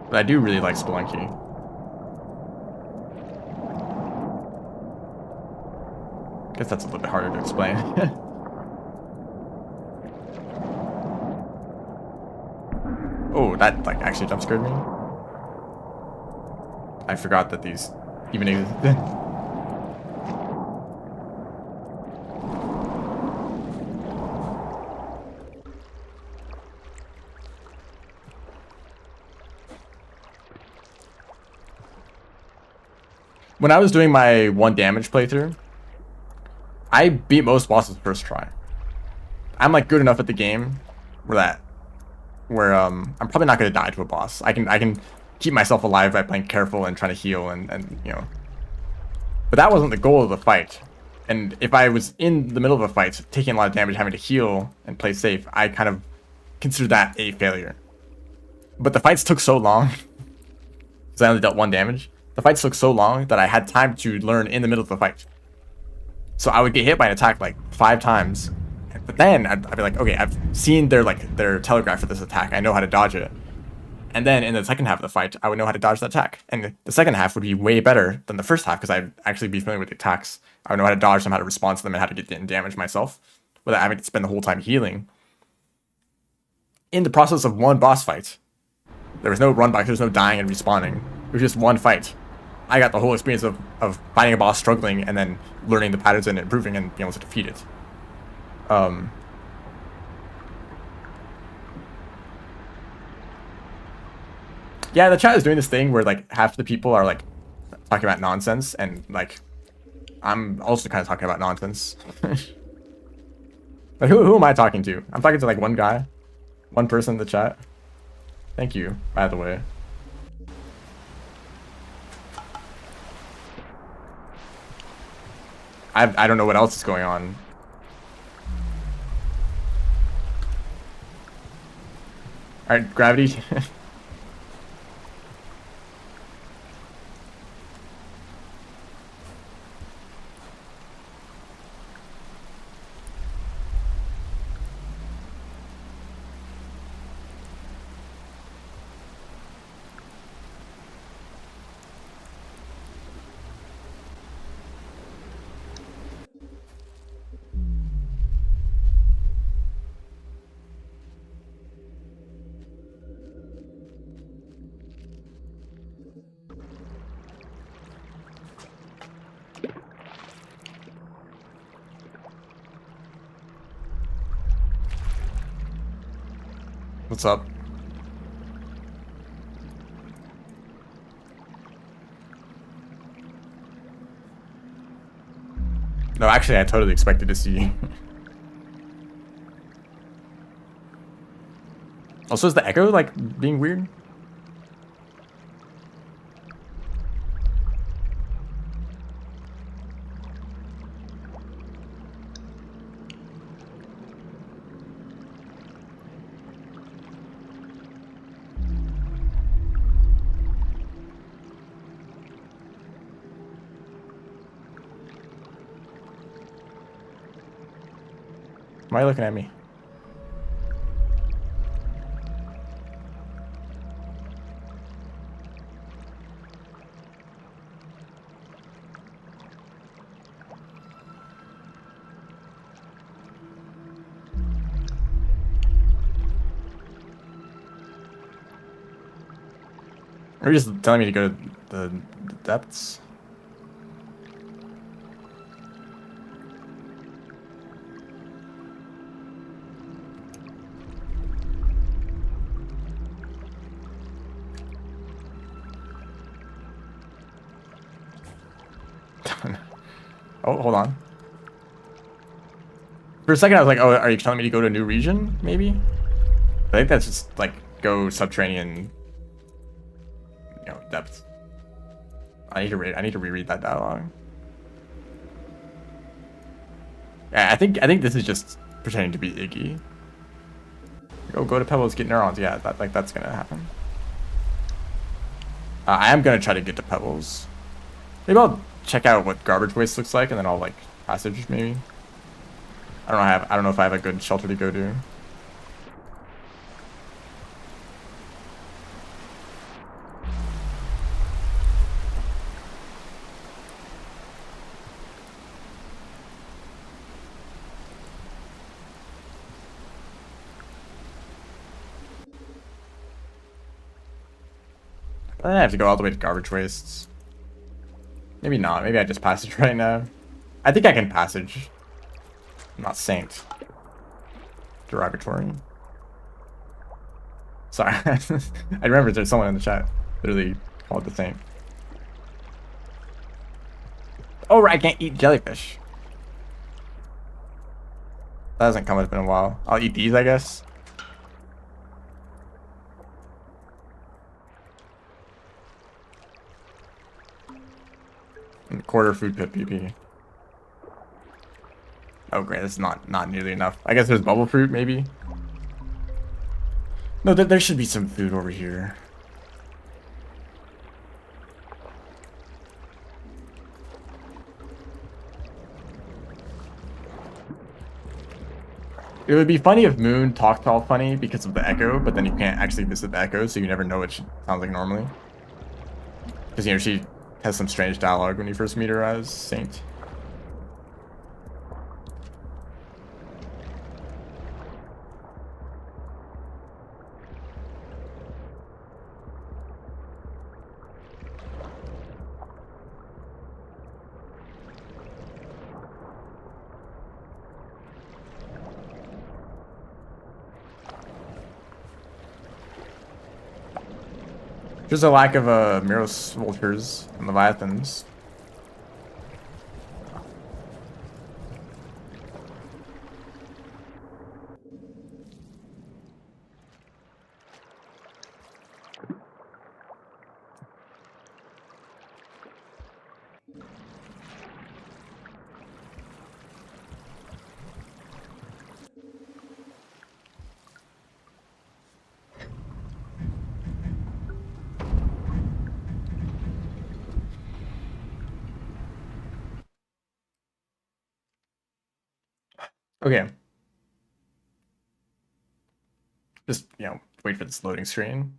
But I do really like Spelunky. Guess that's a little bit harder to explain. Oh, that like actually jump scared me. I forgot that these even existed. When I was doing my 1 damage playthrough, I beat most bosses first try. I'm like good enough at the game where I'm probably not gonna die to a boss. I can keep myself alive by playing careful and trying to heal and you know. But that wasn't the goal of the fight. And if I was in the middle of a fight, taking a lot of damage, having to heal and play safe, I kind of consider that a failure. But the fights took so long, because I only dealt 1 damage. The fights took so long that I had time to learn in the middle of the fight. So I would get hit by an attack like 5 times, but then I'd be like, okay, I've seen their telegraph for this attack. I know how to dodge it. And then in the second half of the fight, I would know how to dodge the attack. And the second half would be way better than the first half because I'd actually be familiar with the attacks. I would know how to dodge them, how to respond to them, and how to get damage myself without having to spend the whole time healing. In the process of 1 boss fight, there was no run back, there was no dying and respawning. It was just 1 fight. I got the whole experience of fighting a boss, struggling, and then learning the patterns and improving and being able to defeat it. Yeah, the chat is doing this thing where like half the people are like talking about nonsense, and like I'm also kind of talking about nonsense. But who am I talking to? I'm talking to like 1 guy, 1 person in the chat. Thank you, by the way. I don't know what else is going on. Alright, gravity. What's up? No, actually, I totally expected to see you. Also, is the echo, like, being weird? Why are you looking at me? Are you just telling me to go to the depths? Oh, hold on. For a second, I was like, oh, are you telling me to go to a new region, maybe? I think that's just, like, go subterranean, you know, depth. I need to reread that dialogue. Yeah, I think this is just pretending to be Iggy. Go to Pebbles, get neurons. Yeah, that's gonna happen. I am gonna try to get to Pebbles. Maybe I'll check out what garbage waste looks like, and then I'll like passage maybe. I don't know if I have a good shelter to go to. I have to go all the way to garbage wastes. Maybe not. Maybe I just passage right now. I think I can passage. I'm not saint. Derogatory. Sorry. I remember there's someone in the chat literally called the saint. Oh, I can't eat jellyfish. That hasn't come up in a while. I'll eat these, I guess. And quarter food pit PP. Oh great, that's not nearly enough. I guess there's bubble fruit, maybe? No, there should be some food over here. It would be funny if Moon talked all funny because of the echo, but then you can't actually visit the echo, so you never know what she sounds like normally. Because, you know, she has some strange dialogue when you first meet her as Saint. There's a lack of Miros vultures and leviathans. Okay. Just, you know, wait for this loading screen.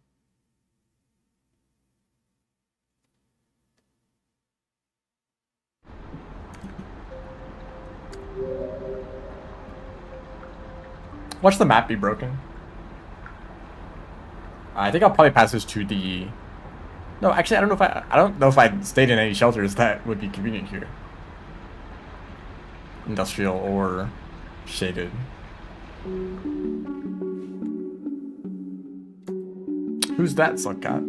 Watch the map be broken. I think I'll probably pass this to the... No, actually, I don't know if I stayed in any shelters that would be convenient here. Industrial or shaded. Who's that, Silkat?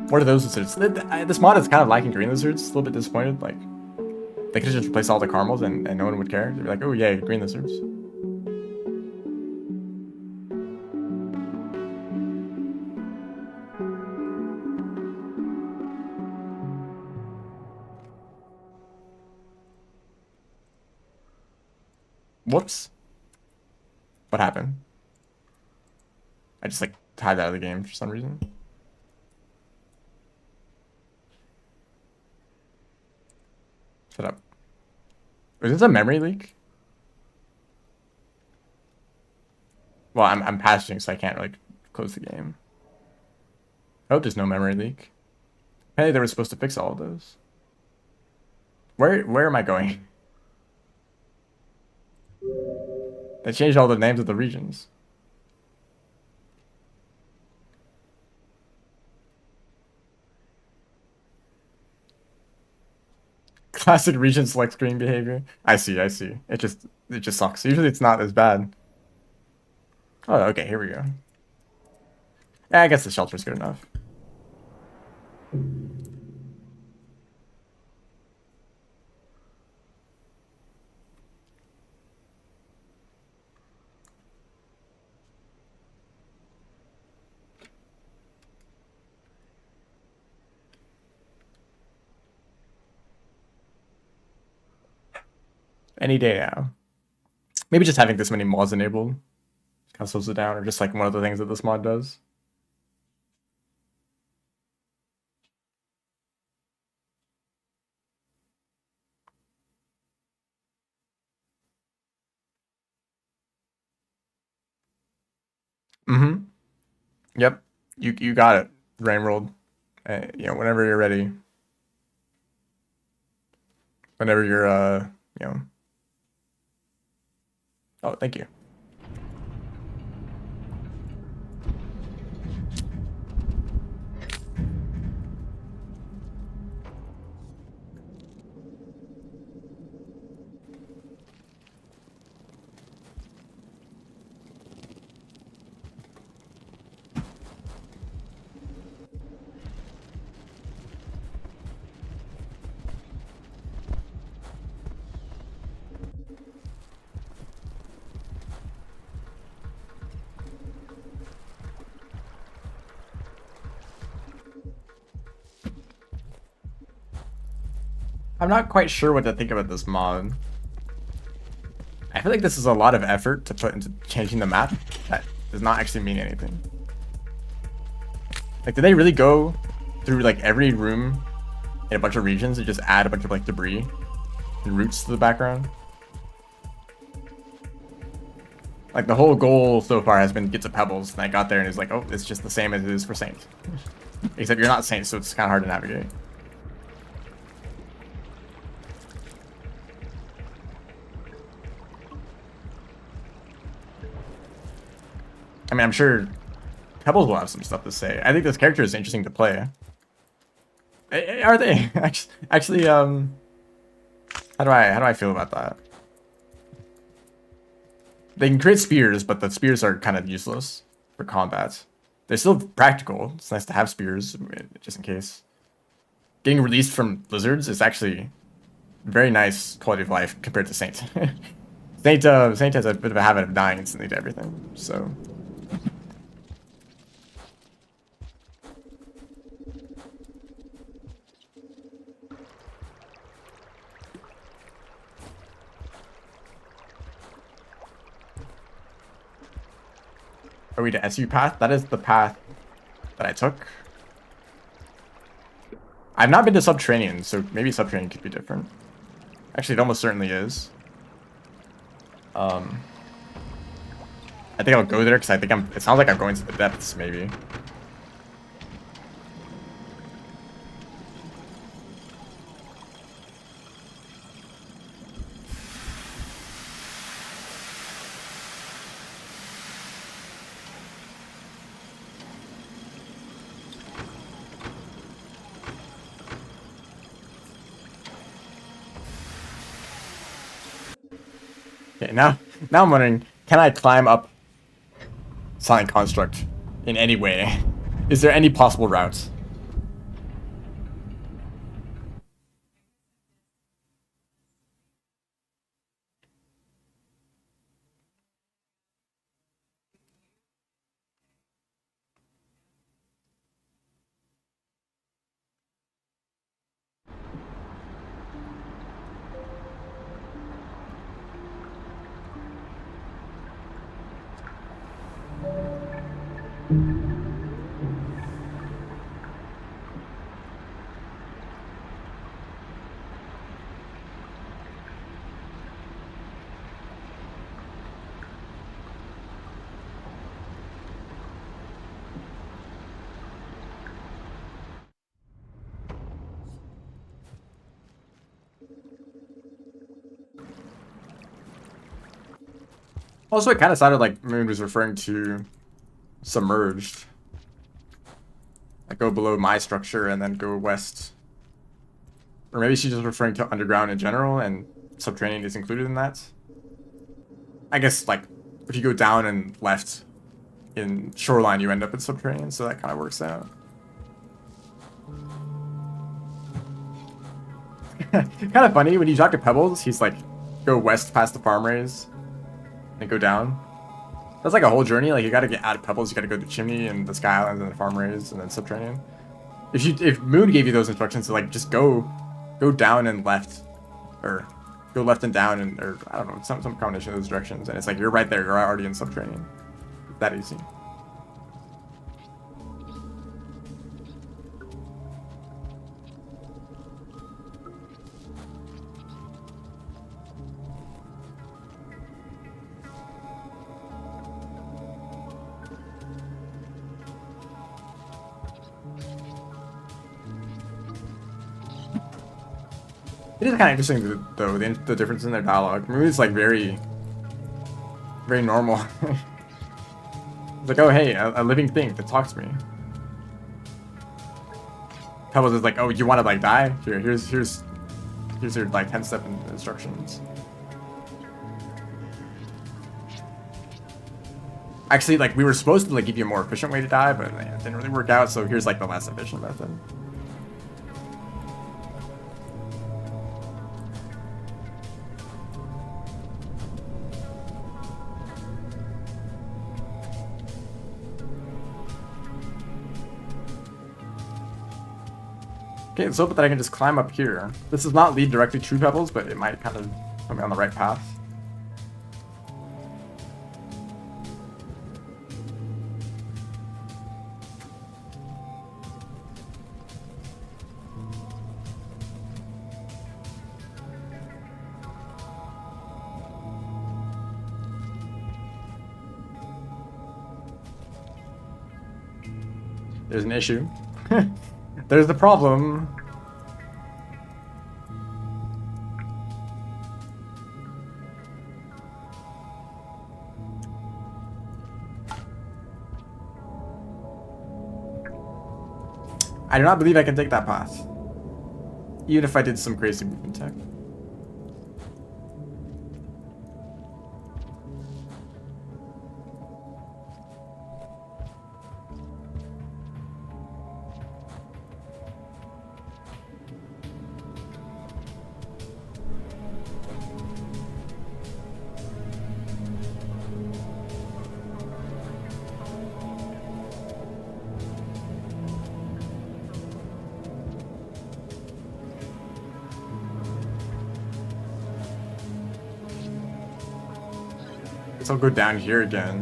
What are those lizards? This mod is kind of lacking green lizards. A little bit disappointed. Like, they could just replace all the caramels and no one would care. They'd be like, oh yeah, green lizards. Whoops. What happened? I just like tied out of the game for some reason. Shut up. Is this a memory leak? Well, I'm passing, so I can't like close the game. I hope there's no memory leak. Hey, they were supposed to fix all of those. Where am I going? They changed all the names of the regions. Classic region select screen behavior. I see, I see. It just sucks. Usually it's not as bad. Oh, okay, here we go. Yeah, I guess the shelter's good enough. Any day now. Maybe just having this many mods enabled kind of slows it down, or just like one of the things that this mod does. Mm-hmm. Yep. You got it. Rain World. You know, whenever you're ready. Whenever you're you know. Oh, thank you. I'm not quite sure what to think about this mod. I feel like this is a lot of effort to put into changing the map that does not actually mean anything. Like, did they really go through like every room in a bunch of regions and just add a bunch of like debris and roots to the background? Like, the whole goal so far has been get to Pebbles, and I got there and it's like, oh, it's just the same as it is for Saint. Except you're not Saint, so it's kind of hard to navigate. I mean, I'm sure Pebbles will have some stuff to say. I think this character is interesting to play. Are they? Actually, how do I feel about that? They can create spears, but the spears are kind of useless for combat. They're still practical. It's nice to have spears, just in case. Getting released from lizards is actually very nice quality of life compared to Saint. Saint has a bit of a habit of dying instantly to everything, so... Are we to SU path? That is the path that I took. I've not been to Subterranean, so maybe Subterranean could be different. Actually, it almost certainly is. I think I'll go there because I think it sounds like I'm going to the depths, maybe. Okay, now I'm wondering, can I climb up silent construct in any way? Is there any possible route? Also, it kind of sounded like Moon was referring to submerged. Like go below my structure and then go west. Or maybe she's just referring to underground in general and subterranean is included in that. I guess like if you go down and left in shoreline, you end up in subterranean, so that kind of works out. Kind of funny when you talk to Pebbles, he's like, go west past the farm raise and go down. That's like a whole journey. Like you got to get out of Pebbles, you got to go to Chimney and the Sky Islands and the farm raise and then subterranean. If Moon gave you those instructions to like just go down and left, or go left and down and or I don't know some combination of those directions, and it's like you're right there, you're already in subterranean. That easy. It is kind of interesting, though, the difference in their dialogue. Moon is like very normal. It's like, oh hey, a living thing that talks to me. Pebbles is like, oh, you want to like die? Here's your like 10-step instructions. Actually, like we were supposed to like give you a more efficient way to die, but it didn't really work out. So here's like the less efficient method. Okay, let's hope that I can just climb up here. This does not lead directly to Pebbles, but it might kind of put me on the right path. There's an issue. There's the problem. I do not believe I can take that path. Even if I did some crazy movement tech. I'll go down here again.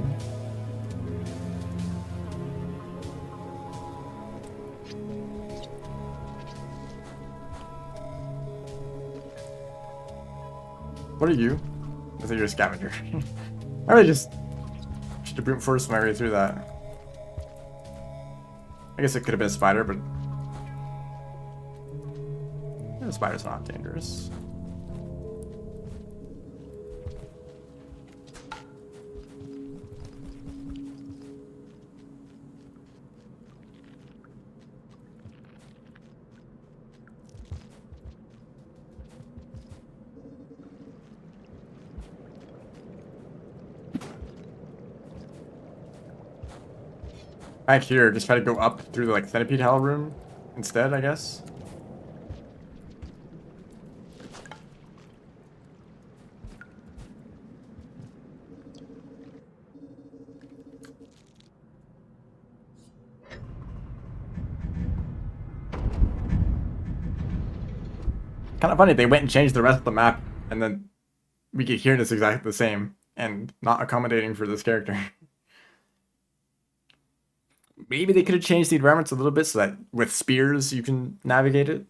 What are you? I think you're a scavenger. I really just should brute force my way through that. I guess it could have been a spider, but the spider's not dangerous. Back here, just try to go up through the like centipede hell room instead, I guess. Kind of funny, they went and changed the rest of the map, and then we get here and it's exactly the same, and not accommodating for this character. Maybe they could have changed the environments a little bit so that with spears you can navigate it.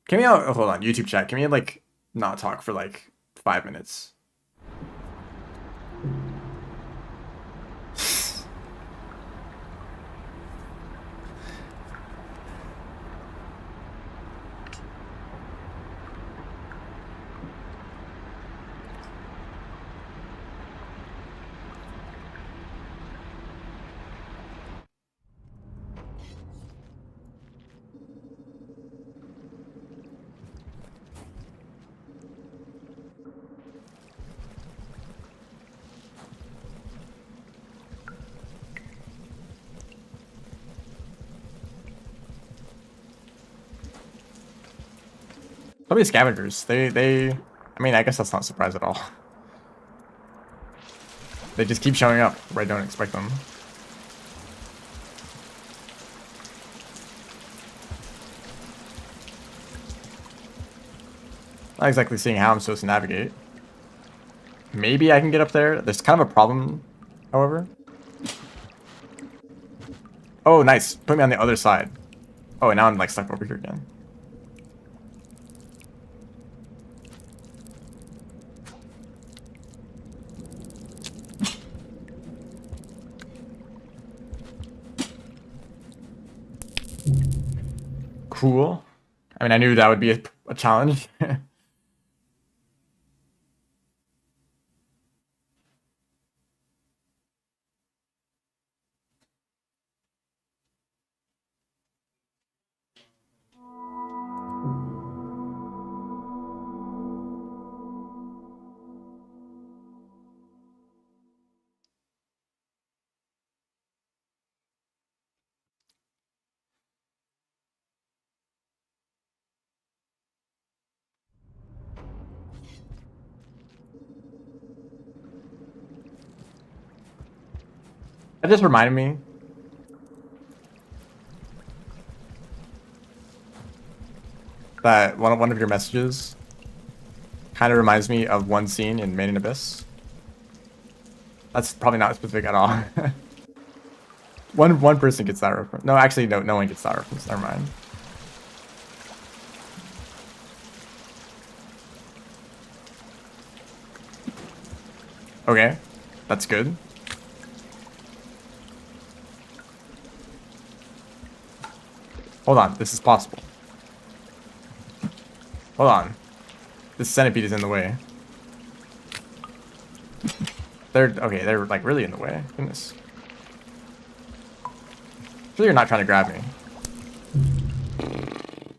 Can we, oh, hold on, YouTube chat, can we like not talk for like 5 minutes? Probably scavengers. I mean, I guess that's not a surprise at all. They just keep showing up where I don't expect them. Not exactly seeing how I'm supposed to navigate. Maybe I can get up there. There's kind of a problem, however. Oh, nice. Put me on the other side. Oh, and now I'm like stuck over here again. Cool. I mean, I knew that would be a challenge. That just reminded me that one of your messages kind of reminds me of one scene in Made in Abyss. That's probably not specific at all. One person gets that reference. No, actually, no one gets that reference. Never mind. Okay, that's good. Hold on, this is possible. Hold on. This centipede is in the way. They're like really in the way. Goodness. Sure, you're not trying to grab me. It's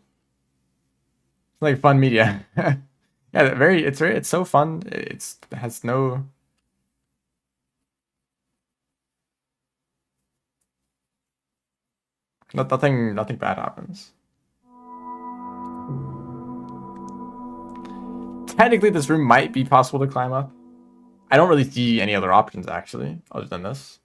like fun media. Yeah, it's so fun. It has no. Nothing bad happens. Technically, this room might be possible to climb up. I don't really see any other options, actually, other than this.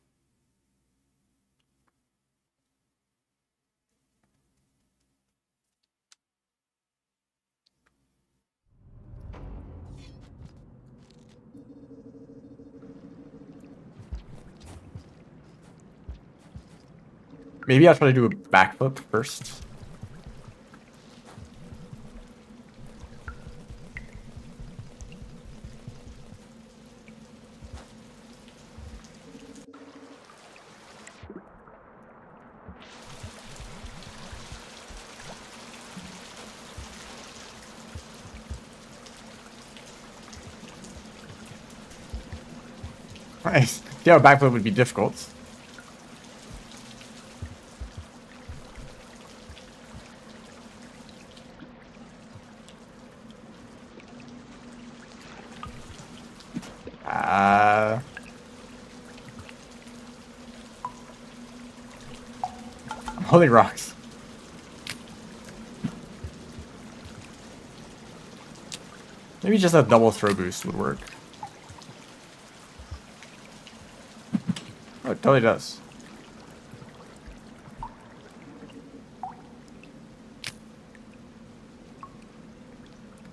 Maybe I'll try to do a backflip first. Nice. Yeah, a backflip would be difficult. Holy rocks. Maybe just a double throw boost would work. Oh, it totally does.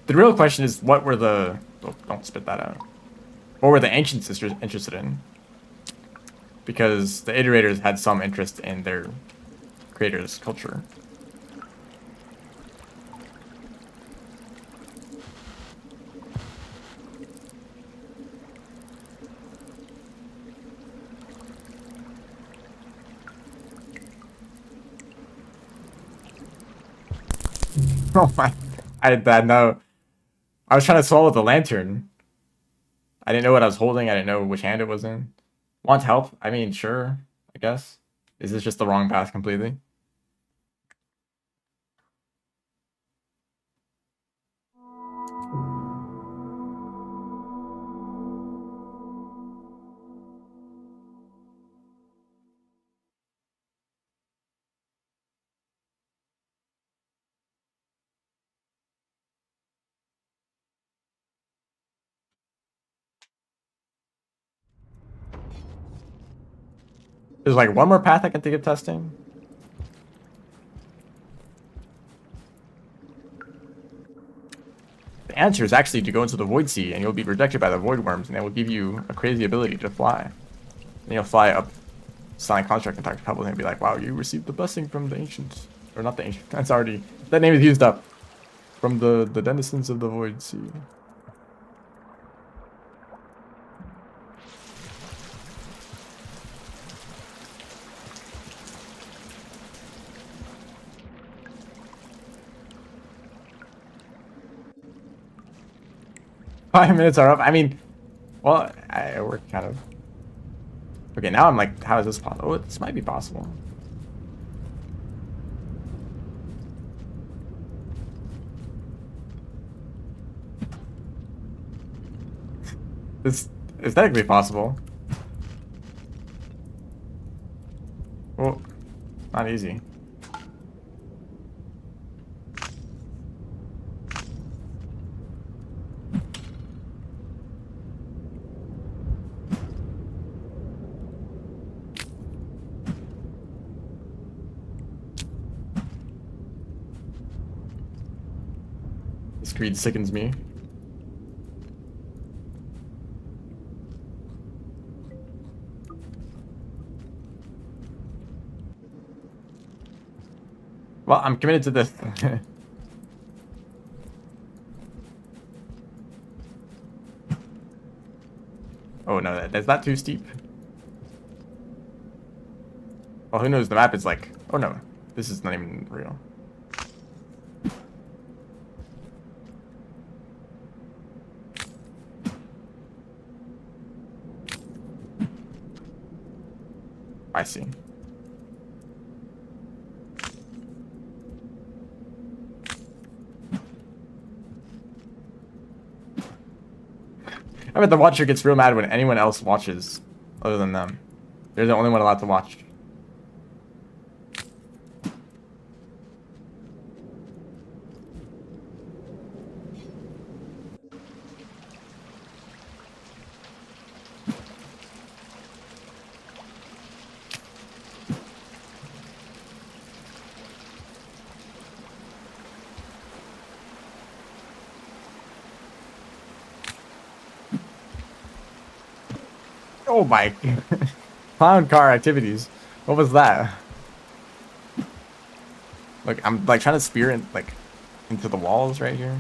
The real question is, what were the... Oh, don't spit that out. What were the ancients interested in? Because the iterators had some interest in their creators' culture. Oh my... I had no... I was trying to swallow the lantern. I didn't know what I was holding. I didn't know which hand it was in. Want help? I mean, sure, I guess. Is this just the wrong path completely? There's like one more path I can think of testing. The answer is actually to go into the Void Sea, and you'll be protected by the Void Worms, and they will give you a crazy ability to fly. And you'll fly up, sign a contract, and talk to Pebbles, and be like, wow, you received the blessing from the Ancients. Or not the Ancients, that's already... That name is used up. From the denizens of the Void Sea. 5 minutes are up. I mean, well, we're kind of... Okay, now I'm like, how is this possible? Oh, this might be possible. This is technically possible. Well, not easy. This greed sickens me. Well, I'm committed to this. Oh no, that's not too steep. Well, who knows? The map is like... Oh no, this is not even real. I see. I bet the watcher gets real mad when anyone else watches other than them. They're the only one allowed to watch. Oh my... Clown car activities. What was that? Look, I'm like trying to spear it like into the walls right here.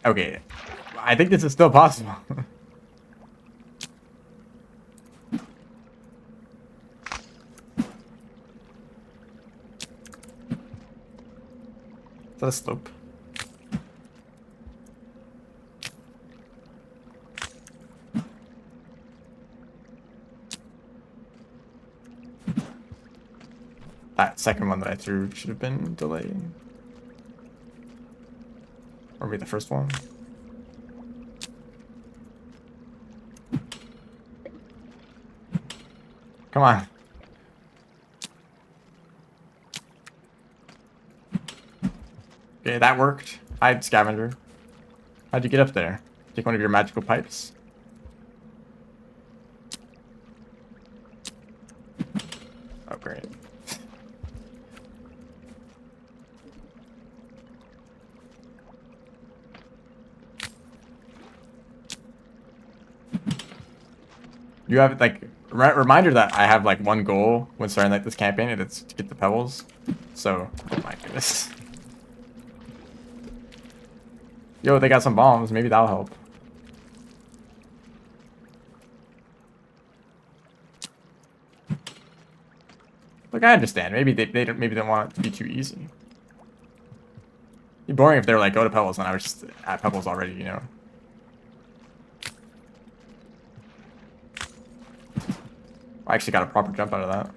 Okay, I think this is still possible. Is that a slope? That second one that I threw should have been delayed. Or maybe the first one. Come on. Okay, that worked. Hi, scavenger. How'd you get up there? Take one of your magical pipes. Oh, great. You have, like, reminder that I have, like, one goal when starting, like, this campaign, and it's to get the pebbles. So, oh my goodness. Yo, they got some bombs. Maybe that'll help. Look, I understand. Maybe they don't, maybe they don't want it to be too easy. It'd be boring if they were like, go to pebbles, and I was just at pebbles already, you know. I actually got a proper jump out of that.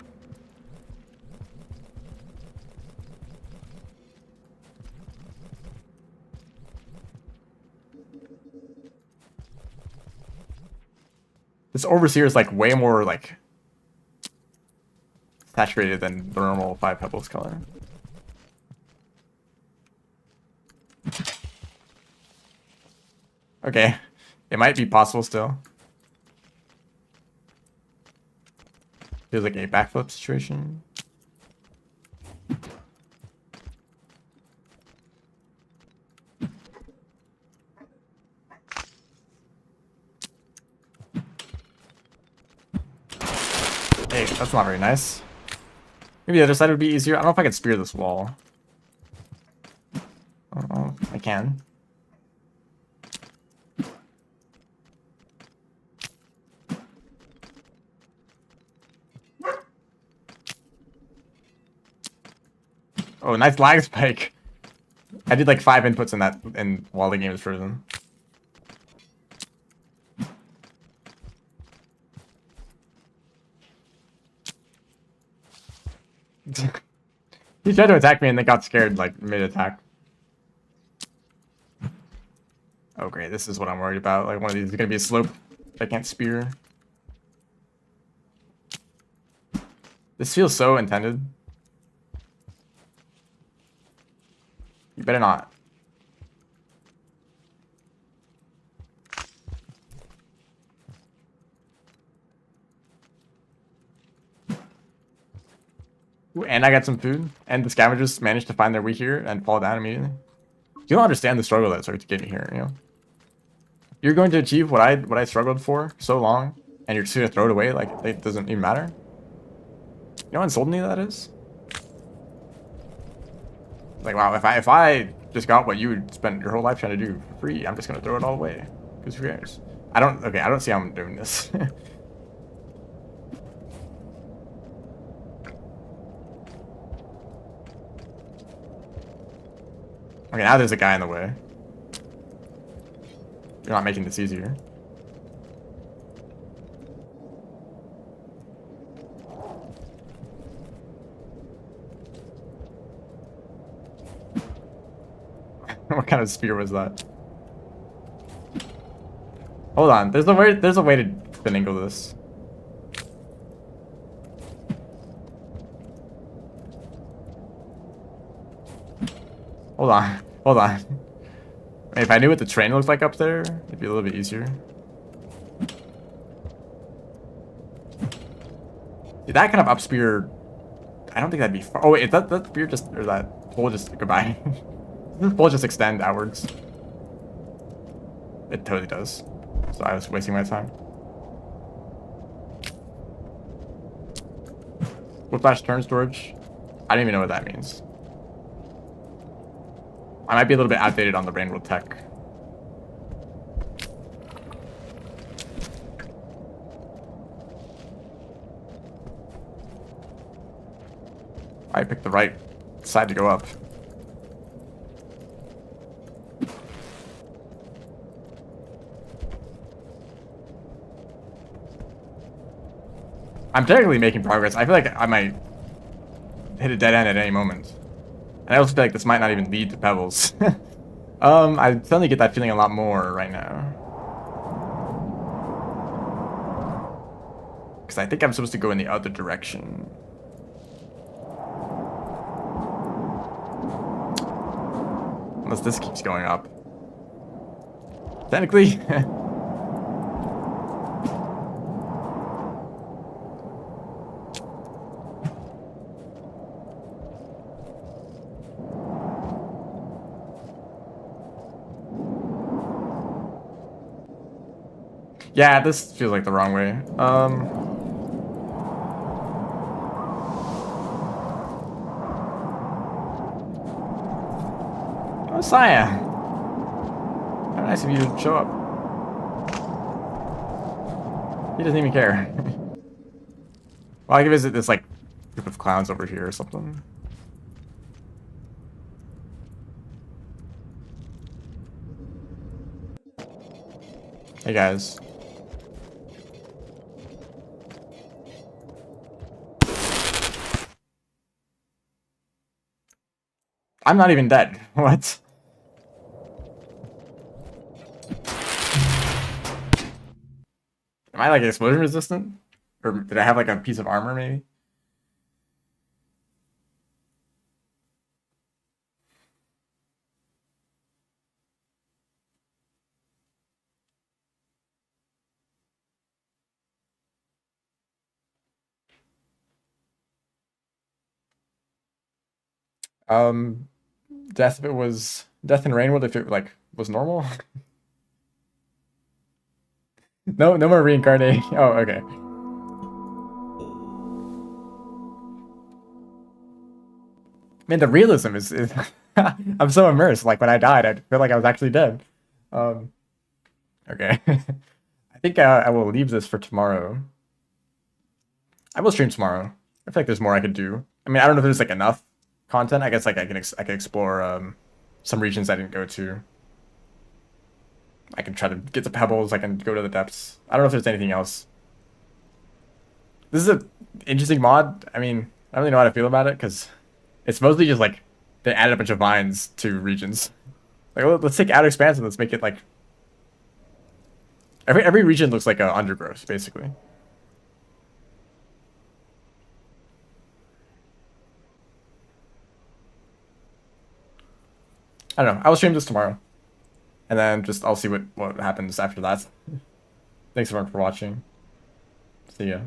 This overseer is like way more like saturated than the normal 5 pebbles color. Okay, it might be possible still. Feels like a backflip situation. Hey, that's not very nice. Maybe the other side would be easier. I don't know if I can spear this wall. Oh, I can. Oh, nice lag spike. I did like 5 inputs in that while the game was frozen. He tried to attack me and then got scared like mid-attack. Oh great, this is what I'm worried about. Like one of these is gonna be a slope I can't spear. This feels so intended. You better not. Ooh, and I got some food. And the scavengers managed to find their way here and fall down immediately. You don't understand the struggle that started to get me here, you know? You're going to achieve what I struggled for so long, and you're just gonna throw it away like it doesn't even matter? You know how insulting that is? Like, wow, if I just got what you would spend your whole life trying to do for free, I'm just gonna throw it all away. Because who cares? I don't see how I'm doing this. Okay, now there's a guy in the way. You're not making this easier. What kind of spear was that? Hold on, there's a way to finagle this. Hold on, hold on. If I knew what the train looked like up there, it'd be a little bit easier. Did that kind of up spear? I don't think that'd be far. Oh wait, that spear just, or that pole just, goodbye. Does this pole just extend outwards? It totally does. So I was wasting my time. Whiplash turn storage? I don't even know what that means. I might be a little bit outdated on the Brain World tech. I picked the right side to go up. I'm technically making progress. I feel like I might hit a dead end at any moment. And I also feel like this might not even lead to pebbles. I suddenly get that feeling a lot more right now. Because I think I'm supposed to go in the other direction. Unless this keeps going up. Technically. Yeah, this feels like the wrong way. Oh, Saya. How nice of you to show up. He doesn't even care. Well, I can visit this, like, group of clowns over here or something. Hey, guys. I'm not even dead. What? Am I, like, explosion resistant? Or did I have, like, a piece of armor, maybe? Um, death if it was... Death in Rainwood if it, like, was normal? No, no more reincarnating. Oh, okay. Man, the realism is I'm so immersed. Like when I died, I feel like I was actually dead. Um, okay. I think I will leave this for tomorrow. I will stream tomorrow. I feel like there's more I could do. I mean, I don't know if there's like enough content. I guess like I can explore some regions I didn't go to. I can try to get the pebbles. I can go to the depths. I don't know if there's anything else. This is a interesting mod. I mean, I don't really know how to feel about it because it's mostly just like they added a bunch of vines to regions. Like, well, let's take Outer Expanse and let's make it like every region looks like a undergrowth, basically. I don't know. I will stream this tomorrow, and then just I'll see what happens after that. Thanks everyone for watching. See ya.